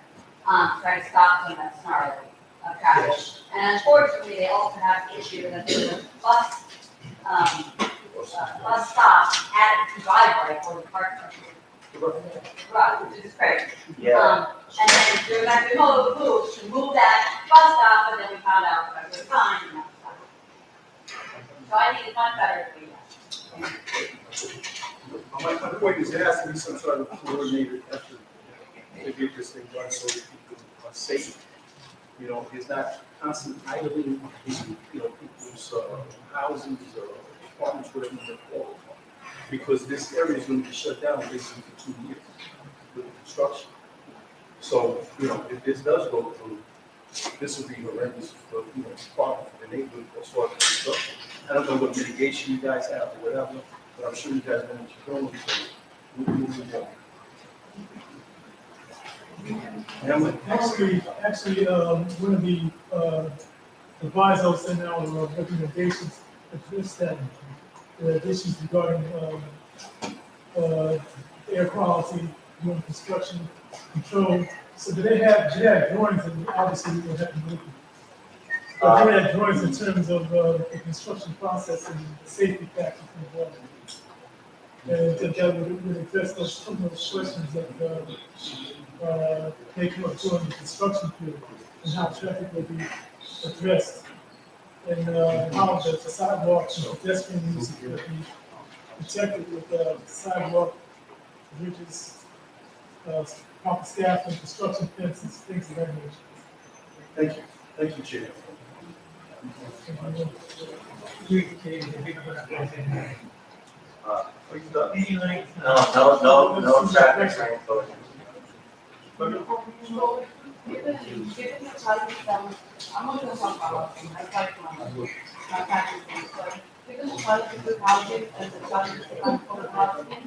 S17: Try to stop some of that snarling of traffic. And unfortunately, they also have the issue that there's a bus stop at the driveway for the parking. Right, which is crazy.
S7: Yeah.
S17: And then they're like, we hold the rules to move that bus stop, and then we found out that it was fine and that was fine. So I need a much better for you.
S3: My point is, there has to be some sort of coordinated effort to get this thing done so that people are safe. You know, it's not constant idling in, people's houses or apartments, whatever they're called. Because this area is going to be shut down basically for 2 years with the construction. So, if this does go through, this will be horrendous for, problem for the neighborhood as far as construction. I don't know what mitigation you guys have or whatever, but I'm sure you guys know what you're doing, so we'll move on.
S2: Actually, one of the advisors sent out recommendations address that, the issues regarding air quality during construction control. So do they have drawings, and obviously we will have to make them. But they have drawings in terms of the construction process and the safety factors involved. And that would address some of those questions that they come up during the construction period, and how traffic will be addressed, and how the sidewalks and pedestrian use will be protected with sidewalk, bridges, proper staff and construction fences, things of that nature.
S3: Thank you, Chair.
S7: No traffic sign closure.
S17: Given the type of, I'm not gonna talk about it, I type my practice, so given the type of housing and the type of housing,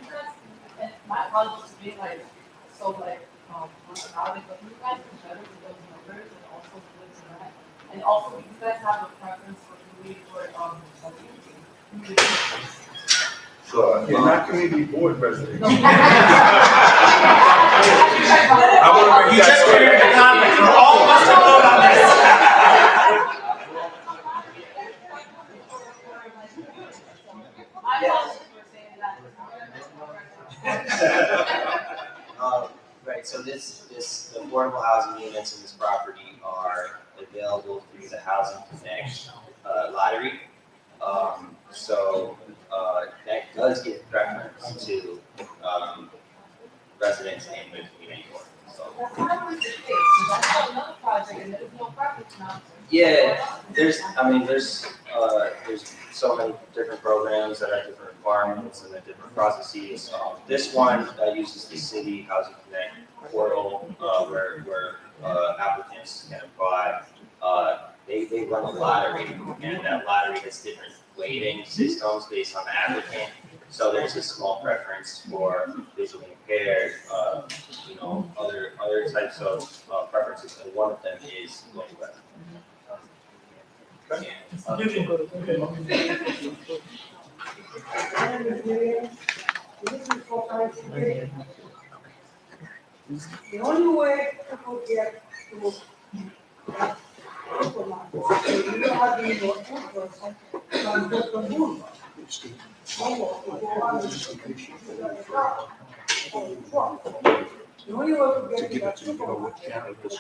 S17: and my apologies to be like, so like, on the housing, but you guys are better with those numbers and also with that. And also, you guys have a preference for community board,
S7: Sure.
S3: You're not community board president.
S13: You just cleared the comments, for all of us to vote on this.
S17: My apologies for saying that.
S7: Right, so the affordable housing units in this property are available through the Housing Connect lottery. That does give preference to residents in the community board, so.
S17: That's not the case, that's another project, and there's no preference now.
S7: Yeah, there's so many different programs that have different requirements and different processes. This one uses the city Housing Connect portal, where applicants can apply. They run a lottery, and that lottery has different weighting systems based on the applicant. So there's a small preference for visually impaired, other types of preferences, and one of them is low weather.
S20: The only way people get to supermarkets, you don't have any more entrance on Brooklyn Boulevard. The only way to get to that supermarket is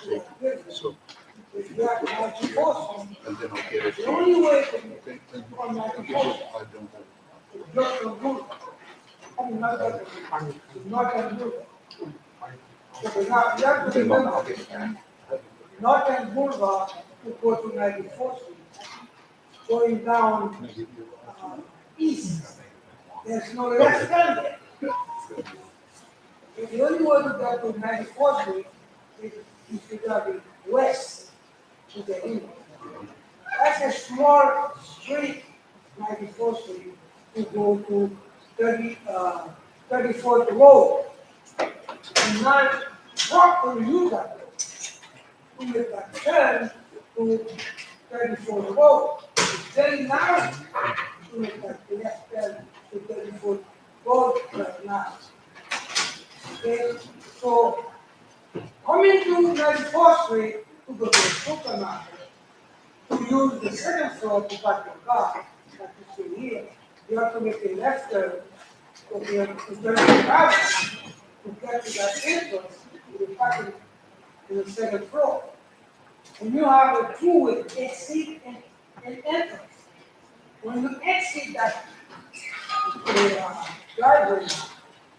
S20: if you have to have two horses. The only way to get from that to Brooklyn Boulevard. I'm not gonna do that. Because now, you have to remember, Northern Boulevard to go to 94th Street, going down east. There's no left turn there. The only way to get to 94th Street is to go west to the east. that's a small street, 94th Street, to go to 34th Road. And not properly use that road. To make that turn to 34th Road. It's very narrow to make that left turn to 34th Road right now. Okay, so coming to 94th Street to go to the supermarket, to use the second floor to park your car, like you see here, you have to make a left turn, okay, to turn the house to get to that entrance, to the parking in the second floor. And you have a two-way exit and entrance. When you exit that driveway,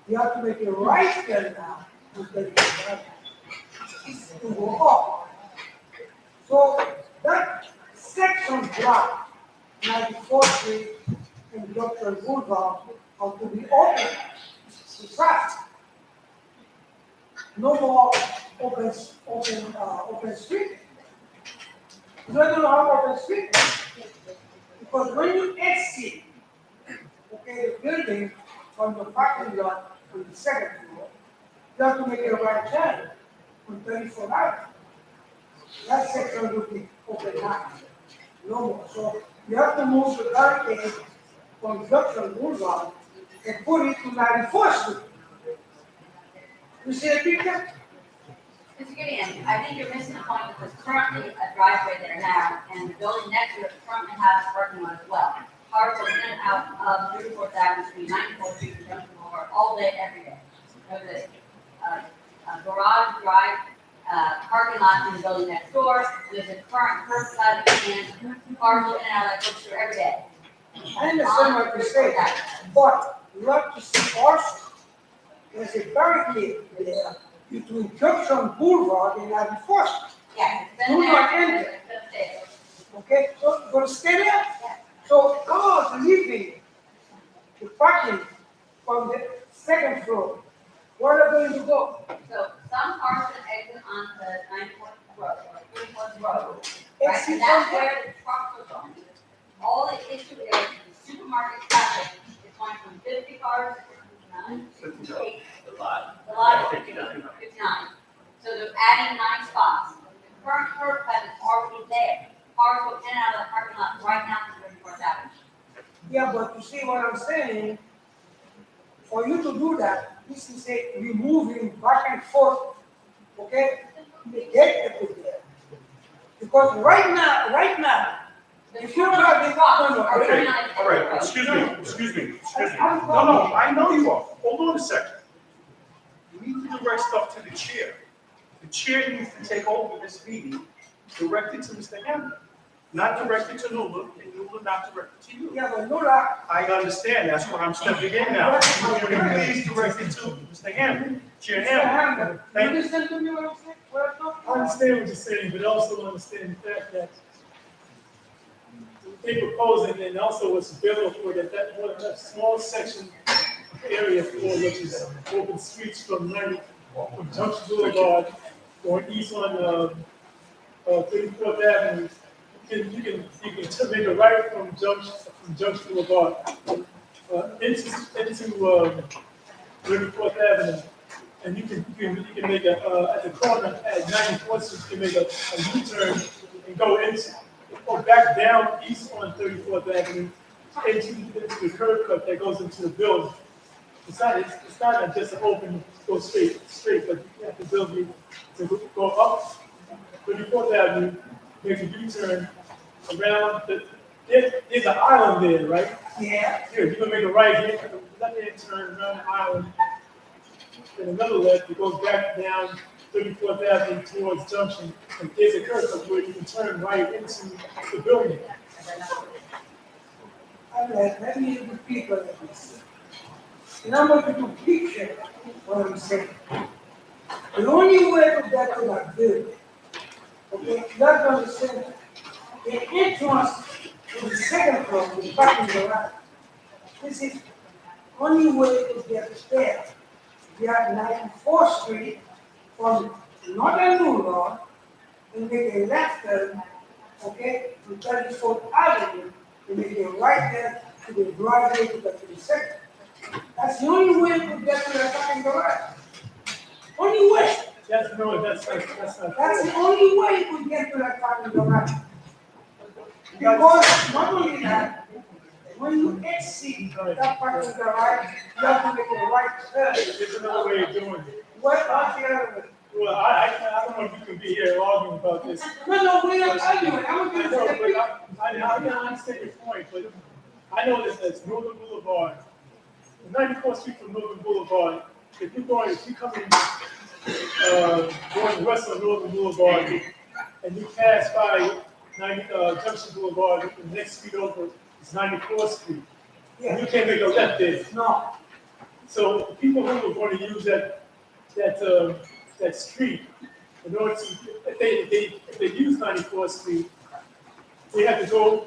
S20: you have to make a right turn now to take the driveway to go up. So that section block, 94th Street and Dr. Boulevard, are to be open to traffic. No more open street. You don't know how open street is. Because when you exit, okay, the building from the parking lot to the second floor, you have to make a right turn on 34th Avenue. That section will be open now. No more. So you have to move the barricade from Junction Boulevard and put it to 94th Street. You see the picture?
S17: Mr. Gideon, I think you're missing the point that there's currently a driveway there now, and the building next to it currently has a parking lot as well. Cars go in and out of 34th Avenue Street, 94th Street, and Junction Boulevard all day, every day. There's a garage, drive, parking lot in the building next door. There's a current curbside and cars go in and out like Brookshire every day.
S20: I understand what you're saying, but you have to see also, there's a barricade there between Junction Boulevard and 94th.
S17: Yeah, it's
S20: Do
S17: been
S20: not
S17: there.
S20: enter.
S17: It's gonna stay there.
S20: Okay, so you're gonna stay there? So cars leaving the parking from the second floor, where are they going to go?
S17: So some cars can exit onto 94th Road, or 34th Road. Right,
S20: Exit
S17: and that's
S20: from
S17: where the trucks are going. All the issue is the supermarket traffic is going from 50 cars to 58. The lot is 59. So they're adding 9 spots. The current curb cut is already there. Cars go in and out of the parking lot right now to 34th Avenue.
S20: Yeah, but you see what I'm saying? For you to do that, this is a removing back and forth, okay? The gate to there. Because right now, if you drive the car,
S3: Okay, all right, excuse me. No, I know you are. Hold on a second. You need to direct stuff to the chair. The chair needs to take over this meeting, direct it to Mr. Hammond. Not directed to Nula, and Nula not directed to you.
S20: Yeah, but Nula.
S3: I understand, that's what I'm stepping in now. Please direct it to Mr. Hammond, Chair Hammond.
S20: You
S3: Thank you.
S20: listen to me what I'm saying? What I'm talking
S2: I understand what you're saying, but also understand the fact that they proposing and also what's available for that one, that small section area for which is open streets from Junction Boulevard going east on 34th Avenue. You can make a right from Junction Boulevard into 34th Avenue, and you can make a at the corner at 94th Street, you can make a U-turn and go back down east on 34th Avenue into the curb cut that goes into the building. It's not just an open go straight, but you have to build you to go up 34th Avenue, make a U-turn around there's an island there, right?
S20: Yeah.
S2: Here, you're gonna make a right here, left hand turn around the island, and another left, it goes back down 34th Avenue towards Junction, and there's a curve cut where you can turn right into the building.
S20: All right, let me repeat what I'm saying. And I'm going to picture what I'm saying. The only way to get to that building, okay, you have to understand, the entrance to the second floor is parking garage. This is only way to get there. You have 94th Street from Northern Boulevard and make a left turn
S15: okay, from 34th Avenue, and make it right there to the driveway to the center. That's the only way we could get to the parking garage. Only way.
S2: That's not.
S15: That's the only way you could get to that parking garage. Because not only that, when you exit that parking garage, you have to make a right turn.
S2: There's another way of doing it.
S15: What about the other way?
S2: Well, I don't know if you can be here arguing about this.
S15: No, we're not arguing. I'm
S2: I know, but I can understand your point, but I know that that's Northern Boulevard. 94th Street from Northern Boulevard, if you come in, going west of Northern Boulevard, and you pass by Junction Boulevard, the next street over is 94th Street.
S15: Yeah.
S2: You can't make a left there.
S15: No.
S2: So the people who are going to use that street, in order to, if they use 94th Street, they have to go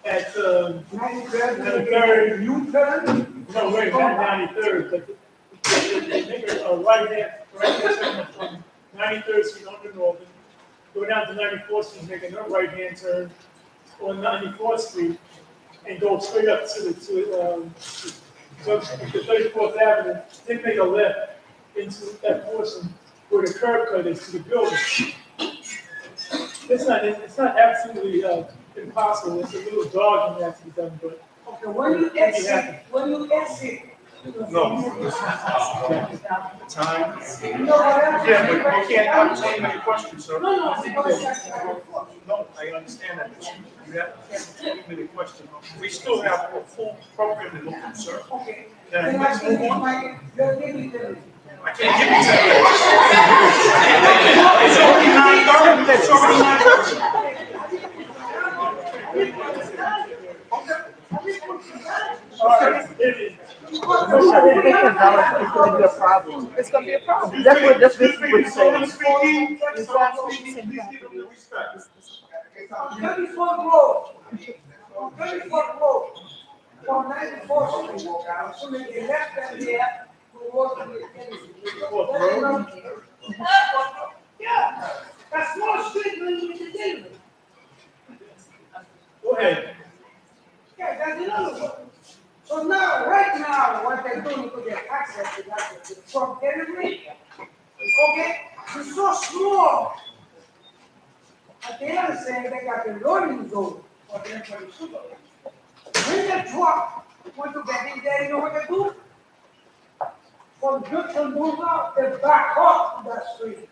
S2: at 93rd.
S15: You turn?
S2: No, wait, not 93rd, but they make a right hand turn from 93rd Street on the Northern, go down to 94th Street, make another right hand turn on 94th Street, and go straight up to 34th Avenue, then make a left into that portion where the curb cut is to the building. It's not absolutely impossible. It's a little dog that has to be done, but
S15: okay, when you exit.
S11: No. Time.
S15: No,
S11: Yeah, but you can't entertain any questions, sir.
S15: No,
S11: No, I understand that, but you have to ask me the question. We still have a full program to look at, sir.
S15: Okay.
S11: Then let's move on. I can't give you that. It's
S5: gonna be a problem. It's gonna be a problem. That's what this is saying.
S15: On 34th Road, from 94th Street, so make a left hand there, we walk to the Kennedy. Yeah, that's more street than you can deal with.
S2: go ahead.
S15: Yeah, that's another one. So now, right now, what they're doing to get access to that, from Kennedy, okay, it's so small. But they are saying they got the loading zone for them for the super. When the truck want to get in there, you know what they do? From Junction Boulevard, they back off to that street.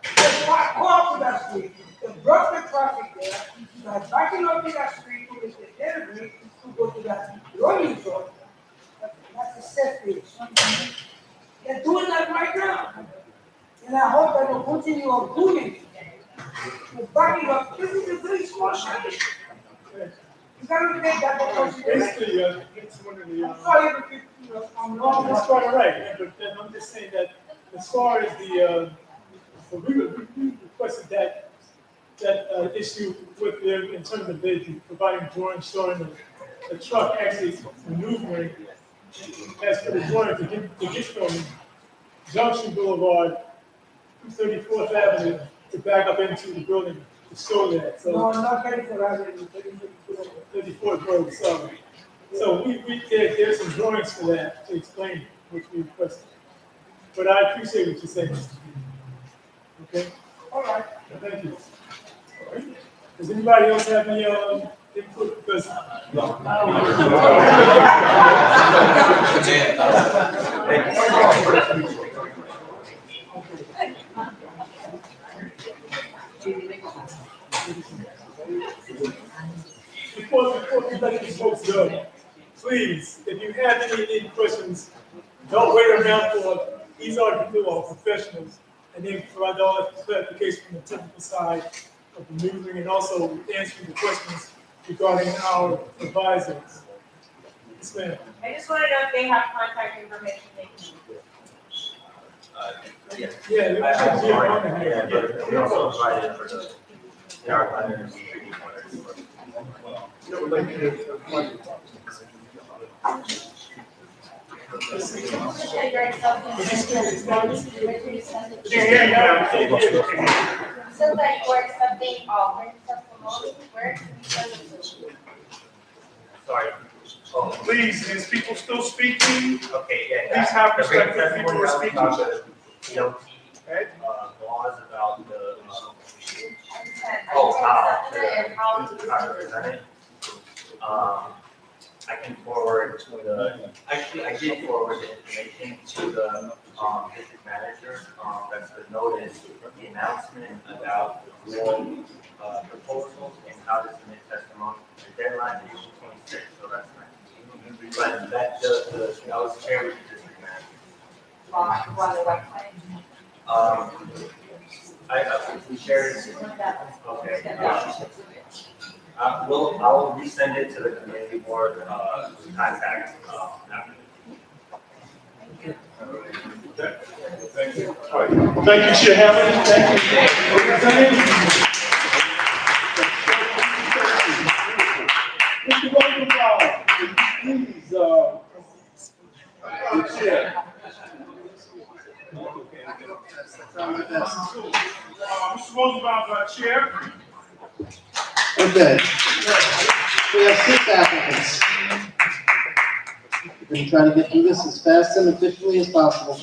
S15: They back off to that street. They block the traffic there. They're backing up to that street to the delivery to go to that loading zone. That's the safety. They're doing that right now. And I hope they will continue on doing it. They're backing up. This is a very small street. You gotta take that into consideration.
S2: Basically, it's one of the.
S15: I'm sorry if I'm wrong.
S2: That's quite right, but then I'm just saying that as far as so we requested that issue with them in terms of they providing drawings showing the truck actually maneuvering as per the drawing to get from Junction Boulevard to 34th Avenue to back up into the building to show that. So
S15: No, not 34th Avenue,
S2: 34th Road, sorry. So there's some drawings for that to explain what we requested. But I appreciate what you're saying, Mr. Okay?
S15: All right.
S2: Thank you. All right. Does anybody else have any input? Because before we let these folks go, please, if you have any questions, don't wait around for these are professionals, and then provide all that clarification from the technical side of the maneuvering and also answering the questions regarding our advisors. Yes, ma'am.
S10: I just want to know if they have contact information they can.
S12: Yes.
S2: Yeah, they should be on here.
S12: But we also provided for the yard letters, treaty letters.
S20: so that you are accepting all written testimony, where can we send it to?
S13: Sorry. Oh,
S3: Please, is people still speaking?
S13: okay, yeah.
S3: Please have
S13: The
S3: respect
S13: written
S3: for people who are
S13: testimony
S3: speaking.
S13: about the DOT,
S3: Okay?
S13: laws about the,
S20: And how to
S13: how to present it. I can forward actually, I did forward the information to the, district manager, that's the notice, the announcement about the, proposals and how to submit testimony. The deadline is April 26th, so that's nice. But that, I was shared with the district manager.
S20: on the website?
S13: We shared it. Okay. I'll resend it to the community board, contact, after.
S3: Thank you. All right. Thank you, Chair Hammond. Thank you. Mr. Rosenbaum, please, the chair. Mr. Rosenbaum, chair.
S18: Okay. We have 6 applicants. We're going to try to get through this as fast and efficiently as possible.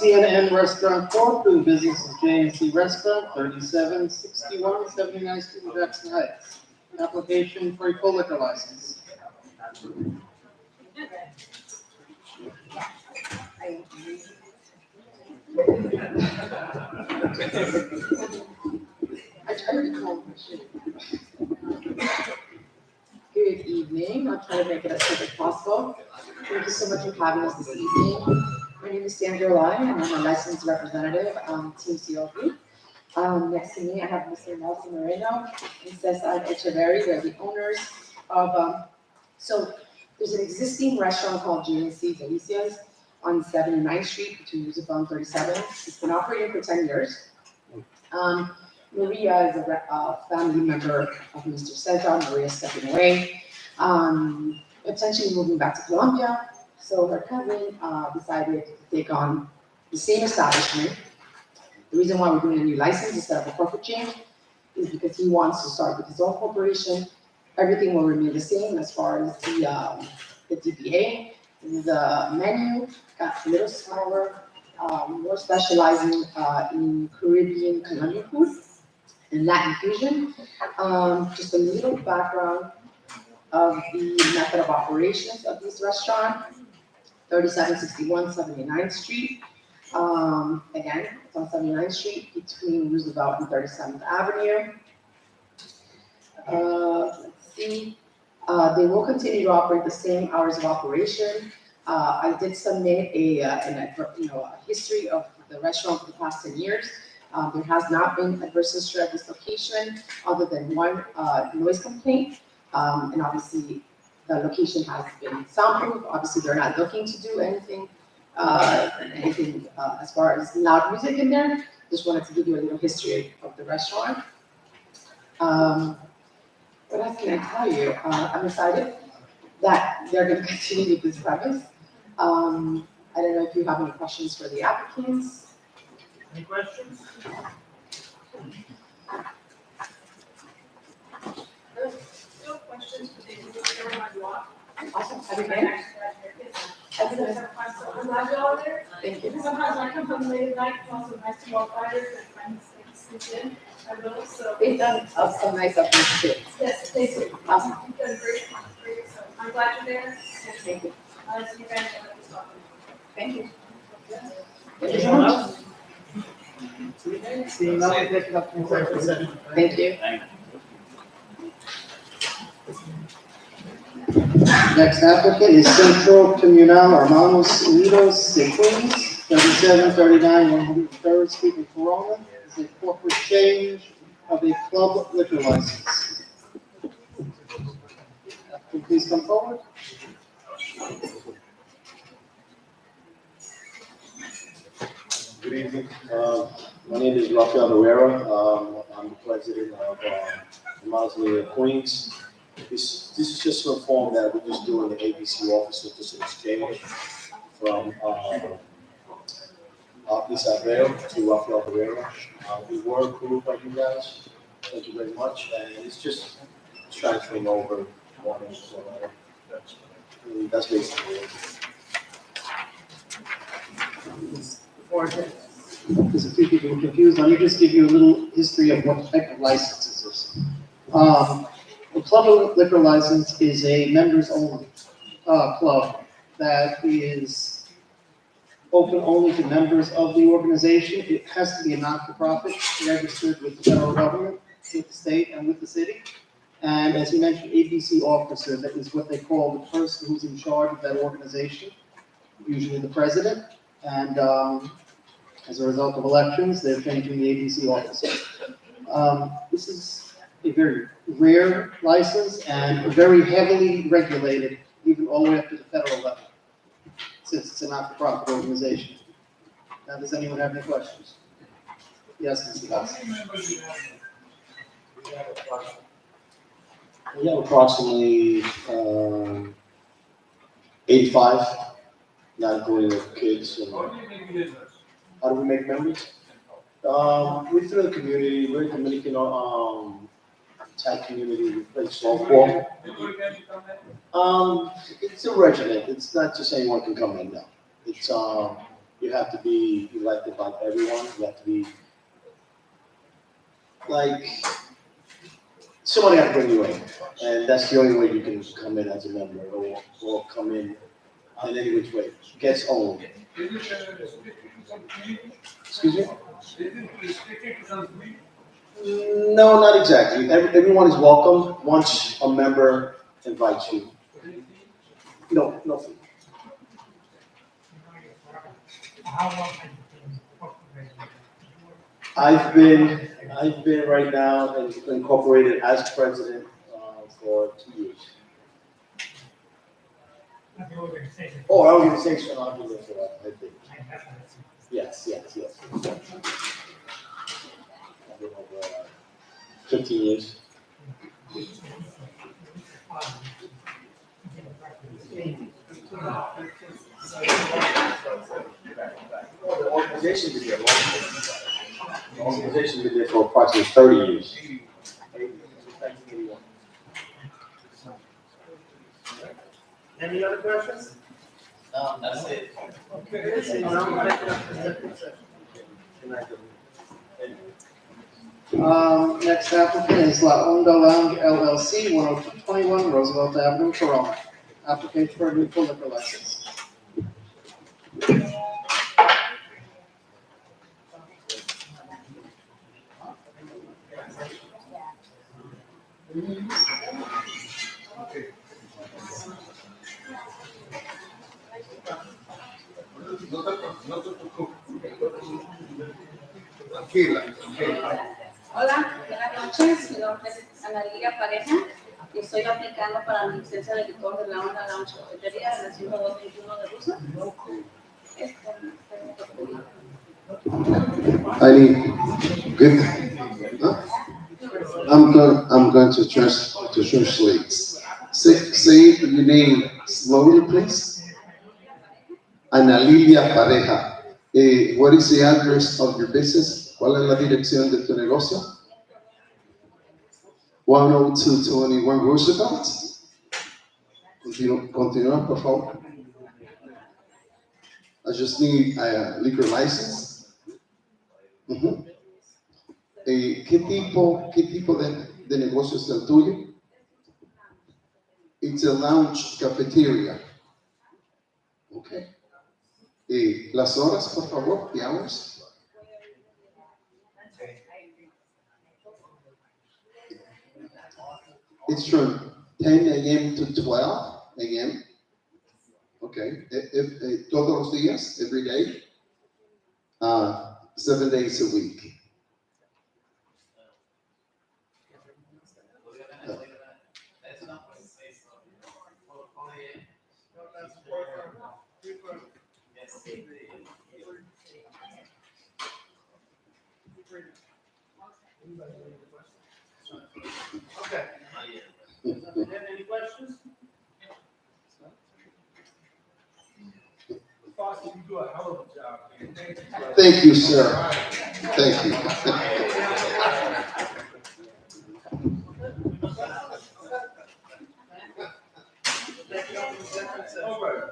S18: CNN Restaurant Corp. doing business as J&C Restaurant, 3761 79th Street in Jackson Heights. Application for a full liquor license.
S19: Good evening. I'll try to make it as quick as possible. Thank you so much for having us this evening. My name is Sandra Lai, and I'm a licensed representative on Team CO Group. Next to me, I have Mr. Nelson Moreno and Cesar Echeverry. They're the owners of, so there's an existing restaurant called J&C Delicias on 79th Street between Roosevelt and 37. It's been operating for 10 years. Maria is a family member of Mr. Cesar. Maria stepping away, potentially moving back to Colombia. So her cousin decided to take on the same establishment. The reason why we're doing a new license instead of a corporate change is because he wants to start with his own corporation. Everything will remain the same as far as the DBA. The menu got a little smaller, more specializing in Caribbean Colombian food and Latin fusion. Just a little background of the method of operations of this restaurant. 3761 79th Street. Again, it's on 79th Street between Roosevelt and 37th Avenue. Let's see. They will continue to operate the same hours of operation. I did submit a history of the restaurant for the past 10 years. There has not been adverse history at this location other than one noise complaint. And obviously, the location has been soundproof. Obviously, they're not looking to do anything as far as loud music in there. Just wanted to give you a little history of the restaurant. What else can I tell you? I'm excited that they're going to continue with this premise. I don't know if you have any questions for the applicants.
S13: Any questions?
S10: No questions for the
S19: Awesome. Have you been?
S10: I'm glad you're all there.
S19: Thank you.
S10: Sometimes when I come home late at night, it's also nice to walk by there, and friends sleep in. I will, so.
S19: They've done some nice updates too.
S10: Yes, they do.
S19: Awesome.
S10: You've done great, so I'm glad you're there.
S19: Thank you.
S10: See you guys at this talk.
S19: Thank you.
S18: Thank you so much.
S19: Seeing nothing, pick it up in executive session. Thank you.
S18: Next applicant is Centro Comunal Hermanos Unidos de Queens, 3739 103rd Street in Corona. Is a corporate change of a club liquor license. Can you please come forward?
S23: Good evening. My name is Rafael Noguera. I'm the president of Hermanos Queens. This is just to inform that we're just doing the ABC office, so just an exchange from Ms. Abreu to Rafael Rivera. We were approved by you guys. Thank you very much. And it's just transferring over one into another. That's basically it.
S18: Because a few people were confused, let me just give you a little history of what type of license this is. A club liquor license is a members only, club that is open only to members of the organization. It has to be a not-for-profit, registered with the federal government, with the state and with the city. And as you mentioned, ABC officer, that is what they call the person who's in charge of that organization, usually the president. And, as a result of elections, they're changing the ABC officer. This is a very rare license and very heavily regulated, even all the way up to the federal level, since it's a not-for-profit organization. Now, does anyone have any questions? Yes, Mr. Goss.
S23: We have approximately 85, not including the kids. And how do we make members? We're through the community, we're a Dominican type community, we play softball. It's a regiment, it's not just anyone can come in now. It's, you have to be elected by everyone, you have to be, like, somebody has to bring you in. And that's the only way you can come in as a member, or come in any which way. Gets owned. Excuse me? No, not exactly. Everyone is welcome once a member invites you. No, no fee. I've been right now incorporated as president for 2 years. Oh, our organization, I've been there for that, I think. Yes. I've been over 15 years. The organization's been there long. The organization's been there for approximately 30 years.
S2: Any other questions?
S14: No, that's it.
S18: Next applicant is La Onda Lounge LLC, 10221 Roosevelt Avenue, Corona. Application for a new liquor license.
S17: Hola, buenas noches. Mi nombre es Ana Lilia Pareja y estoy aplicando para mi licencia de licor de la Onda Lounge Cafetería en el 10221 de Rusa.
S8: Eileen, good. Huh? I'm going to translate. Say your name slowly, please. Ana Lilia Pareja. What is the address of your business? ¿Cuál es la dirección de tu negocio? 10221 Roosevelt. Continúa, por favor. I just need a liquor license. ¿Qué tipo de negocio es el tuyo? It's a lounge cafeteria. Okay. Las horas, por favor, the hours. It's from 10 a.m. to 12 a.m. Okay. Todos los días, every day. 7 days a week.
S2: Okay. Any questions?
S4: Foster, you do a hell of a job, man. Thank you.
S8: Thank you, sir. Thank you.
S4: All right.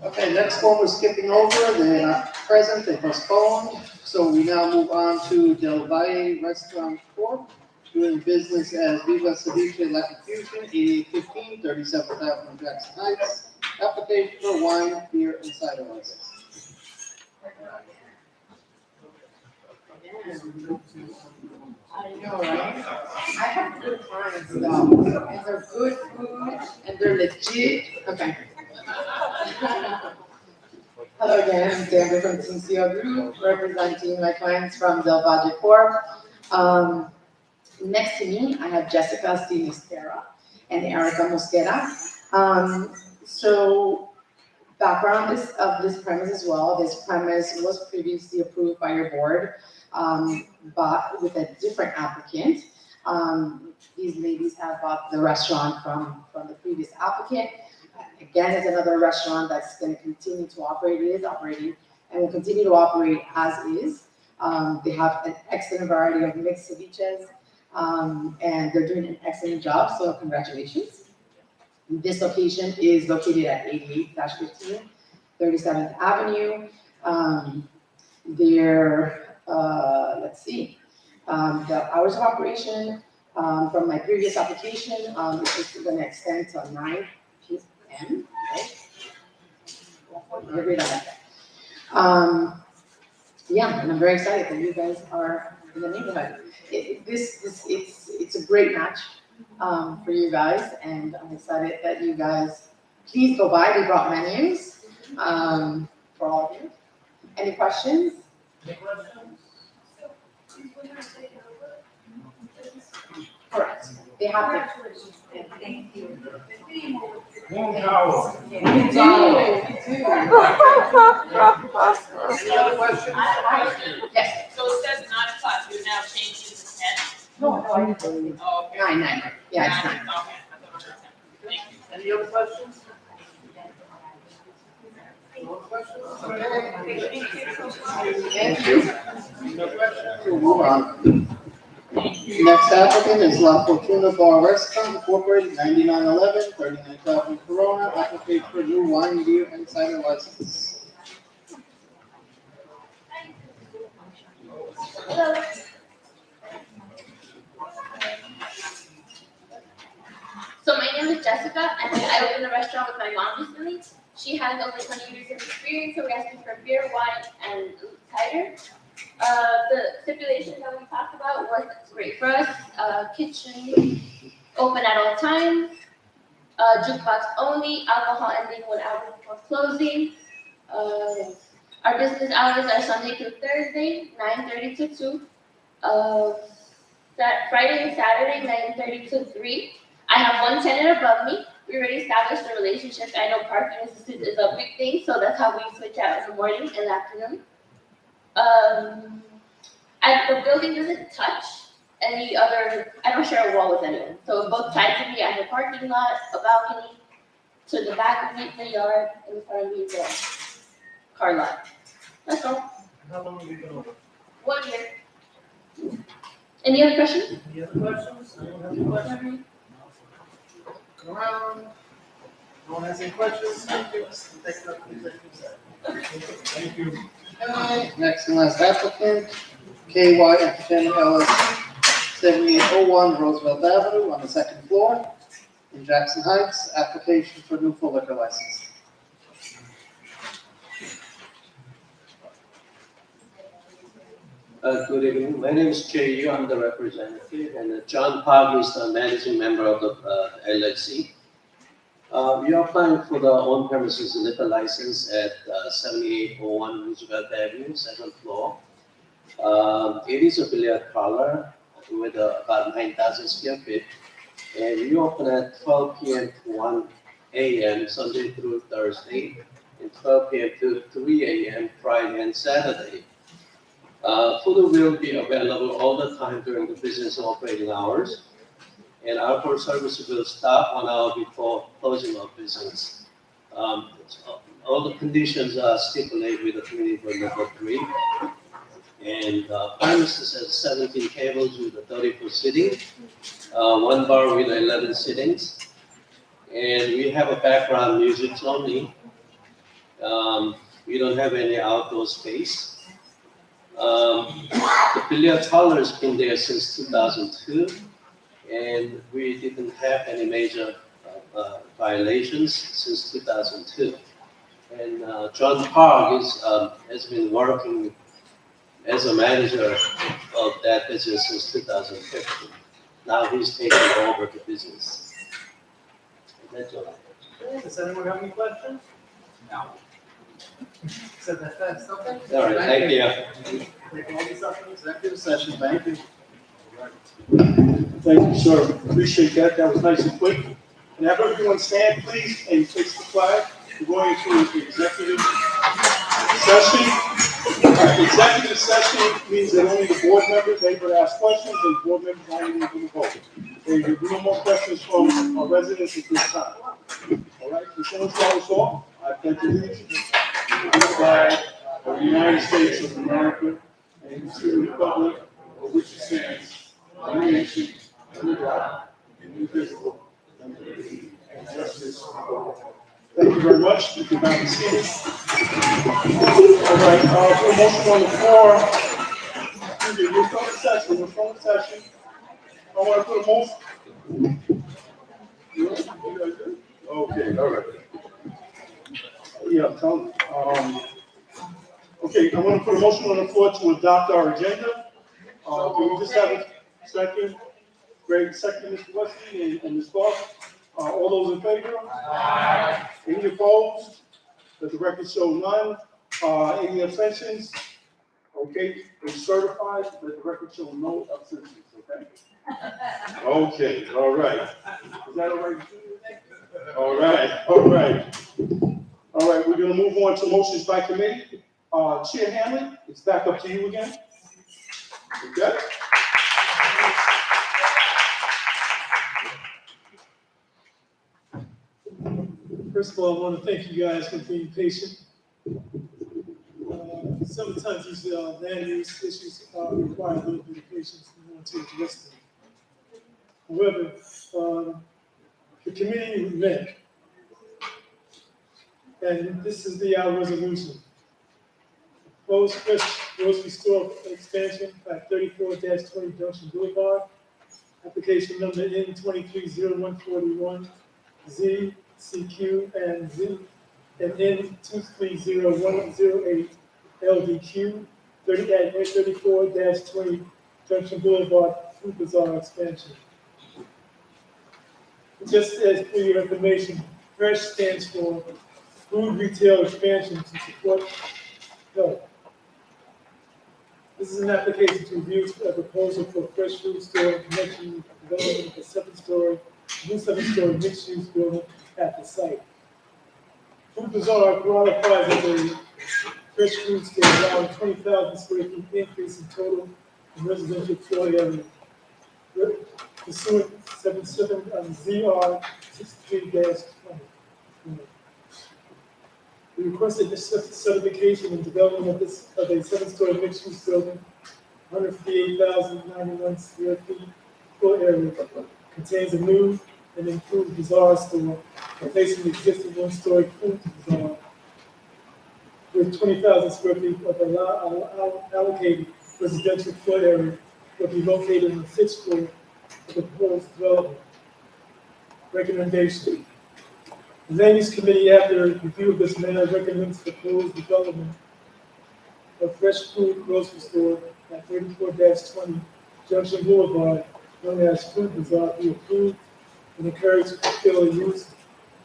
S18: Okay, next one we're skipping over, they're not present, they postponed. So we now move on to Del Valle Restaurant Corp., doing business as Viva Ceviche Latin Fusion, 8815 37th Avenue, Jackson Heights. Application for wine, beer, and cider license.
S19: I know, right? I have good clients though, and they're good food, and they're legit. Okay. Hello again, I'm Sandra from TCO Group, representing my clients from Del Valle Corp. Next to me, I have Jessica Sinistera and Erica Mosquera. So background of this premise as well. This premise was previously approved by your board, but with a different applicant. These ladies have bought the restaurant from the previous applicant. Again, it's another restaurant that's going to continue to operate. It is operating and will continue to operate as is. They have an excellent variety of mixed ceviches, and they're doing an excellent job. So congratulations. This location is located at 88-15, 37th Avenue. Let's see, the hours of operation from my previous application is going to extend to 9 p.m. Right? Yeah, and I'm very excited that you guys are in the neighborhood. It's a great match for you guys, and I'm excited that you guys please go by. They brought menus for all of you. Any questions? Correct. They have to. Thank you.
S4: One power.
S19: Any
S4: other questions?
S19: Yes.
S10: So it says 9 o'clock, you're now changing to 10?
S19: No,
S10: Oh, okay.
S19: 9. Yeah, it's 9.
S10: Okay, I thought it was 10. Thank you.
S4: Any other questions? No questions?
S18: Thank you.
S4: No questions?
S18: We'll move on. Next applicant is La Fortuna Bar Restaurant Incorporated, 9911 39th Avenue, Corona. Application for new wine, beer, and cider license.
S22: Hello. So my name is Jessica, and I opened a restaurant with my mom recently. She has over 20 years of experience, so we asked her for beer, wine, and cider. The stipulation that we talked about was great for us. Kitchen open at all times. Jukebox only. Alcohol ending 1 hour before closing. Our business hours are Sunday through Thursday, 9:30 to 2. Friday and Saturday, 9:30 to 3. I have one tenant above me. We already established a relationship. I know parking is a big thing, so that's how we switch out in the morning and the afternoon. The building doesn't touch any other, I don't share a wall with anyone. So both sides of me, I have a parking lot, a balcony. To the back of me, the yard, and in front of me, the car lot. That's all.
S4: How long have you been open?
S22: 1 year. Any other questions?
S4: Any other questions? Anyone have any questions? Come around. No one has any questions? Thank you. Thank you.
S18: Okay, next and last applicant, KY Entertainment LLC, 7801 Roosevelt Avenue on the 2nd floor in Jackson Heights. Application for new full liquor license.
S9: Good evening. My name is Jay Yu. I'm the representative, and John Pog is the managing member of the LLC. We are applying for the on-premises liquor license at 7801 Roosevelt Avenue, 2nd floor. It is a billiard parlor with about 9,000 square feet, and we open at 12 p.m. to 1 a.m. Sunday through Thursday, and 12 p.m. to 3 a.m. Friday and Saturday. Food will be available all the time during the business operating hours, and alcohol service will stop 1 hour before closing of business. All the conditions are stipulated with the community code number 3. And premises has 17 tables with a 34 seating, 1 bar with 11 sittings. And we have a background music only. We don't have any outdoor space. The billiard parlor has been there since 2002, and we didn't have any major violations since 2002. And John Park has been working as a manager of that business since 2015. Now he's taking over the business. That's all.
S2: Does anyone have any questions?
S14: No.
S2: So that's okay?
S9: All right, thank you.
S2: Take all these up in executive session, thank you.
S3: Thank you, sir. Appreciate that. That was nice and quick. And have everyone stand, please, and face the flag. We're going into executive session. Executive session means that only the board members are able to ask questions, and board members are able to vote. There will be no more questions from our residents at this time. All right, the someone start us off. I pledge allegiance to the flag of the United States of America and to the republic for which it stands, one nation, under God, indivisible, with liberty and justice for all. Thank you very much. You can have a seat. All right, for a motion on the floor. We're from the session. I want to put a motion. Okay, all right. Yeah, tell me. Okay, I'm going to put a motion on the floor to adopt our agenda. Can we just have a second? Great, second, Mr. Wesley and Ms. Clark. All those in favor? Aye. Any opposed? Let the record show none. Any abstentions? Okay, it's certified. Let the record show no abstentions, okay? Okay, all right. Is that all right? All right, all right. All right, we're gonna move on to motions by committee. Chair Hanlon, it's back up to you again. Okay?
S2: First of all, I want to thank you guys for being patient. Sometimes these land use issues require a little bit of patience in order to address them. However, the committee met, and this is our resolution. Proposed fresh grocery store expansion at 34-20 Junction Boulevard. Application number N230141, Z, CQ, and Z, and N230108, LDQ, 34-20 Junction Boulevard, Food Bazaar expansion. Just as for your information, FRESH stands for Food Retail Expansion to Support Health. This is an application to review a proposal for a fresh food store in connection with development of a new seven-story mixed-use building at the site. Food Bazaar qualifies as a fresh food store, allowing 20,000 square feet increase in total residential floor area. Pursuant 77 ZR 63-20. We requested this certification and development of a seven-story mixed-use building, 158,091 square feet floor area, contains a new and improved bazaar store, replacing the existing one-story food bazaar with 20,000 square feet of allocated residential floor area will be located on the 6th floor of the proposed development. Recommendation. The Land Use Committee, after review of this matter, recommends proposed development of fresh food grocery store at 34-20 Junction Boulevard, known as Food Bazaar, be approved and encouraged to fulfill a use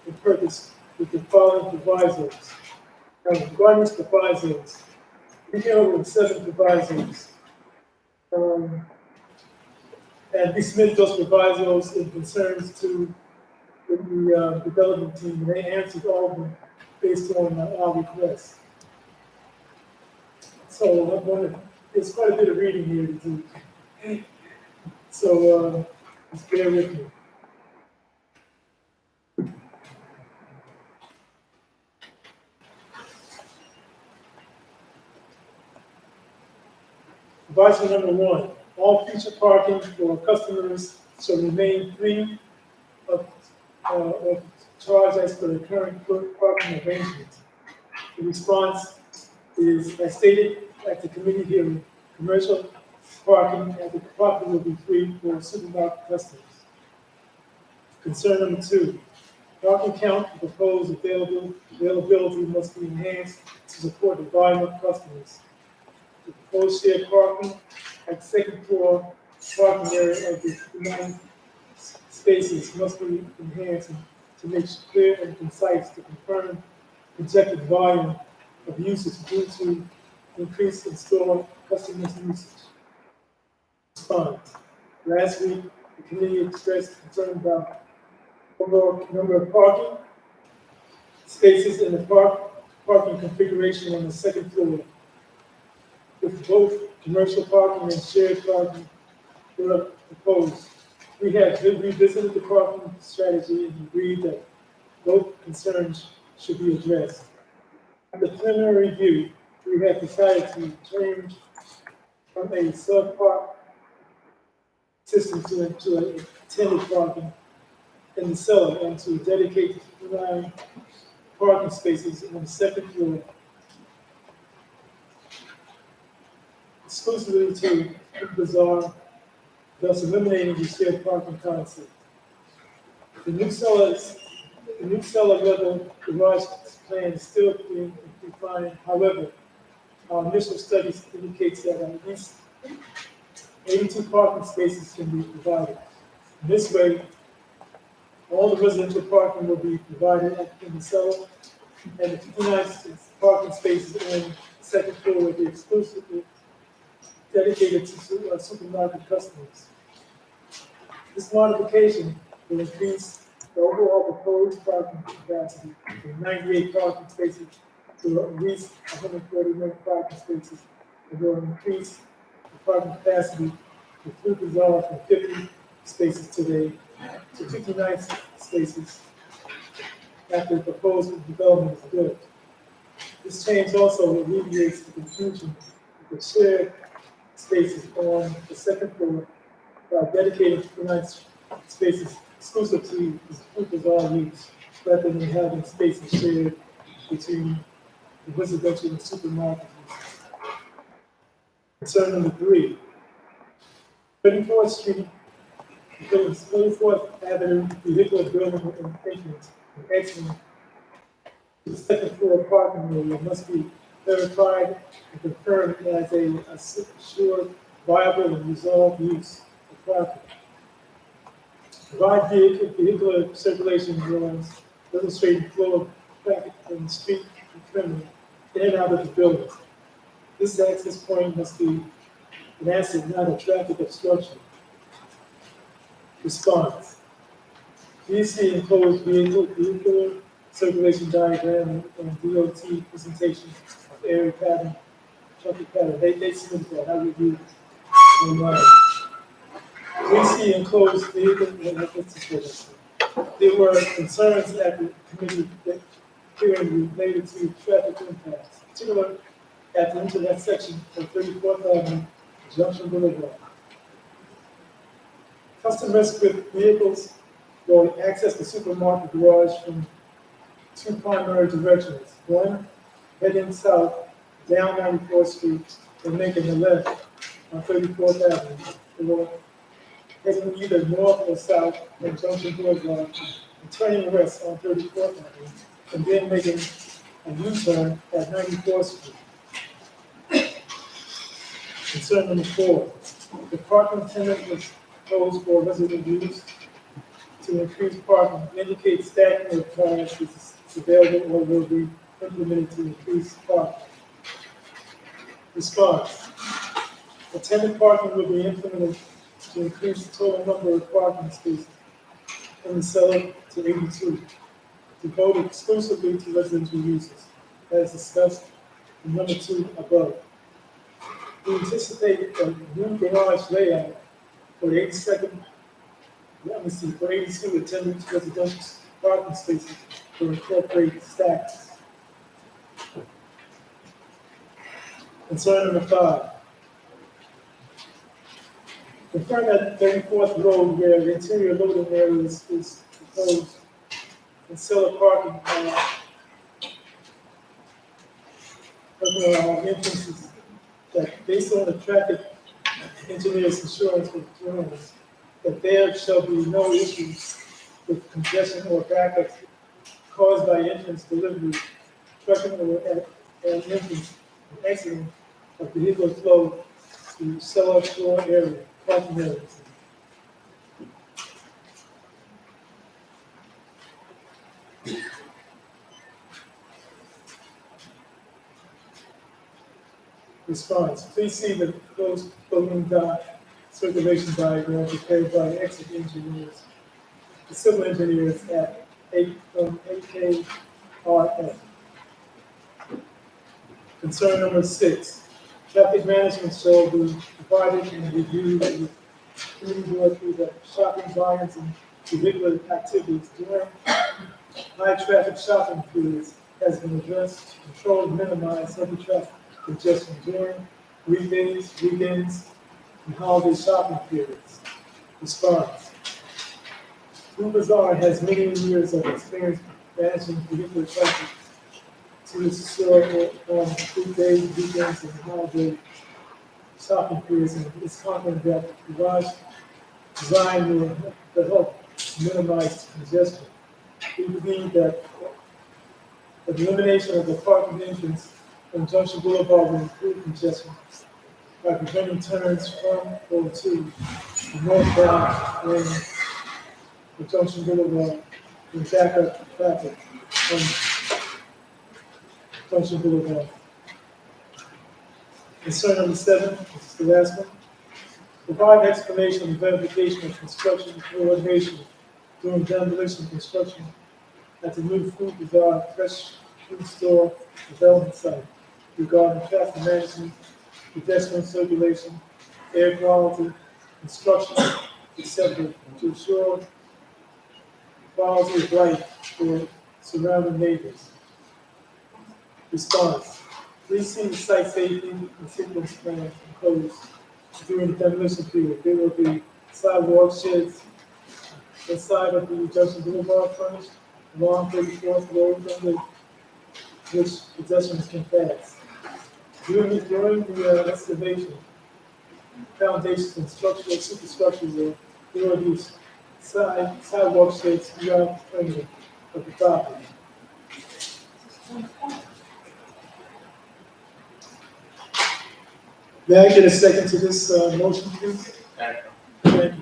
S2: and purpose with the following provisos. Requirements provisos. We came up with 7 provisos. And we submitted those provisos and concerns to the development team, and they answered all of them based on our requests. So there's quite a bit of reading here to do. So just bear with me. Advisory number 1, all future parking for customers shall remain free of charge as per the current parking arrangement. The response is, as stated at the committee hearing, commercial parking at the property will be free for supermarket customers. Concern number 2, parking count and proposed availability must be enhanced to support the volume of customers. The proposed shared parking at second floor parking area of the 9 spaces must be enhanced to make clear and concise to confirm projected volume of usage due to increase in store customers' usage. Response. Last week, the committee expressed concern about overall number of parking spaces in the parking configuration on the second floor, with both commercial parking and shared parking were proposed. We have revisited the parking strategy and agreed that both concerns should be addressed. After preliminary review, we have decided to change from a sub-park system to a attended parking in the cellar and to dedicate 9 parking spaces on the second floor exclusively to the bazaar, thus eliminating the shared parking concept. The new cellar level garage plan is still being defined. However, our initial studies indicates that at least 82 parking spaces can be provided. This way, all the residential parking will be provided in the cellar, and the 59 parking spaces on the second floor will be exclusively dedicated to supermarket customers. This modification will increase the overall proposed parking capacity from 98 parking spaces to at least 141 parking spaces, and will increase the parking capacity for Food Bazaar from 50 spaces today to 59 spaces after the proposed development is built. This change also alleviates the confusion with the shared spaces on the second floor by dedicating 59 spaces exclusive to the Food Bazaar use, rather than having spaces shared between the residential and supermarket uses. Concern number 3, 34th Street, 34th Avenue vehicular building and entrance and exiting the second floor parking area must be verified and confirmed as a secure, viable, and resolved use of parking. Provide vehicular circulation drawings illustrating flow of traffic from the street and perimeter in and out of the building. This access point must be an asset, not a traffic obstruction. Response. DC enclosed vehicular circulation diagram and DOT presentation of area pattern, traffic pattern. They submitted that. I reviewed online. DC enclosed vehicle. There were concerns at the committee hearing related to traffic impacts, particularly at the internet section of 34th Avenue, Junction Boulevard. Customers with vehicles will access the supermarket garage from 2 primary directions. One, heading south down 94th Street and making a left on 34th Avenue, or heading either north or south from Junction Boulevard and turning west on 34th Avenue, and then making a U-turn at 94th Street. Concern number 4, the parking tenant was closed for resident use to increase parking, indicate stacking of cars is available or will be implemented to increase parking. Response. Attendant parking will be implemented to increase the total number of parking spaces in the cellar to 82, devoted exclusively to residential uses, as discussed in number 2 above. We anticipate a new garage layout for 82 attendant residential parking spaces to incorporate stacks. Concern number 5. Confirm that 34th Road where the interior loading area is proposed and cellar parking, entrances, that based on the traffic engineer's insurance with drones, that there shall be no issues with congestion or backup caused by entrance delivery, trucking or at entrance and exiting of vehicular flow to cellar floor area, parking areas. Response, please see the closed building dock circulation diagram prepared by exit engineers, the civil engineers at 8KRF. Concern number 6, traffic management shall be provided and reviewed through the shopping volumes and vehicular activities during high traffic shopping periods has been addressed to control and minimize heavy traffic congestion during weekdays, weekends, and holiday shopping periods. Response. Blue Bazaar has many years of experience managing vehicular traffic to ensure on weekdays, weekends, and holiday shopping periods, and is confident that the revised design will help minimize congestion. We believe that the elimination of the parking entrance on Junction Boulevard will improve congestion by preventing turns from or to the northbound lane of Junction Boulevard and backup traffic on Junction Boulevard. Concern number 7, this is the last one. Provide explanation and verification of construction coordination during demolition construction at the new Food Bazaar fresh food store development site regarding traffic management, pedestrian circulation, air quality, construction, etc. to ensure quality of life for surrounding neighbors. Response. Please see the site safety and sequence plan enclosed during the demolition period. There will be sidewalk sheds inside of the Junction Boulevard frontage along 34th Road under which pedestrians can pass. During the excavation, foundations and structural superstructures there will be sidewalk sheds throughout the perimeter of the property. May I get a second to this motion, please? Thank you.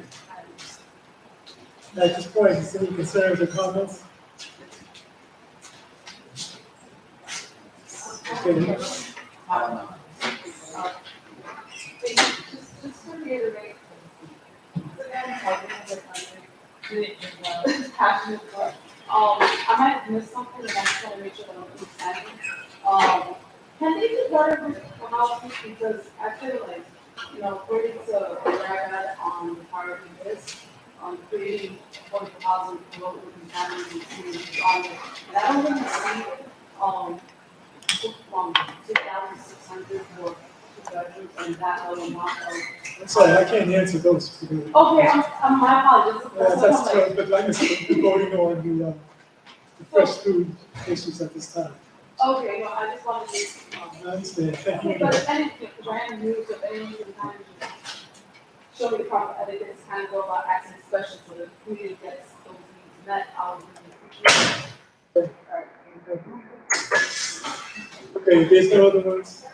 S2: At this point, is there any concerns or comments? Okay.
S10: Just to reiterate, passionate, but I might have missed something, and I just want to make sure that I'm understanding. Can they do better with the houses? Because I feel like, according to Brad on the part of this, creating affordable housing for low-income families and communities on it. And I don't really see, from 2,600 for 2 bedrooms and that low amount of.
S2: I'm sorry, I can't answer those.
S10: Okay, I'm my apologies.
S2: That's true, but like I said, we're voting on the fresh food issues at this time.
S10: Okay, well, I just wanted to.
S2: I understand, thank you.
S10: Okay, but if anything, brand new, if anything can kind of just show me the proper etiquette, to kind of go about asking questions so the community gets those needs met, I'll really appreciate it. All right, thank you.
S2: Okay, if there's no other ones. I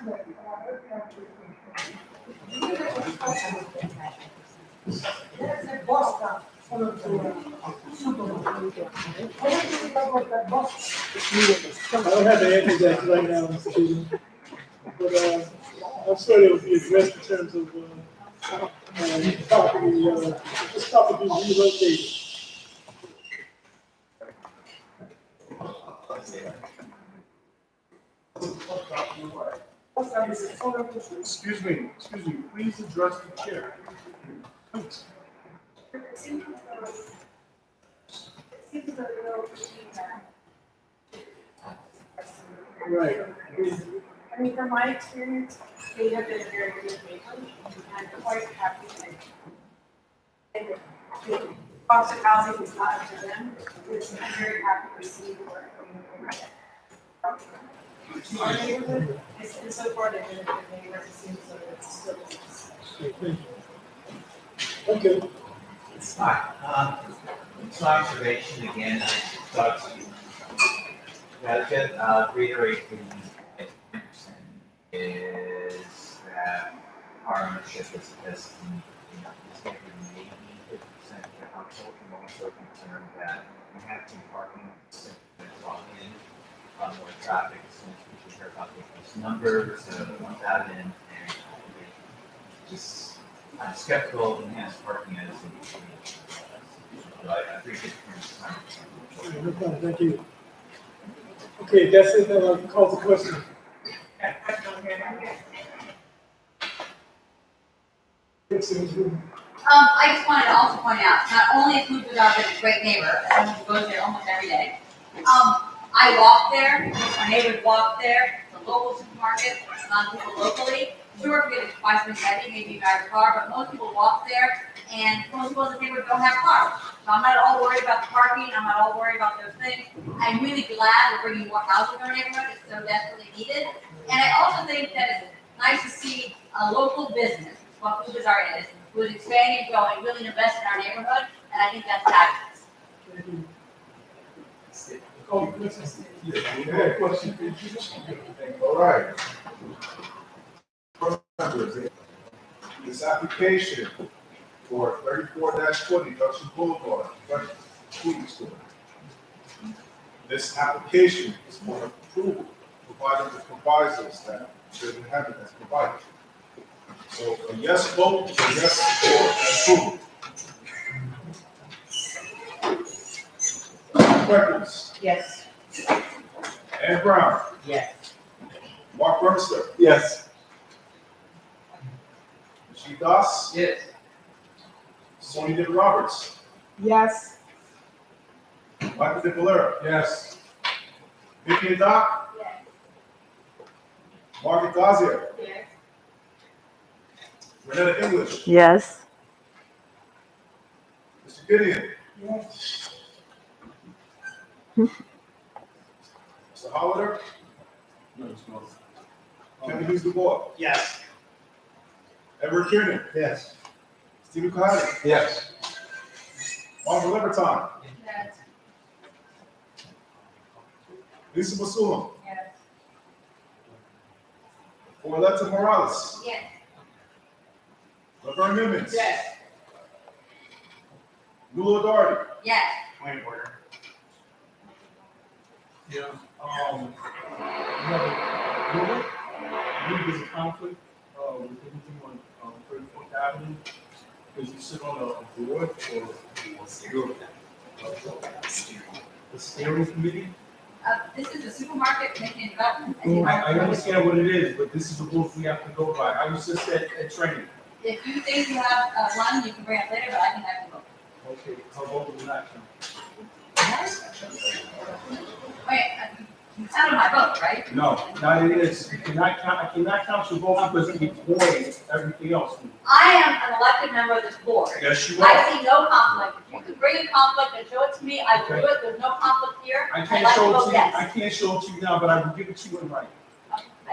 S2: don't have the answer to that right now, Mr. Chairman. But I'm sure it will be addressed in terms of property, this property relocated.
S3: Excuse me, please address the chair. Please.
S2: Right.
S20: I mean, from my experience, they have been very good neighbors, and I'm quite happy
S6: the cost of housing is not up to them, which I'm very happy to see the work our neighborhood is so far that the neighborhood seems so it's still exists.
S2: Okay.
S14: It's fine. It's my observation again, I thought to reiterate the is that car ownership is maybe 50% of the household. I'm also concerned that we have to parking since it's locked in, more traffic since we should hear about these numbers, that in, and just I'm skeptical of enhanced parking as I appreciate your time.
S2: No problem, thank you. Okay, that's it, I'll call the question.
S17: I just wanted to also point out, not only is Food Bazaar been a great neighbor, as someone who goes there almost every day. I walk there, my neighbors walk there, the local supermarket, people locally. Sure, if you get to buy something heavy, maybe you drive a car, but most people walk there, and most people in the neighborhood don't have cars. So I'm not at all worried about the parking, I'm not at all worried about those things. I'm really glad we're bringing more housing to our neighborhood, it's so desperately needed. And I also think that it's nice to see a local business, what Food Bazaar is, who is expanding and growing, willing to invest in our neighborhood, and I think that's fabulous.
S16: All right. This application for 34-20 Junction Boulevard, Food Store. This application is for approval, provided the provisos that should have it as provided. So a yes vote is a yes for approval. Freckles.
S15: Yes.
S16: Ann Brown.
S15: Yes.
S16: Mark Burnster.
S11: Yes.
S16: Rasheed Das.
S14: Yes.
S16: Sonia Nick Roberts.
S15: Yes.
S16: Michael De Valera.
S11: Yes.
S16: Vicky and Doc.
S17: Yes.
S16: Margaret Gazier.
S17: Yes.
S16: Renetta English.
S5: Yes.
S16: Mr. Gideon.
S15: Yes.
S16: Mr. Hollander. Kevin Hughes DuBois.
S11: Yes.
S16: Edward Kiernan.
S3: Yes.
S16: Stephen Kohati.
S11: Yes.
S16: Marvin Liberton.
S17: Yes.
S16: Lisa Masulam.
S17: Yes.
S16: Orletta Morales.
S17: Yes.
S16: Laverne Nimmons.
S17: Yes.
S16: Lula Darty.
S17: Yes.
S11: Point of order.
S3: Yeah, I believe there's a conflict, with anything on 34th Avenue, because you sit on a board or the steering committee.
S17: This is a supermarket making development.
S3: I understand what it is, but this is the rules we have to go by. I was just at training.
S17: If you think you have one, you can bring it later, but I think I can vote.
S3: Okay, how about the not count?
S17: Wait, you counted my vote, right?
S3: No, not it is. You cannot count, I cannot count your vote because it voids everything else.
S17: I am an elected member of this board.
S3: Yes, you
S17: I
S3: are.
S17: see no conflict. If you could bring a conflict and show it to me, I will do it. There's no conflict here.
S3: I
S17: I'd
S3: can't
S17: like to
S3: show it
S17: vote
S3: to you,
S17: yes.
S3: I can't show it to you now, but I will give it to you in writing.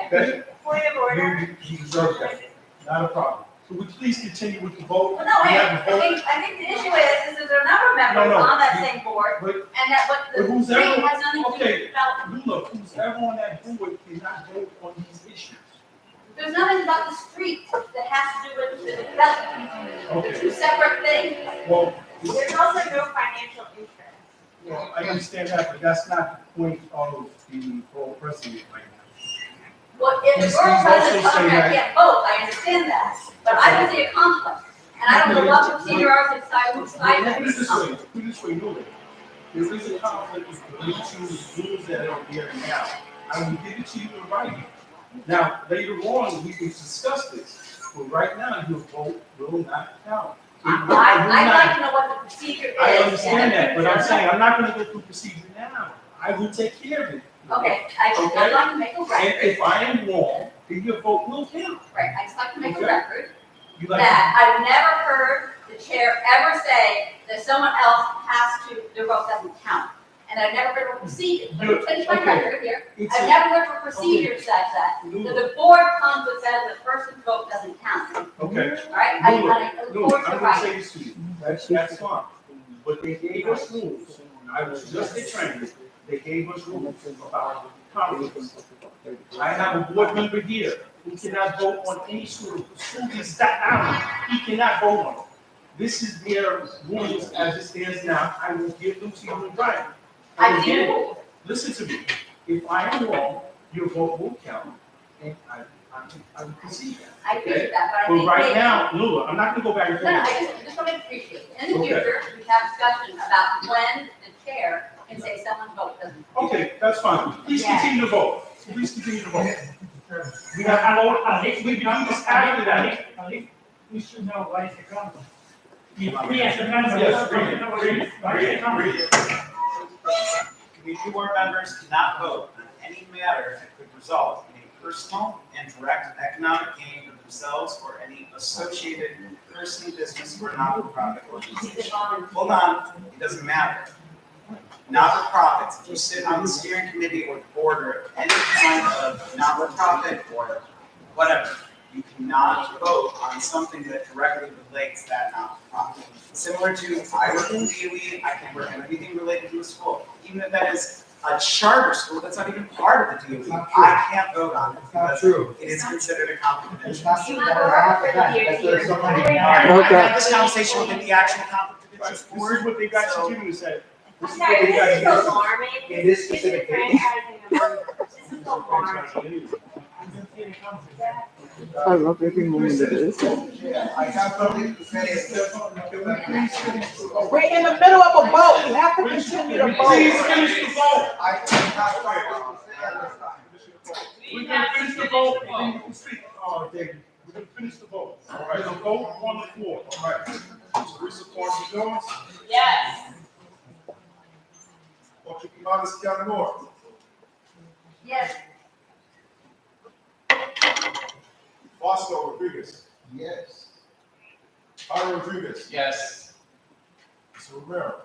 S17: Okay.
S20: Point of order.
S3: You deserve that. Not a problem. Could we please continue with the vote?
S17: Well, no,
S3: We
S17: wait,
S3: have a vote.
S17: I think the issue is there's a number of members
S3: No,
S17: on that
S3: you-
S17: same board,
S3: but-
S17: and that what
S3: But
S17: the
S3: who's
S17: street
S3: ever,
S17: has nothing to do with
S3: okay,
S17: development.
S3: Lula, who's ever on that board cannot vote on these issues.
S17: There's nothing about the street that has to do with the development.
S3: Okay.
S17: They're two separate things.
S3: Well,
S20: There's also no financial interest.
S3: well, I understand that, but that's not the point of the whole president right now.
S17: Well, if the
S3: He's
S17: borough
S3: also
S17: president tells me I
S3: saying
S17: can't vote, I understand that, but I don't see a conflict. And I don't know what procedure ours to decide which side
S3: Put
S17: to
S3: it
S17: be
S3: this
S17: on.
S3: way, put it this way, Lula. There is a conflict related to the rules that are there now. I will give it to you in writing. Now, later on, we can discuss this, but right now, your vote will not count.
S17: I'd like to know what the procedure is.
S3: I understand
S17: and-
S3: that, but I'm saying, I'm not gonna go through procedure now. I will take care of it.
S17: Okay, I'd
S3: Okay?
S17: like to make a
S3: And
S17: record,
S3: if I am wrong, then your vote will count.
S17: right, I'd just like to make a
S3: Okay.
S17: record
S3: You like,
S17: that I've never heard the chair ever say that someone else has to, their vote doesn't count. And I've never heard of a procedure, let me finish my record here. I've never heard of a procedure says that the board comes and says the person's vote doesn't count.
S11: Okay.
S17: All right, the board's the
S11: I'm gonna
S17: right.
S11: say this to you, that's fine, but they gave us rules, I was just a trainer, they gave us rules about conflicts. I have a board member here who cannot vote on any sort of school in Staten Island, he cannot vote on it. This is their rules as it stands now, I will give them to you in writing.
S17: I
S11: Again,
S17: do.
S11: listen to me, if I am wrong, your vote will count, and I will concede that.
S17: I appreciate that, but I
S11: But
S17: think.
S11: right
S17: maybe-
S11: now, Lula, I'm not gonna go back and
S17: No, no,
S11: forth.
S17: I just want to appreciate it. In the
S11: Okay.
S17: future, we have discussion about when the chair can say someone's vote doesn't.
S11: Okay, that's fine. Please
S17: Yeah.
S11: continue to vote. Please continue to vote. We have, we can do this after that.
S1: At least we should know why it's coming.
S11: We as a member. Yes, read it.
S14: Community board members cannot vote on any matter that could result in a personal and direct economic gain for themselves or any associated person, business, or not-for-profit organization. Hold on, it doesn't matter. Not-for-profits, if you sit on the steering committee or the board or any kind of not-for-profit or whatever, you cannot vote on something that directly relates that not-for-profit. Similar to, I work in DOE, I can work on anything related to a school. Even if that is a charter school, that's not even part of the DOE, I can't vote on it because it is considered a conflict of interest. All right, I had this conversation with the actual conflict of interest board.
S11: This is what they got you to say. This is
S20: Sorry,
S11: what they got
S20: this
S11: you
S20: is
S11: to say.
S20: alarming.
S11: In this specific case.
S20: This is alarming.
S5: I love every moment of this.
S14: I have something to say.
S15: We're in the middle of a vote, you have to continue to vote.
S11: Please finish the vote.
S14: We
S11: We can finish the vote, and then you can speak. David, we're gonna finish the vote. All right, the vote on the floor.
S3: All right. Teresa Parson Jones,
S17: Yes.
S3: Dr. Kamanis Kianamor,
S17: Yes.
S3: Bosco Rodriguez,
S14: Yes.
S3: Ira Rodriguez,
S14: Yes.
S3: Mr. Romero,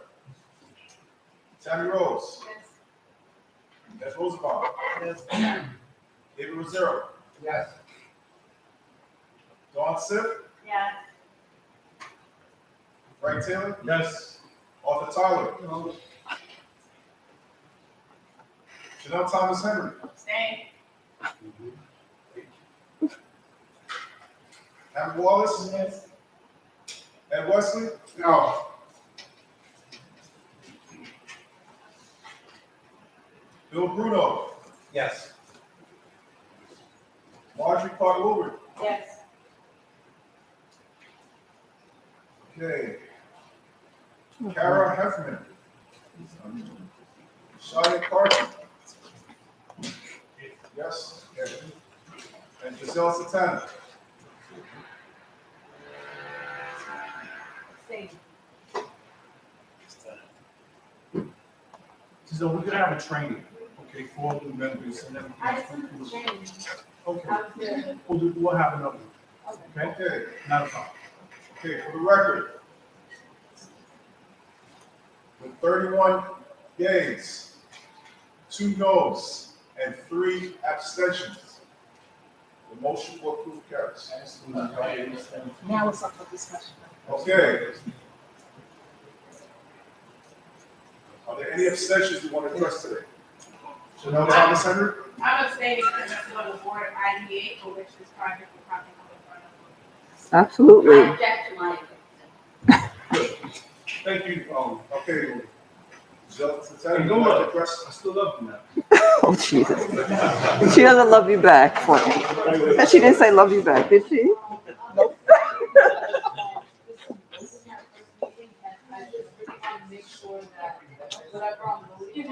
S3: Tammy Rose, Ed Rosenbaum, David Rosero,
S14: Yes.
S3: Dawn Sip,
S20: Yes.
S3: Frank Taylor,
S11: Yes.
S3: Arthur Tyler, Janelle Thomas Henry,
S17: Stay.
S3: Hammond Wallace, Ed Wesley,
S14: No.
S3: Bill Bruno,
S11: Yes.
S3: Marjorie Clark Woodward.
S20: Yes.
S3: Okay. Kara Heffernan. Shia Carter. Yes. And Giselle Satana.
S20: Stay.
S11: So we're gonna have a training, okay, for all new members and everything.
S20: I just want to change.
S11: Okay,
S20: I was good.
S11: we'll have another one, okay?
S3: Okay.
S11: Not a problem.
S3: Okay, for the record. With 31 yeas, 2 noes, and 3 abstentions, the motion will approve carries.
S15: Now it's up for discussion.
S3: Okay. Are there any abstentions you want to address today? Janelle Thomas Henry?
S10: I'm abstaining because I'm on the board of IDA, for which this project will probably come in front of.
S5: Absolutely.
S17: I object to my.
S3: Thank you, okay. Giselle Satana,
S11: Hey,
S3: you
S11: go
S3: want to
S11: look.
S3: address?
S11: I still love you now.
S5: Oh, Jesus. She doesn't love you back. And she didn't say love you back, did she? Nope.
S10: I just really want to make sure that whatever I'm voting.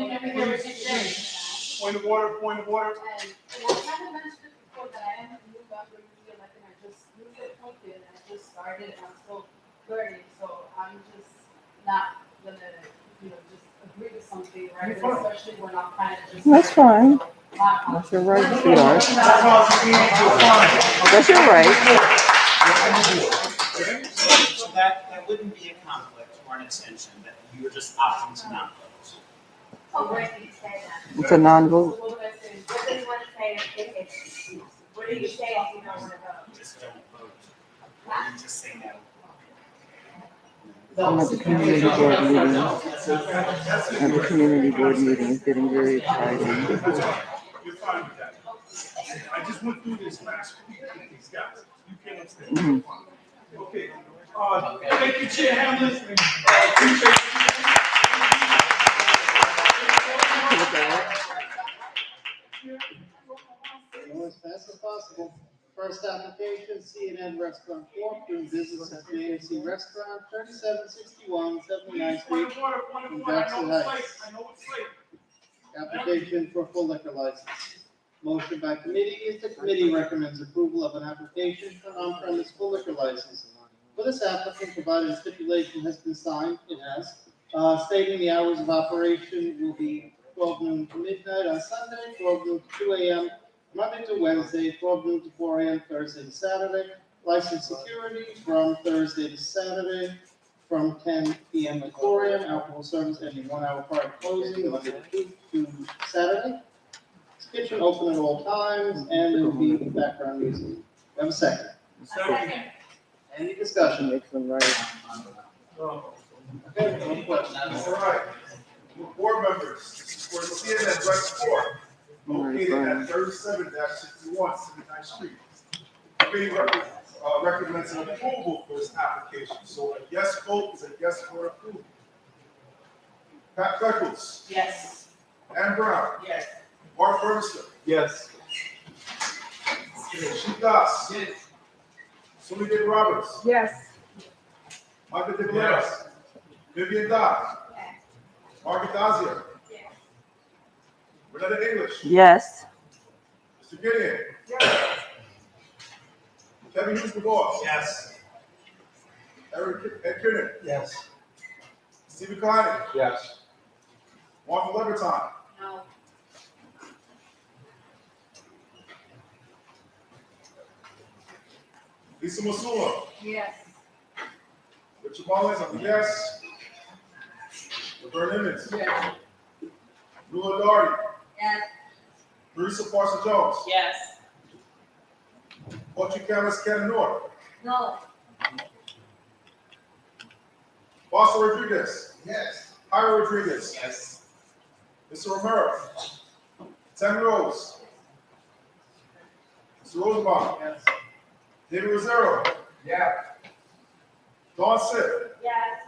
S3: Point of order, point of order.
S10: And I kind of mentioned it before that I am a new member, newly elected, I just newly appointed, and I just started, and I'm still learning, so I'm just not gonna, just agree with something, right?
S5: You're fine.
S10: Especially when I'm kind of just.
S5: That's fine.
S10: Not-
S5: That's your right, sweetheart. That's your right.
S14: So that
S7: that wouldn't be a conflict or an extension, that you were just opting to not vote.
S17: Oh, where did you say that?
S5: It's a non-vote.
S17: What does one say if it's, what do you say if you don't want to vote?
S7: Just don't vote. Or you just say no.
S5: I'm at the community board meeting. At the community board meeting, it's getting very exciting.
S16: You're fine with that. I just went through this last week with these guys. You can't understand.
S5: Mhm.
S16: Okay, thank you, Chair Hamlin. I appreciate
S18: Go as fast as possible. First application, C&N Restaurant Corp., doing business at the AMC Restaurant, 3761 79th Street in Jackson Heights. Application for full liquor license. Motion by committee is the committee recommends approval of an application for on-premise full liquor license. For this applicant, provided a stipulation has been signed, it has, stating the hours of operation will be 12 noon to midnight on Sunday, 12 noon to 2 a.m. Monday to Wednesday, 12 noon to 4 a.m. Thursday to Saturday. License security from Thursday to Saturday, from 10 p.m. to 4 a.m. Alcohol service ending 1 hour prior to closing, Monday to Saturday. Kitchen open at all times, and there will be background music. We have a second.
S7: Second.
S18: Any discussion?
S5: Makes them right.
S18: Okay, no questions.
S16: All right. Board members, this is for CNN West Court, located at 37-61 79th Street. Committee recommends an approval for this application. So a yes vote is a yes for approval. Pat Freckles.
S6: Yes.
S16: Ann Brown.
S6: Yes.
S16: Mark Burmester.
S11: Yes.
S16: She Das.
S6: Yes.
S16: Sumi David Roberts.
S20: Yes.
S16: Michael De Valeras. Vivian Dodd. Margaret Dazier. Renetta English.
S5: Yes.
S16: Mr. Gideon.
S20: Yes.
S16: Kevin Hughes McGaw.
S7: Yes.
S16: Ed Kiernan.
S11: Yes.
S16: Stephen Klein.
S11: Yes.
S16: Martha Levertine.
S17: No.
S16: Lisa Masula.
S17: Yes.
S16: Richard Mullins, I'm a yes. Laverne Emmons.
S6: Yes.
S16: Lula Darty.
S17: Yes.
S16: Marisa Parson Jones.
S6: Yes.
S16: Audrey Cameras Cananor.
S17: No.
S16: Boston Rodriguez.
S7: Yes.
S16: Ira Rodriguez.
S7: Yes.
S16: Mr. Romero. Tammy Rose. Mr. Rosenbaum.
S6: Yes.
S16: David Rosero.
S7: Yeah.
S16: Dawn Sipp.
S17: Yes.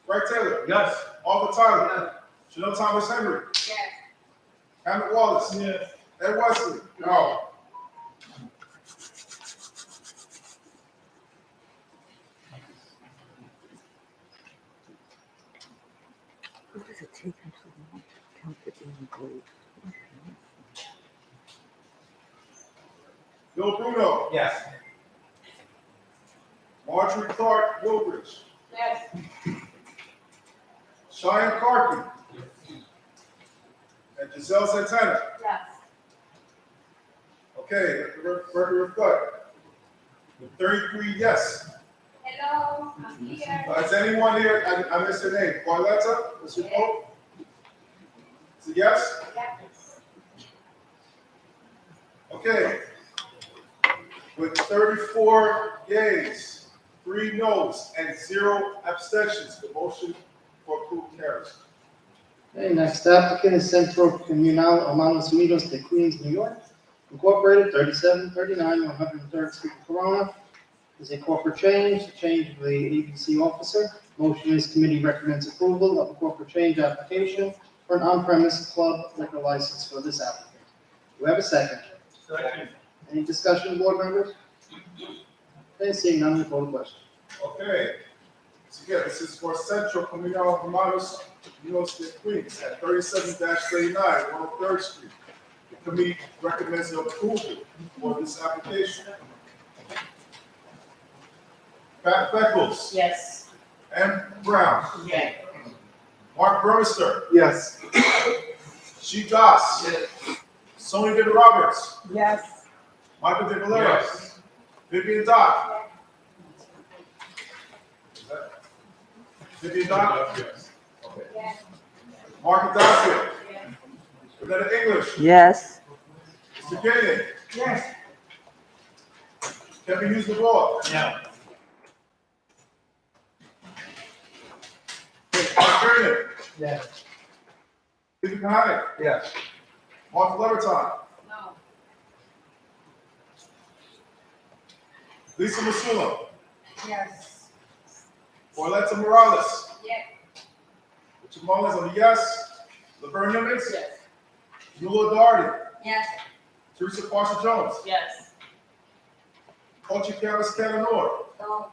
S16: Frank Taylor.
S11: Yes.
S16: Arthur Tyler. Chanel Thomas Henry.
S17: Yes.
S16: Hammond Wallace.
S11: Yes.
S16: Ed Wesley. No.
S5: What does it take them so long to count the damn votes?
S16: Bill Bruno.
S7: Yes.
S16: Marjorie Clark Wilbridge.
S6: Yes.
S16: Cheyenne Carkey. And Giselle Santana.
S17: Yes.
S16: Okay, let the record reflect. With 33 yes.
S17: Hello, I'm here.
S16: Is anyone here, I missed your name, Carletta, what's your vote? Is it yes?
S17: Yes.
S16: Okay. With 34 yeas, 3 noes, and 0 abstentions, the motion for approval carries.
S18: Okay, next applicant is Centro Comunal Hermanos Unidos de Queens, New York, Incorporated, 3739 103rd Street, Corona. Is a corporate change, the change of the ABC officer. Motion is committee recommends approval of a corporate change application for an on-premise club liquor license for this applicant. Do we have a second?
S7: Second.
S18: Any discussion, board members? Okay, seeing none, we call the question.
S16: Okay. So again, this is for Centro Comunal Hermanos Unidos de Queens at 37-39 103rd Street. The committee recommends approval for this application. Pat Beckles.
S6: Yes.
S16: Ann Brown.
S6: Yes.
S16: Mark Burmester.
S11: Yes.
S16: She Das.
S7: Yes.
S16: Sonia David Roberts.
S20: Yes.
S16: Michael De Valeras. Vivian Dodd. Vivian Dodd? Yes. Okay. Mark Adazio? Renetta English?
S5: Yes.
S16: Mr. Gideon?
S15: Yes.
S16: Kevin Hughes LeBoy?
S1: No.
S16: Mark Vernon?
S1: Yes.
S16: Stephen Kahane?
S11: Yes.
S16: Mark Leverton?
S17: No.
S16: Lisa Masula?
S20: Yes.
S16: Orletta Morales?
S17: Yes.
S16: Richard Mullins on the yes. Laverne Nimitz?
S17: Yes.
S16: Eula Darty?
S17: Yes.
S16: Teresa Parson Jones?
S17: Yes.
S16: Coach Karis Cananor?
S17: No.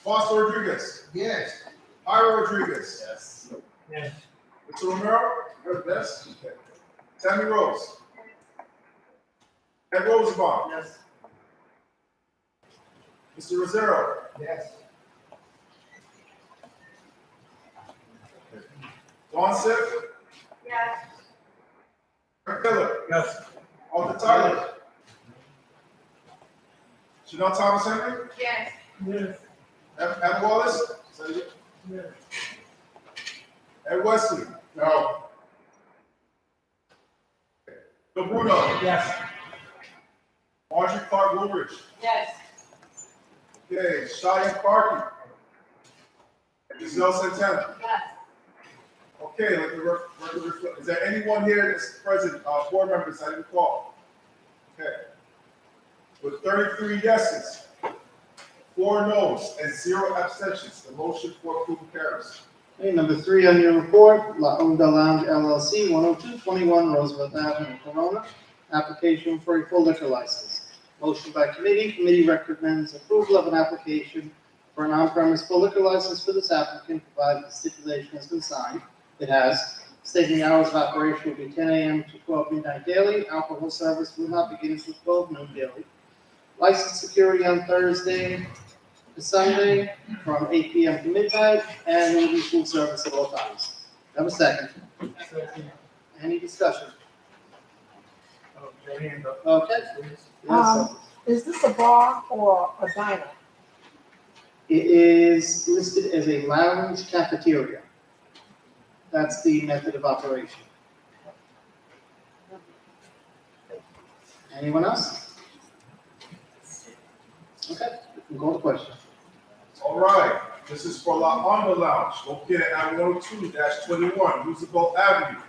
S16: Foster Rodriguez?
S15: Yes.
S16: Ira Rodriguez?
S1: Yes. Yes.
S16: Victor Romero? Yes. Okay. Tammy Rose? Ed Rosenbaum?
S1: Yes.
S16: Mr. Rosero?
S15: Yes.
S16: Dawn Sip?
S20: Yes.
S16: Eric Miller?
S1: Yes.
S16: Arthur Tyler? Chanel Thomas Henry?
S20: Yes.
S1: Yes.
S16: Ed Wallace? Say it.
S1: Yes.
S16: Ed Wesley? No. Bill Bruno?
S1: Yes.
S16: Marjorie Clark Woolridge?
S17: Yes.
S16: Okay, Cheyenne Parky? Giselle Santana?
S17: Yes.
S16: Okay, let the record reflect. Is there anyone here that's present, board members I didn't call? Okay. With 33 yeses, 4 noes, and 0 abstentions, the motion for approval carries.
S18: Okay, number 3 on your report, La Onda Lounge LLC, 10221 Roosevelt Avenue, Corona. Application for a full liquor license. Motion by committee. Committee recommends approval of an application for an on-premise full liquor license for this applicant, provided the stipulation has been signed. It has, stating the hours of operation will be 10 a.m. to 12 midnight daily. Alcohol service will not begin until 12 noon daily. License security on Thursday to Sunday from 8 p.m. to midnight, and will be food service at all times. Have a second. Any discussion? Okay. Yes,
S15: Is this a bar or a diner?
S18: it is listed as a lounge cafeteria. That's the method of operation. Anyone else? Okay, we can go to question.
S16: All right, this is for La Onda Lounge, located at 102-21 Roosevelt Avenue.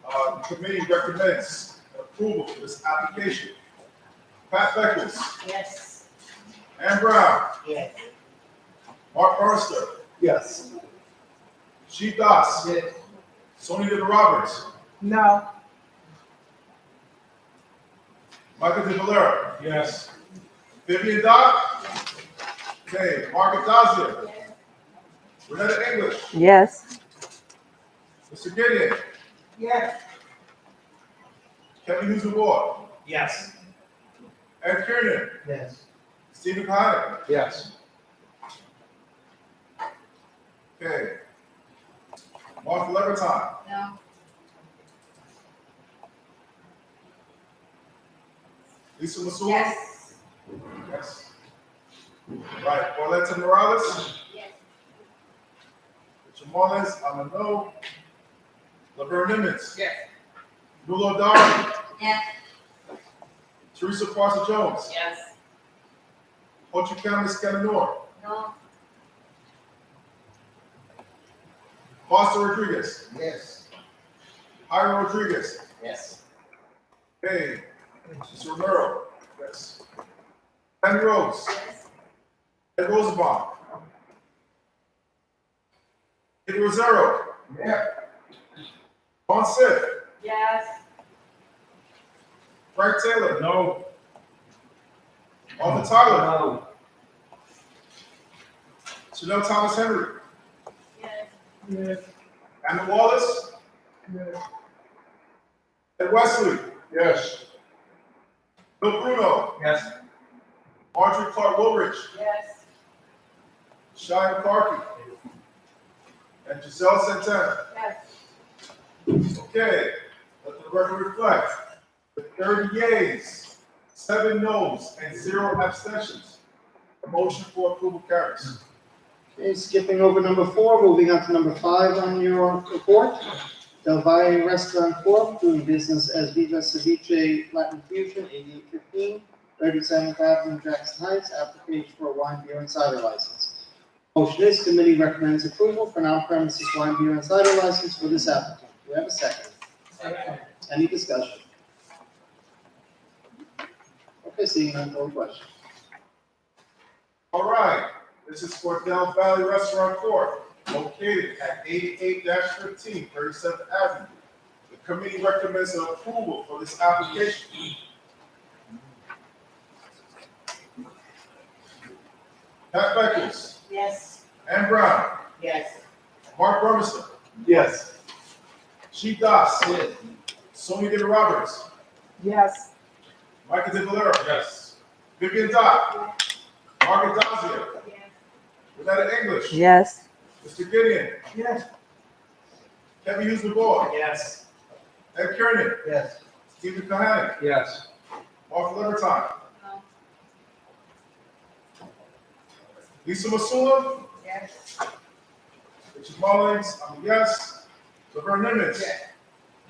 S16: The committee recommends approval for this application. Pat Beckles,
S20: Yes.
S16: Ann Brown,
S15: Yes.
S16: Mark Ernster,
S11: Yes.
S16: Chief Das,
S15: Yes.
S16: Sonia De Roberts,
S15: No.
S16: Michael De Valera,
S1: Yes.
S16: Vivian Dodd, okay, Mark Adazio, Renetta English,
S5: Yes.
S16: Mr. Gideon,
S15: Yes.
S16: Kevin Hughes LeBoy,
S1: Yes.
S16: Ed Kiernan,
S15: Yes.
S16: Stephen Kahane,
S11: Yes.
S16: okay. Martha Leverton,
S17: No.
S16: Lisa Masula?
S17: Yes.
S16: Yes. Right, Orletta Morales,
S17: Yes.
S16: Richard Mullins, I'm a no. Laverne Nimitz,
S15: Yes.
S16: Nulo Darby,
S17: Yes.
S16: Teresa Parson Jones,
S17: Yes.
S16: Coach Camus Cananor,
S17: No.
S16: Foster Rodriguez,
S15: Yes.
S16: Ira Rodriguez,
S1: Yes.
S16: hey, Mr. Romero, yes. Tammy Rose,
S17: Yes.
S16: Ed Rosenbaum, Ed Rosero,
S15: Yeah.
S16: Vaughn Sith,
S17: Yes.
S16: Frank Taylor,
S1: No.
S16: Arthur Tyler,
S11: No.
S16: Chanel Thomas Henry,
S17: Yes.
S1: Yes.
S16: Anna Wallace,
S1: Yes.
S16: Ed Wesley,
S11: Yes.
S16: Bill Bruno,
S1: Yes.
S16: Marjorie Clark Woolridge,
S17: Yes.
S16: Cheyenne Parky, and Giselle Santana.
S17: Yes.
S16: Okay, let the record reflect. With 30 yeas, 7 noes, and 0 abstentions, The motion for approval carries.
S18: Okay, skipping over number 4, moving on to number 5 on your report. Del Valle Restaurant Corp. doing business as Viva Ceviche Latin Fusion, 8815, 37th Avenue, Jackson Heights, application for a wine, beer, and cider license. Motion is committee recommends approval for an on-premises wine, beer, and cider license for this applicant. Do we have a second?
S1: Second.
S18: Any discussion? Okay, seeing none, call the question.
S16: All right, this is for Del Valley Restaurant Corp., located at 88-15, 37th Avenue. The committee recommends an approval for this application. Pat Beckles,
S6: Yes.
S16: Ann Brown,
S6: Yes.
S16: Mark Burmester,
S11: Yes.
S16: Chief Das, Sonia De Roberts,
S5: Yes.
S16: Michael De Valera. Yes. Vivian Dodd, Margaret Dozier, Renetta English,
S5: Yes.
S16: Mr. Gideon,
S1: Yes.
S16: Kevin Hughes LeBoy,
S7: Yes.
S16: Ed Kernan,
S11: Yes.
S16: Stephen Kahane,
S11: Yes.
S16: Martha Levertine, Lisa Masula,
S6: Yes.
S16: Richard Mullins, I'm a yes. Laverne Nimitz,
S6: Yes.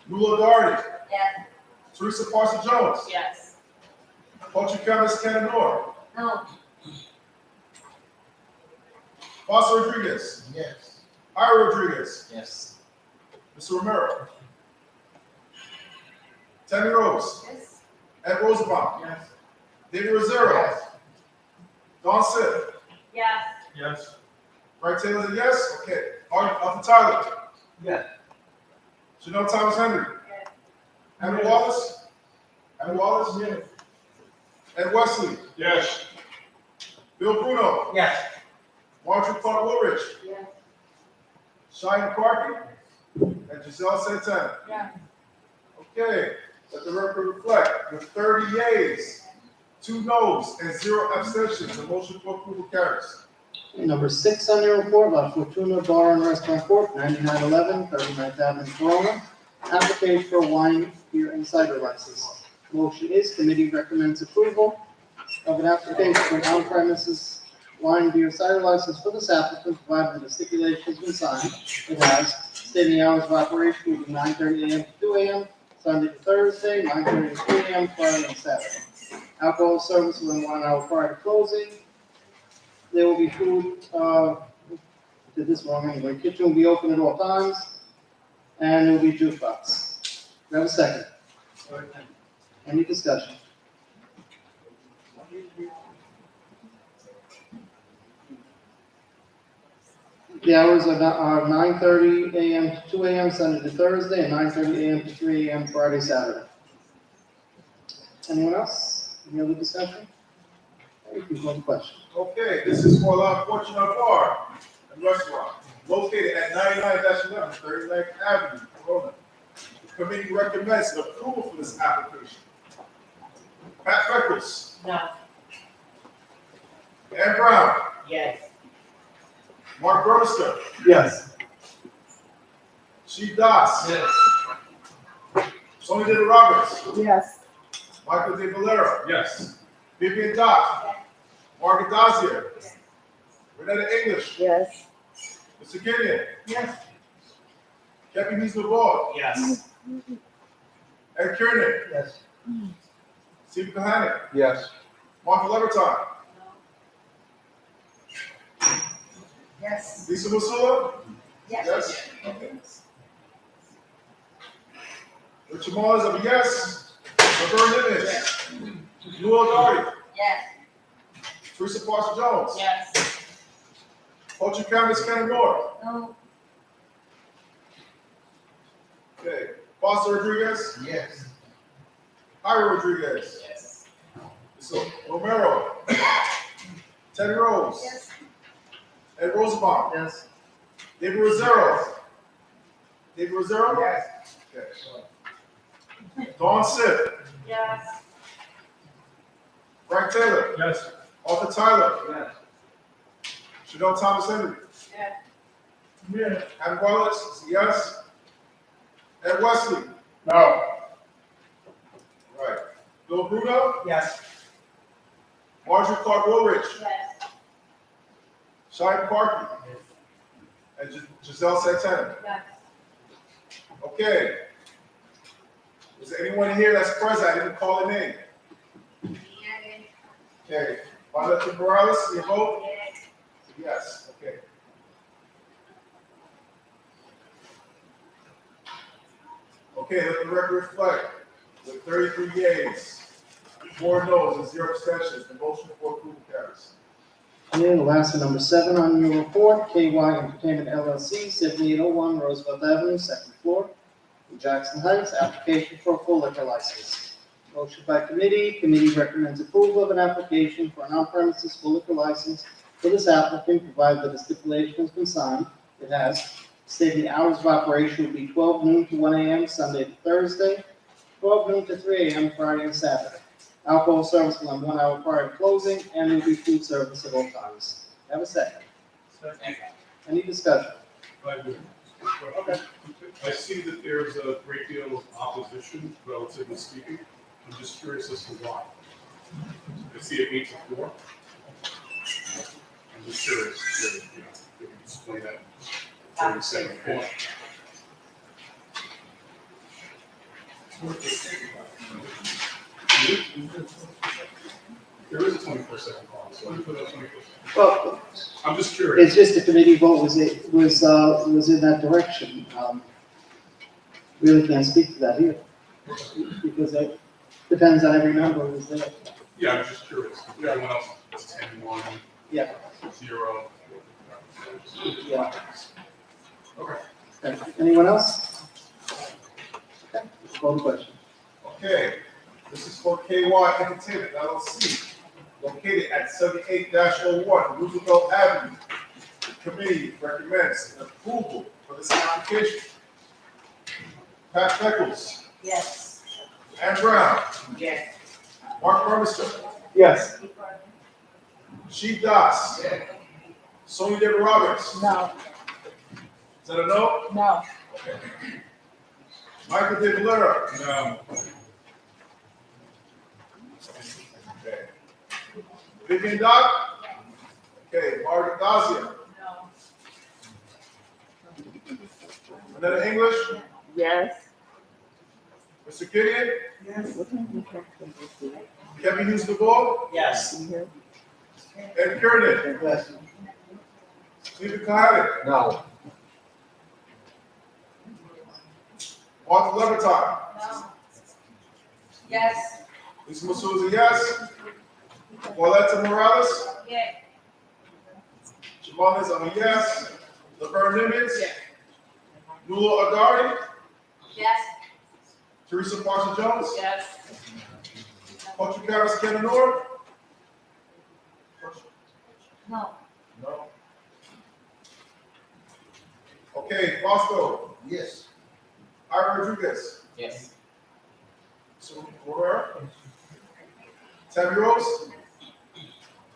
S16: Nula Doherty,
S17: Yes.
S16: Teresa Parson Jones,
S17: Yes.
S16: Poacher Camus Cananor,
S17: No.
S16: Foster Rodriguez,
S1: Yes.
S16: Ira Rodriguez,
S7: Yes.
S16: Mr. Romero, Tammy Rose,
S17: Yes.
S16: Ed Rosenbaum,
S1: Yes.
S16: David Rosero, Don Sipp,
S17: Yes.
S1: Yes.
S16: Right Taylor's a yes, okay. Arthur Tyler,
S11: Yes.
S16: Janelle Thomas Henry,
S17: Yes.
S16: Henry Wallace, Henry Wallace,
S1: Yes.
S16: Ed Wesley,
S1: Yes.
S16: Bill Bruno,
S1: Yes.
S16: Marjorie Clark Woolridge,
S17: Yes.
S16: Shine McCarthy, and Giselle Santana.
S17: Yes.
S16: Okay, let the record reflect, with 30 yeas, 2 noes, and 0 abstentions, the motion for approval carries.
S18: Okay, number 6 on your report, La Fortuna Bar and Restaurant Corp., 9911, 39th Avenue, Corona. Application for a wine, beer, and cider license. Motion is committee recommends approval of an application for an on-premises wine, beer, cider license for this applicant, provided that the stipulation has been signed. It has, stating the hours of operation will be 9:30 a.m. to 2 a.m., Sunday to Thursday, 9:30 to 3 a.m., Friday and Saturday. Alcohol service within 1 hour prior to closing. There will be food, did this wrong anyway, kitchen will be open at all times, and there will be jukebox. Do I have a second? Any discussion? The hours are 9:30 a.m. to 2 a.m. Sunday to Thursday, and 9:30 a.m. to 3 a.m. Friday, Saturday. Anyone else? Any other discussion? You can call the question.
S16: Okay, this is for La Fortuna Bar and Restaurant, located at 99-11, 39th Avenue, Corona. The committee recommends approval for this application. Pat Freckles,
S6: No.
S16: Ann Brown,
S6: Yes.
S16: Mark Burmester,
S11: Yes.
S16: Chief Das,
S11: Yes.
S16: Sonia De Roberts,
S5: Yes.
S16: Michael De Valera,
S11: Yes.
S16: Vivian Dodd, Margaret Dozier, Renetta English,
S5: Yes.
S16: Mr. Gideon,
S1: Yes.
S16: Kevin Hughes LeBoy,
S7: Yes.
S16: Ed Kernan,
S11: Yes.
S16: Stephen Kahane,
S11: Yes.
S16: Martha Levertine,
S6: Yes.
S16: Lisa Masula,
S17: Yes.
S16: yes. Richard Mullins, I'm a yes. Laverne Nimitz, Newell Doherty,
S17: Yes.
S16: Teresa Parson Jones,
S17: Yes.
S16: Poacher Camus Cananor,
S17: No.
S16: okay. Foster Rodriguez,
S1: Yes.
S16: Ira Rodriguez,
S7: Yes.
S16: Mr. Romero, Teddy Rose,
S17: Yes.
S16: Ed Rosenbaum,
S1: Yes.
S16: David Rosero. David Rosero?
S1: Yes.
S16: Okay. Dawn Sipp,
S17: Yes.
S16: Frank Taylor,
S1: Yes.
S16: Arthur Tyler,
S11: Yes.
S16: Chanel Thomas Henry,
S17: Yes.
S1: Yes.
S16: Adam Wallace, yes. Ed Wesley,
S1: No.
S16: right. Bill Bruno,
S11: Yes.
S16: Marjorie Clark Woolridge,
S17: Yes.
S16: Shine Parky. And Giselle Santana.
S6: Yes.
S16: Okay. Is there anyone here that's present? I didn't call a name. Okay. Violeta Morales, your vote? Yes. Okay. Okay, let the record reflect. With 33 yeas, 4 noes, and 0 abstentions, the motion for approval carries.
S18: And last one, number 7 on your report, KY Entertainment LLC, 7801 Roosevelt Avenue, second floor, in Jackson Heights, application for a full liquor license. Motion by committee recommends approval of an application for an on-premises full liquor license for this applicant, provided that the stipulation has been signed. It has, stating the hours of operation will be 12 noon to 1 a.m. Sunday to Thursday, 12 noon to 3 a.m. Friday and Saturday. Alcohol service will have 1 hour prior to closing, and there will be food service at all times. Have a second. Any discussion?
S16: Okay.
S12: I see that there's a great deal of opposition, relatively speaking. I'm just curious as to why. I see it meets the floor. I'm just curious, if you can explain that. 37 point. There is a 24/7 policy, so I put out 24/7.
S18: Well,
S12: I'm just curious.
S18: it's just the committee vote was in that direction. Really can't speak to that here, because it depends on every member who's there.
S12: Yeah, I'm just curious. Everyone else is 10-1,
S18: Yeah.
S12: 0.
S18: Yeah.
S12: Okay.
S18: Okay. Anyone else? Okay, call the question.
S16: Okay, this is for KY Entertainment LLC, located at 78-01 Roosevelt Avenue. The committee recommends an approval for this application. Pat Beckles,
S6: Yes.
S16: Ann Brown,
S6: Yes.
S16: Mark Burmester,
S2: Yes.
S16: Sheep Das, Sonia Deborah Roberts.
S6: No.
S16: Is that a no?
S6: No.
S16: Okay. Michael De Valera. No. Okay. Vivian Dodd? Okay, Margaret Dazia.
S6: No.
S16: Annetta English?
S5: Yes.
S16: Mr. Gideon?
S6: Yes.
S16: Kevin Hughes DeVoe?
S7: Yes.
S16: Ed Kernan?
S2: Yes.
S16: Stephen Kahane?
S4: No.
S16: Martha Leviton?
S6: No. Yes.
S16: Lisa Masuza, yes. Violeta Morales?
S6: Yeah.
S16: Jamal is a yes. Laverne Nimitz? Nuala Agari?
S17: Yes.
S16: Teresa Marshall Jones?
S6: Yes.
S16: Patrick Harris Kenanor?
S17: No.
S16: No. Okay, Bosco?
S4: Yes.
S16: Ira Rodriguez?
S7: Yes.
S16: So, Rivera? Tammy Rose?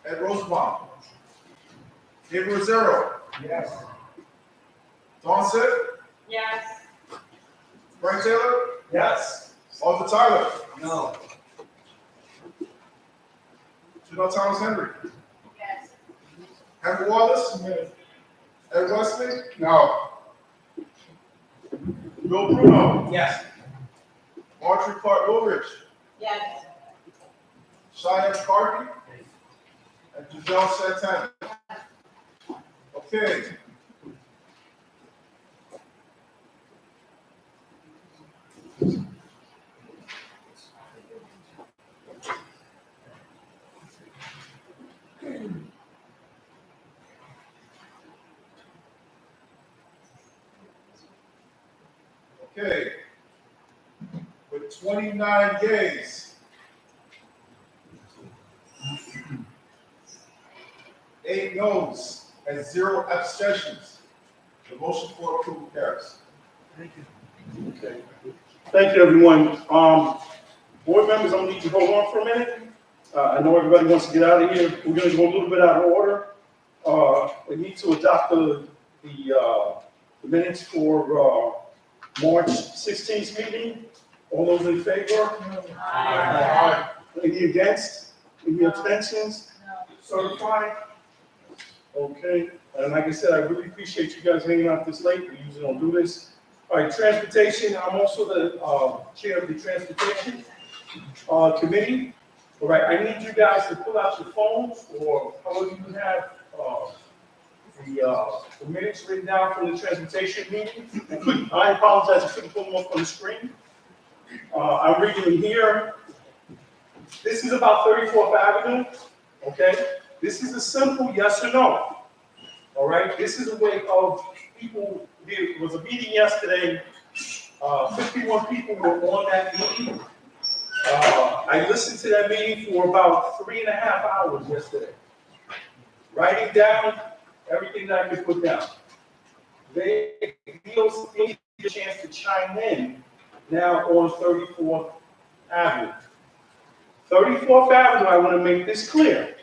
S16: Ed Rosenbaum? Gabriel Rosero?
S4: Yes.
S16: Dawn Sid?
S6: Yes.
S16: Frank Taylor?
S2: Yes.
S16: Arthur Tyler?
S4: No.
S16: Janelle Thomas Henry?
S6: Yes.
S16: Henry Wallace? Ed Wesley? No. Bill Bruno?
S7: Yes.
S16: Marjorie Clark Woolridge?
S6: Yes.
S16: Cheyenne Carty? And Giselle Santana? Okay. Okay. With 29 yeas, 8 noes, and 0 abstentions, the motion for approval carries.
S3: Okay. Thank you, everyone. Board members, I'm gonna need you to hold on for a minute. I know everybody wants to get out of here. We're gonna go a little bit out of order. We need to adopt the minutes for, March 16th meeting. All those in favor?
S6: Aye.
S3: Any against? Any abstentions?
S6: No.
S3: Certified? Okay, and like I said, I really appreciate you guys hanging out this late. We usually don't do this. All right, transportation, I'm also the chair of the transportation committee. All right, I need you guys to pull out your phones or however you have the minutes written down from the transportation meeting. I apologize, I couldn't pull them up on the screen. I'm reading them here. This is about 34th Avenue, okay? This is a simple yes or no, all right? This is a way of people, there was a meeting yesterday, 51 people were on that meeting. I listened to that meeting for about 3.5 hours yesterday, writing down everything that I could put down. They need a chance to chime in now on 34th Avenue. 34th Avenue, I want to make this clear.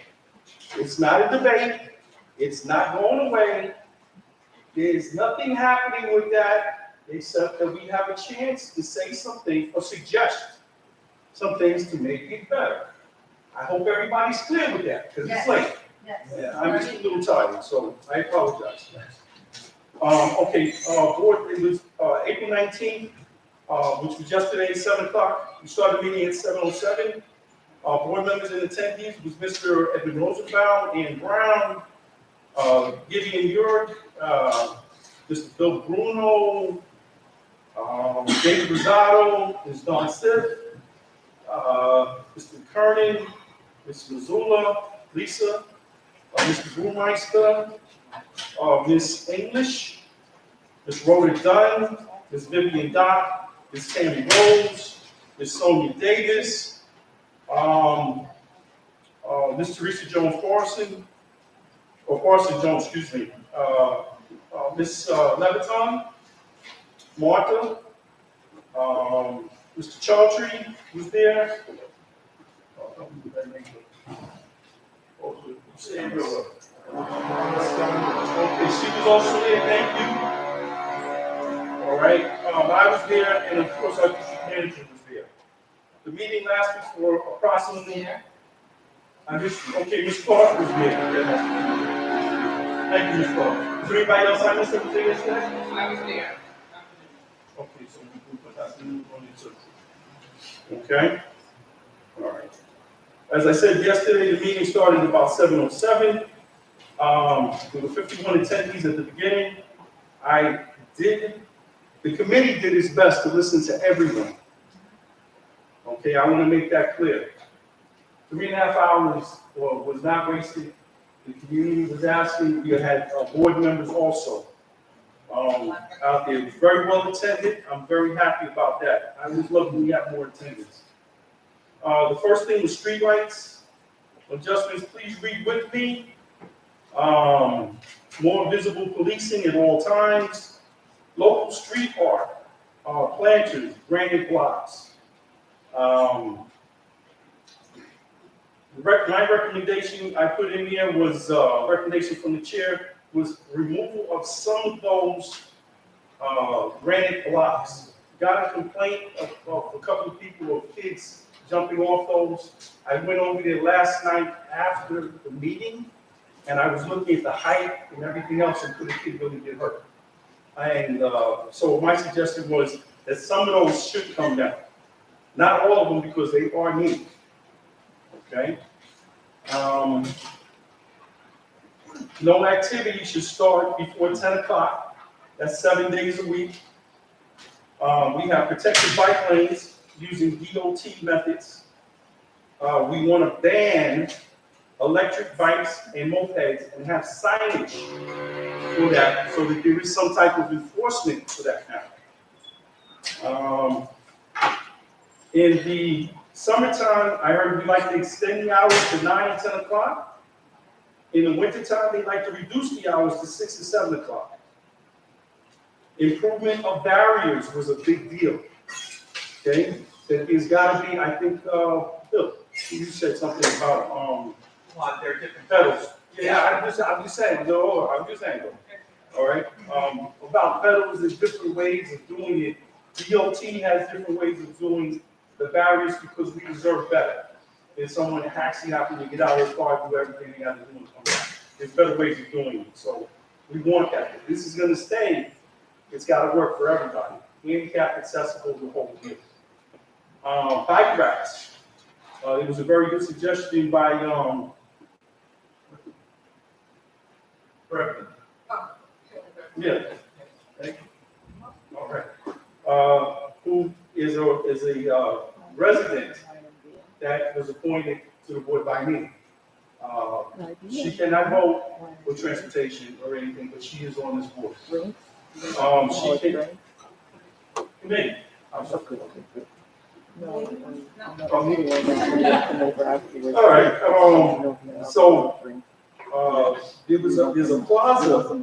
S3: It's not a debate. It's not going away. There's nothing happening with that except that we have a chance to say something or suggest some things to make it better. I hope everybody's clear with that because it's late. Yeah, I'm just a little tired, so I apologize. Okay, board, it was April 19th, which was yesterday at 7 o'clock. We started meeting at 7:07. Board members and attendees was Mr. Edwin Rosenbaum, Ann Brown, Gideon York, Mr. Bill Bruno, David Rosado, Ms. Dawn Stiff, Mr. Kernan, Ms. Missoula, Lisa, Mr. Brewmeister, Ms. English, Ms. Rhoda Dunn, Ms. Vivian Dock, Ms. Tammy Rose, Ms. Sonia Davis, Ms. Teresa Jones Forson, Jones, excuse me, Ms. Leviton, Martha, Mr. Chowdhury was there. Okay, she was also there, thank you. All right, I was there, and of course, our district manager was there. The meeting lasted for approximately, okay, Ms. Clark was there. Thank you, Ms. Clark. Is there anybody else I missed everything yesterday? I was there. Okay, so we can put that in on the survey. Okay? All right. As I said yesterday, the meeting started about 7:07. There were 51 attendees at the beginning. The committee did its best to listen to everyone. Okay, I want to make that clear. 3.5 hours was not wasted. The community was asking. We had board members also out there. It was very well attended. I'm very happy about that. I would love when we have more attendance. The first thing was streetlights. Adjustments, please read with me. More visible policing at all times. Local street art, planters, granite blocks. My recommendation I put in here was, recommendation from the chair, was removal of some of those granite blocks. Got a complaint of a couple of people, of kids jumping off those. I went over there last night after the meeting, and I was looking at the height and everything else, and could a kid really get hurt? And so my suggestion was that some of those should come down. Not all of them, because they are needed. Okay? No activity should start before 10 o'clock. That's 7 days a week. We have protected bike lanes using DOT methods. We want to ban electric bikes and mopeds and have signage for that, so that there is some type of enforcement for that now. In the summertime, I heard we like to extend the hours to 9 and 10 o'clock. In the wintertime, they like to reduce the hours to 6 and 7 o'clock. Improvement of barriers was a big deal. Okay, that there's got to be, I think, Bill, you said something about
S14: There are different
S3: pedals. Yeah, I'm just saying, though. All right. About pedals, there's different ways of doing it. DOT has different ways of doing the barriers because we deserve better. If someone hacks you after they get out of his car, do everything they got to do and come back. There's better ways of doing it, so we want that. If this is gonna stay, it's gotta work for everybody. Handicap accessible, the whole deal. Bike racks. It was a very good suggestion by, Preston. Yeah. Thank you. All right. Who is a resident that was appointed to the board by me. She cannot vote for transportation or anything, but she is on this board. She can. Committee. I'm sorry. All right, so, there's a plaza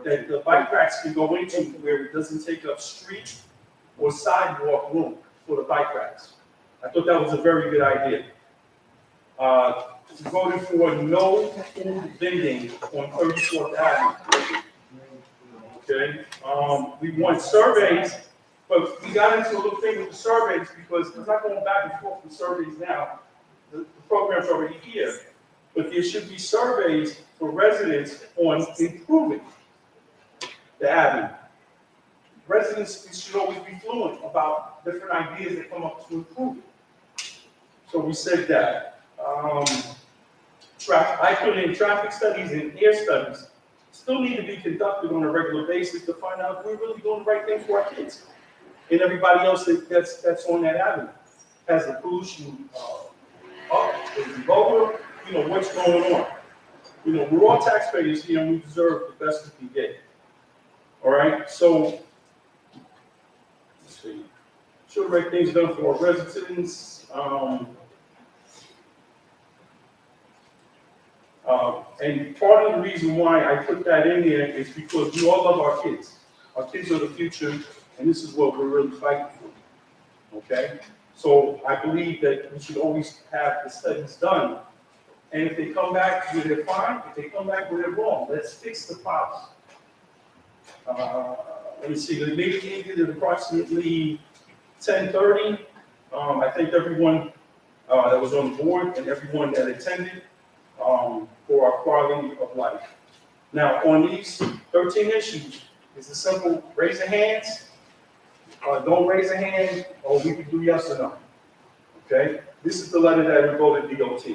S3: that the bike racks can go into where it doesn't take up street or sidewalk room for the bike racks. I thought that was a very good idea. We voted for no vending on 34th Avenue. Okay, we want surveys, but we got into a little thing with the surveys because we're not going back and forth with surveys now. The program's already here, but there should be surveys for residents on improving the avenue. Residents should always be fluent about different ideas that come up to improve it. So we said that. I put in traffic studies and air studies still need to be conducted on a regular basis to find out if we're really doing the right thing for our kids and everybody else that's on that avenue. Has the pollution up, is it lower, what's going on? We're all taxpayers here and we deserve the best we can get. All right, so let's see. Should make things done for our residents. And part of the reason why I put that in there is because we all love our kids. Our kids are the future, and this is what we're really fighting for. Okay? So I believe that we should always have the studies done. And if they come back with they're fine, if they come back with they're wrong, let's fix the problem. Let me see, the meeting ended at approximately 10:30. I thank everyone that was on the board and everyone that attended. For our quality of life. Now, on these 13 issues, it's a simple raise of hands, don't raise a hand, or we can do yes or no. Okay? This is the letter that we voted DOT.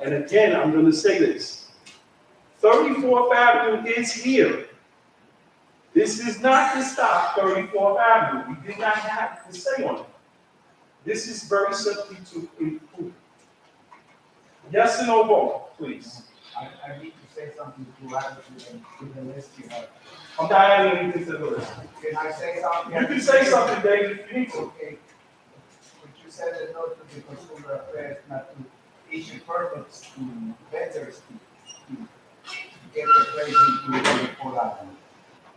S3: And again, I'm going to say this. 34th Avenue is here. This is not to stop 34th Avenue. We did not have to say on it. This is very simply to improve. Yes or no vote, please.
S4: I need to say something to add to the list you have.
S3: I'm not adding anything to the list.
S4: Can I say something?
S3: You can say something, David, if you need to.
S4: Okay. But you said that no to the consumer affairs, not to issue permits to vendors to get the place into the Port Avenue.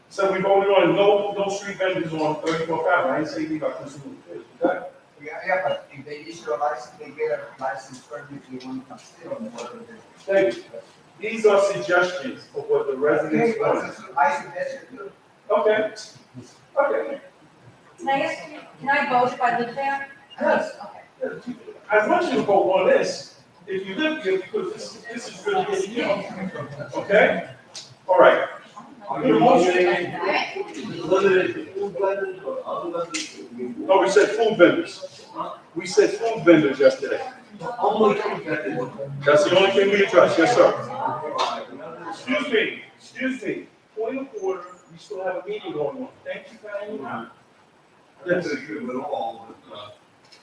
S3: So we voted on no street vendors on 34th Avenue. I didn't say anything about consumer affairs, okay?
S4: Yeah, but if they issue a license, they get a license permit, they want to come still on whatever they.
S3: Thank you. These are suggestions of what the residents want.
S4: I suggest you do.
S3: Okay. Okay.
S17: Can I vote if I live there?
S3: Yes.
S17: Okay.
S3: I want you to vote on this, if you live here, because this is really getting you. Okay? All right. No, we said food vendors. We said food vendors yesterday.
S4: Only food vendors.
S3: That's the only thing we addressed, yes, sir. Excuse me. Point of order, we still have a meeting going on. Thank you for hanging out. Yes.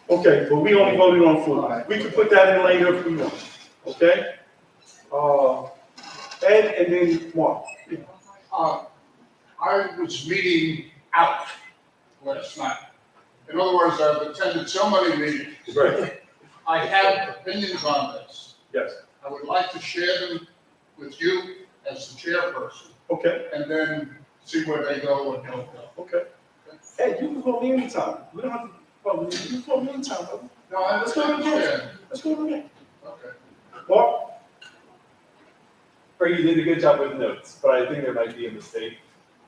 S3: Okay, but we only voted on food. We can put that in later if we want, okay? Ed and then Mark.
S1: I was meeting out last night. In other words, I've attended so many meetings.
S3: Right.
S1: I have opinions on this.
S3: Yes.
S1: I would like to share them with you as the chairperson.
S3: Okay.
S1: And then see where they go and don't go.
S3: Okay. Hey, you can vote me anytime. We don't have to vote. You can vote me anytime, brother.
S1: No, I
S3: Let's go to the game.
S1: understand.
S3: Let's go to the game.
S1: Okay.
S3: Mark?
S11: Frank, you did a good job with notes, but I think there might be a mistake.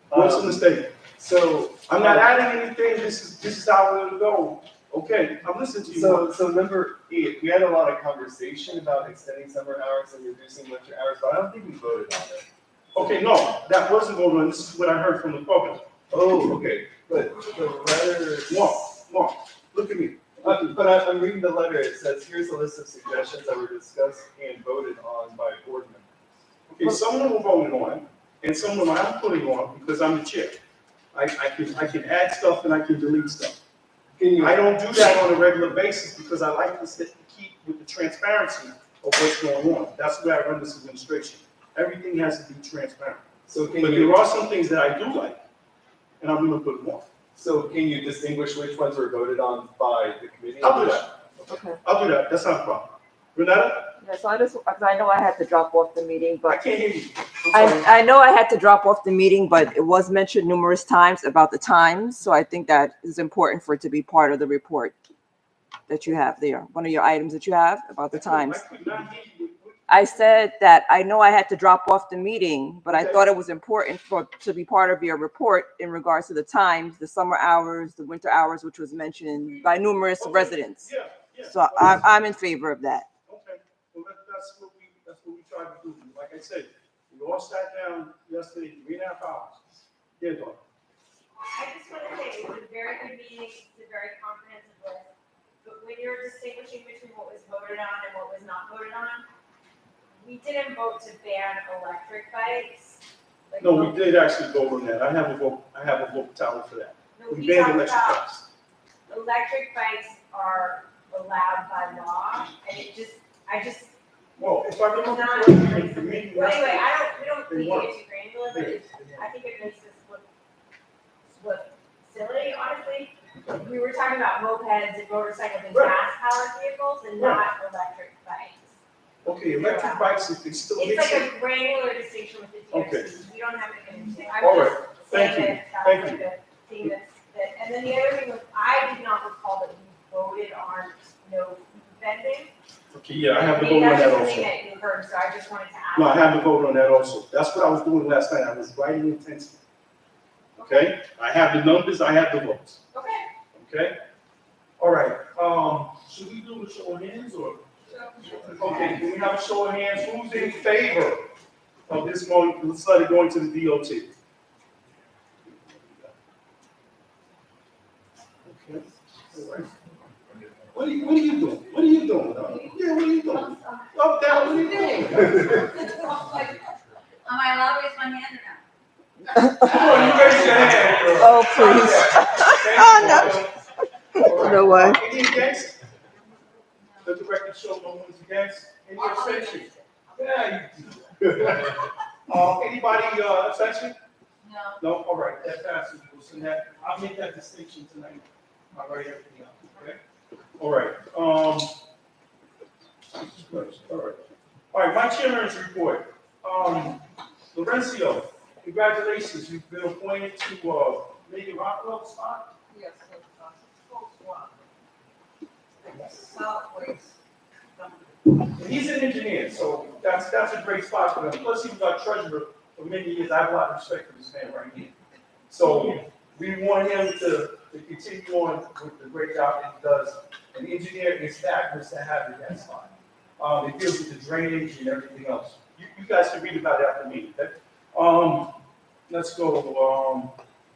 S3: What's the mistake?
S11: So
S3: I'm not adding anything. This is how it'll go. Okay, I'm listening to you.
S11: So number 8, we had a lot of conversation about extending summer hours and reducing winter hours, but I don't think we voted on it.
S3: Okay, no, that wasn't going on. This is what I heard from the public.
S11: Oh, okay, but the letter.
S3: Mark, look at me.
S11: But I'm reading the letter, it says, here's a list of suggestions that were discussed and voted on by board members.
S3: Okay, some of them were voted on, and some of them I'm putting on because I'm the chair. I can add stuff and I can delete stuff. I don't do that on a regular basis because I like to keep with the transparency of what's going on. That's the way I run this administration. Everything has to be transparent.
S11: So
S3: But there are some things that I do like, and I'm gonna put them on.
S11: So can you distinguish which ones were voted on by the committee?
S3: I'll do that.
S5: Okay.
S3: I'll do that. That's not a problem. Renata?
S5: Yeah, so because I know I had to drop off the meeting,
S3: I
S5: but
S3: can't hear you. I'm sorry.
S5: I know I had to drop off the meeting, but it was mentioned numerous times about the times. So I think that is important for it to be part of the report that you have there. One of your items that you have about the times.
S3: I could not hear you.
S5: I said that I know I had to drop off the meeting, but I thought it was important to be part of your report in regards to the times, the summer hours, the winter hours, which was mentioned by numerous residents.
S3: Yeah, yeah.
S5: So I'm in favor of that.
S3: Okay, well, that's what we tried to do. Like I said, we all sat down yesterday, 3.5 hours. Yeah, Dawn.
S6: I just want to say, it was a very good meeting, it's a very comprehensive list, but when you're distinguishing between what was voted on and what was not voted on, we didn't vote to ban electric bikes. Like,
S3: No, we did actually vote on that. I have a vote tally for that.
S6: No,
S3: We
S6: we
S3: banned
S6: talked
S3: electric
S6: about
S3: bikes.
S6: electric bikes are allowed by law, and
S3: Well, if I remember
S6: Not-
S3: correctly, the meeting
S6: well, anyway,
S3: yesterday,
S6: we don't
S3: They
S6: need to
S3: weren't.
S6: get too granular, but I think it makes this look silly, honestly. We were talking about mopeds and motorcycles and
S3: Right.
S6: gas-powered vehicles and not electric bikes.
S3: Okay, electric bikes, if they still
S6: It's
S3: hit
S6: like
S3: you.
S6: a granular distinction with the
S3: Okay.
S6: DRC, we don't have to get into it. I
S3: All
S6: was
S3: right,
S6: just
S3: thank
S6: saying
S3: you,
S6: that that
S3: thank
S6: was
S3: you.
S6: like a thing and then the other thing was, I did not recall that we voted on no food vending.
S3: Okay, yeah, I have to
S6: Maybe
S3: vote on
S6: that's
S3: that
S6: just
S3: also.
S6: something that you heard, so I just wanted to ask.
S3: No, I have to vote on that also. That's what I was doing last night. I was writing intensely. Okay? I have the numbers, I have the votes.
S6: Okay.
S3: Okay? All right, should we do a show of hands or? Okay, can we have a show of hands? Who's in favor of this going, let's let it go into the DOT? Okay, all right. What are you doing? What are you doing, dog? Yeah, what are you doing? Up, down, what are you doing?
S17: Am I allowed to raise my hand or no?
S3: Come on, you raise your hand, girl.
S5: Oh, please.
S3: Oh,
S5: No way.
S3: Any against? Let the record show no one's against. Any abstention? Yeah, you do. Anybody, abstention?
S17: No.
S3: No, all right, that passes. We'll send that, I'll make that distinction tonight. I'll write everything out, okay? All right, all right. All right, my chairman's report. Lorenzo, congratulations, you've been appointed to, Megan Rockwell spot.
S13: Yes, Southways.
S3: And he's an engineer, so that's a great spot for him. Plus, he was our treasurer for many years. I have a lot of respect for this man right here. So we want him to continue on with the great job that he does. An engineer is fabulous to have in that spot. It deals with the drainage and everything else. You guys can read about it after me, okay? Let's go,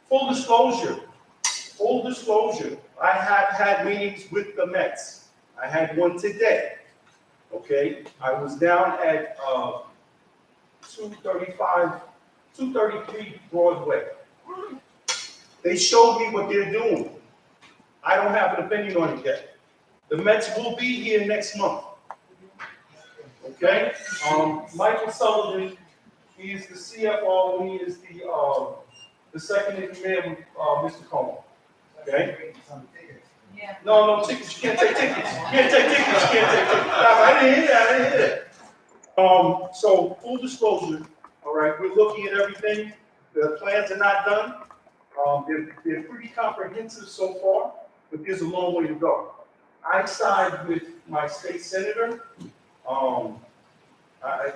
S3: full disclosure. Full disclosure, I have had meetings with the Mets. I had one today, okay? I was down at 233 Broadway. They showed me what they're doing. I don't have an opinion on it yet. The Mets will be here next month, okay? Michael Sullivan, he is the CFO, and he is the second in command, Mr. Coleman. Okay?
S13: Yeah.
S3: No tickets. You can't take tickets. You can't take tickets. You can't take tickets. I didn't hear that. So full disclosure, all right, we're looking at everything. The plans are not done. They're pretty comprehensive so far, but there's a long way to go. I side with my state senator.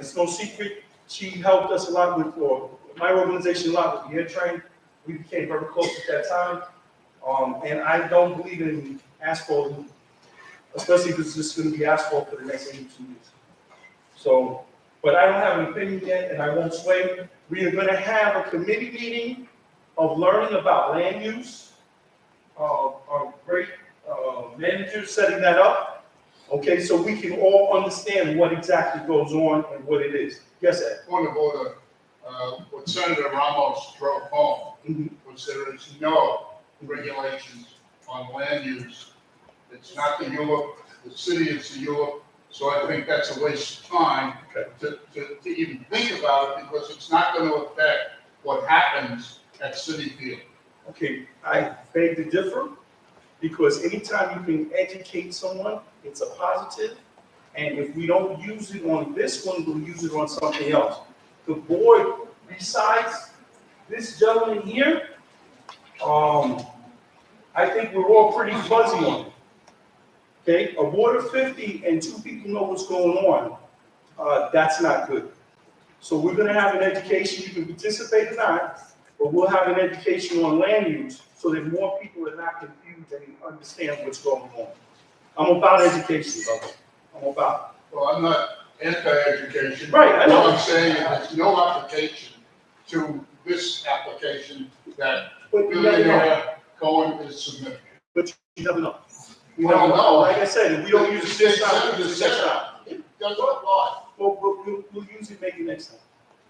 S3: It's no secret, she helped us a lot with, or my organization a lot with the air train. We became very close at that time. And I don't believe in asphalt, especially if it's just gonna be asphalt for the next 82 years. So, but I don't have an opinion yet, and I won't sway. We are gonna have a committee meeting of learning about land use. Our great manager setting that up, okay, so we can all understand what exactly goes on and what it is. Yes, Ed?
S1: Point of order, what Senator Ramos drove home was there is no regulations on land use. It's not the ULUP, the city is the ULUP, so I think that's a waste of time to even think about it, because it's not gonna affect what happens at City Field.
S3: Okay, I beg to differ, because anytime you can educate someone, it's a positive. And if we don't use it on this one, we'll use it on something else. The board, besides this gentleman here, I think we're all pretty fuzzy on it. Okay, a board of 50 and 2 people know what's going on, that's not good. So we're gonna have an education, you can participate or not, but we'll have an education on land use so that more people are not confused and understand what's going on. I'm about education, brother. I'm about
S1: Well, I'm not anti-education.
S3: Right, I know.
S1: All I'm saying is there's no application to this application that Billionaire Cohen is submitting.
S3: But you never know.
S1: Well, no.
S3: Like I said, if we don't use it this time, we'll use it next time.
S1: It doesn't apply.
S3: Well, we'll use it maybe next time.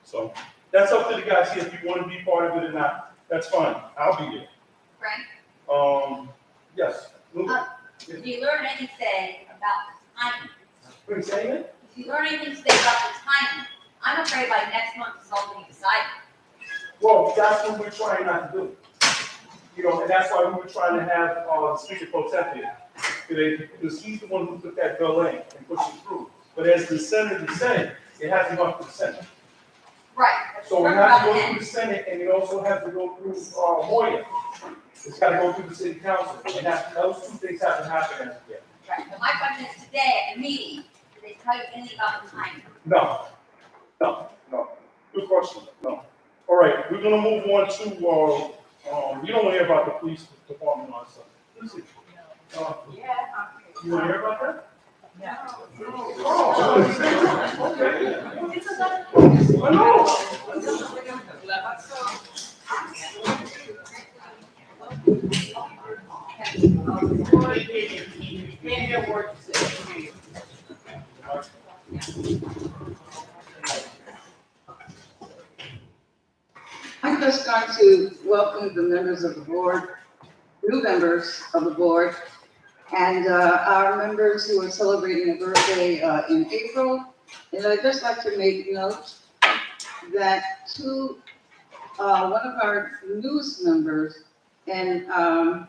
S3: So that's up to the guys here, if you want to be part of it or not, that's fine, I'll be here.
S17: Frank,
S3: Yes.
S17: if you learn anything about the timing,
S3: What are you saying?
S17: if you learn anything today about the timing, I'm afraid by next month it's all going to be decided.
S3: Well, that's what we're trying not to do. You know, and that's why we were trying to have, the Speaker Pro Tem here. Because he's the one who put that bill in and pushed it through. But as the Senator said, it has to go up to the Senate.
S17: Right.
S3: So it has to go through the Senate, and it also has to go through, Moya. It's gotta go through the city council, and those 2 things have to happen.
S17: Right, but my question is today at the meeting, did they tell you anything about the timing?
S3: No. Good question, no. All right, we're gonna move on to, you don't wanna hear about the police department on Sunday. Let's see. You wanna hear about that? Oh, okay. I know.
S13: I'm just going to welcome the members of the board, new members of the board, and our members who are celebrating a birthday in April. And I'd just like to make note that one of our newest members, and one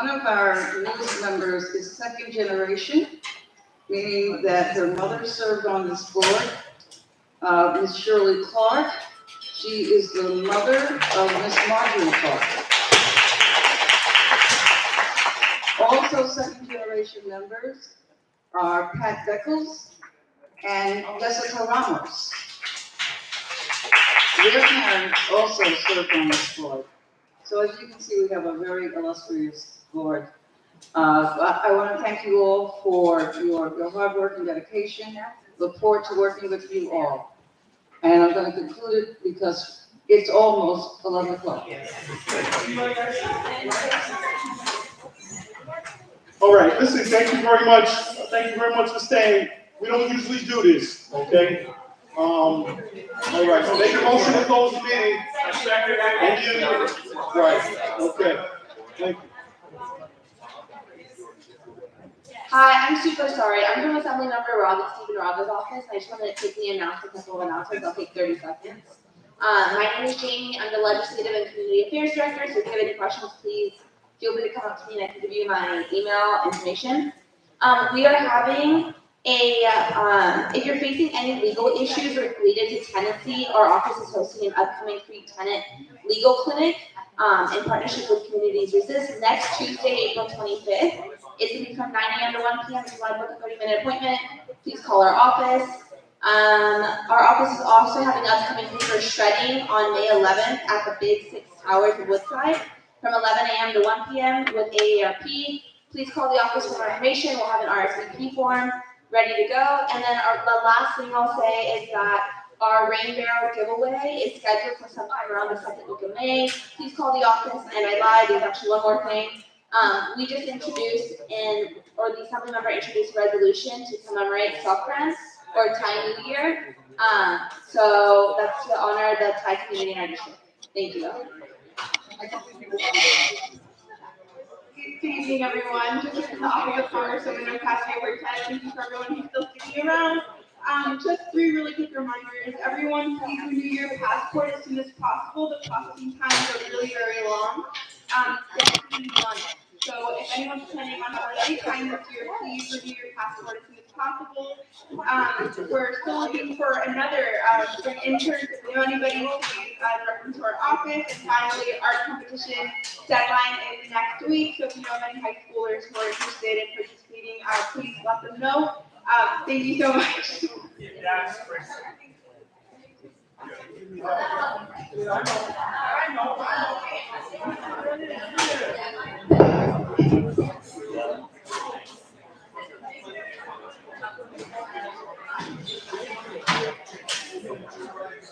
S13: of our newest members is second generation, meaning that her mother served on this board. Ms. Shirley Clark. She is the mother of Miss Marjorie Clark. Also second generation members are Pat Beckles and Jessica Ramos. Their parents also served on this board. So as you can see, we have a very illustrious board. I want to thank you all for your hard work and dedication. Look forward to working with you all. And I'm going to conclude it because it's almost 11 o'clock.
S3: All right, listen, thank you very much. Thank you very much for staying. We don't usually do this, okay? All right, so make a motion to close the meeting. Thank you. Right, okay. Thank you.
S22: Hi, I'm super sorry. I'm from Assembly Member Stephen Raga's office. I just wanted to quickly announce a couple of announcements. I'll take 30 seconds. My name is Jamie. I'm the Legislative and Community Affairs Director. So if you have any questions, please feel free to come up to me and I can give you my email information. We are having if you're facing any legal issues related to tenancy, our office is hosting an upcoming free tenant legal clinic in partnership with Communities Resist next Tuesday, April 25th. It's going to be from 9 a.m. to 1 p.m. If you want to book a 30-minute appointment, please call our office. Our office is also having upcoming paper shredding on May 11th at the Big Six Towers in Woodside. from 11 a.m. to 1 p.m. with AARP. Please call the office for more information. We'll have an RSVP form ready to go. And then the last thing I'll say is that our rain barrel giveaway is scheduled for sometime around the second week of May. Please call the office, and I lied, there's actually one more thing. We just introduced the assembly member introduced a resolution to commemorate Sokran, or Thai New Year. So that's to honor the Thai community in our district. Thank you.
S8: Good evening, everyone. Just from the Office of Commerce, I'm going to pass you over to Ted. Thank you for everyone who's still sticking around. Just 3 really quick reminders. Everyone, please renew your passport as soon as possible. The processing times are really very long. So if anyone's planning on holiday time this year, please renew your passport as soon as possible. We're still looking for another intern to know anybody to reference to our office. And finally, our competition deadline is next week. So if you know of any high schoolers who are interested in participating, please let them know. Thank you so much.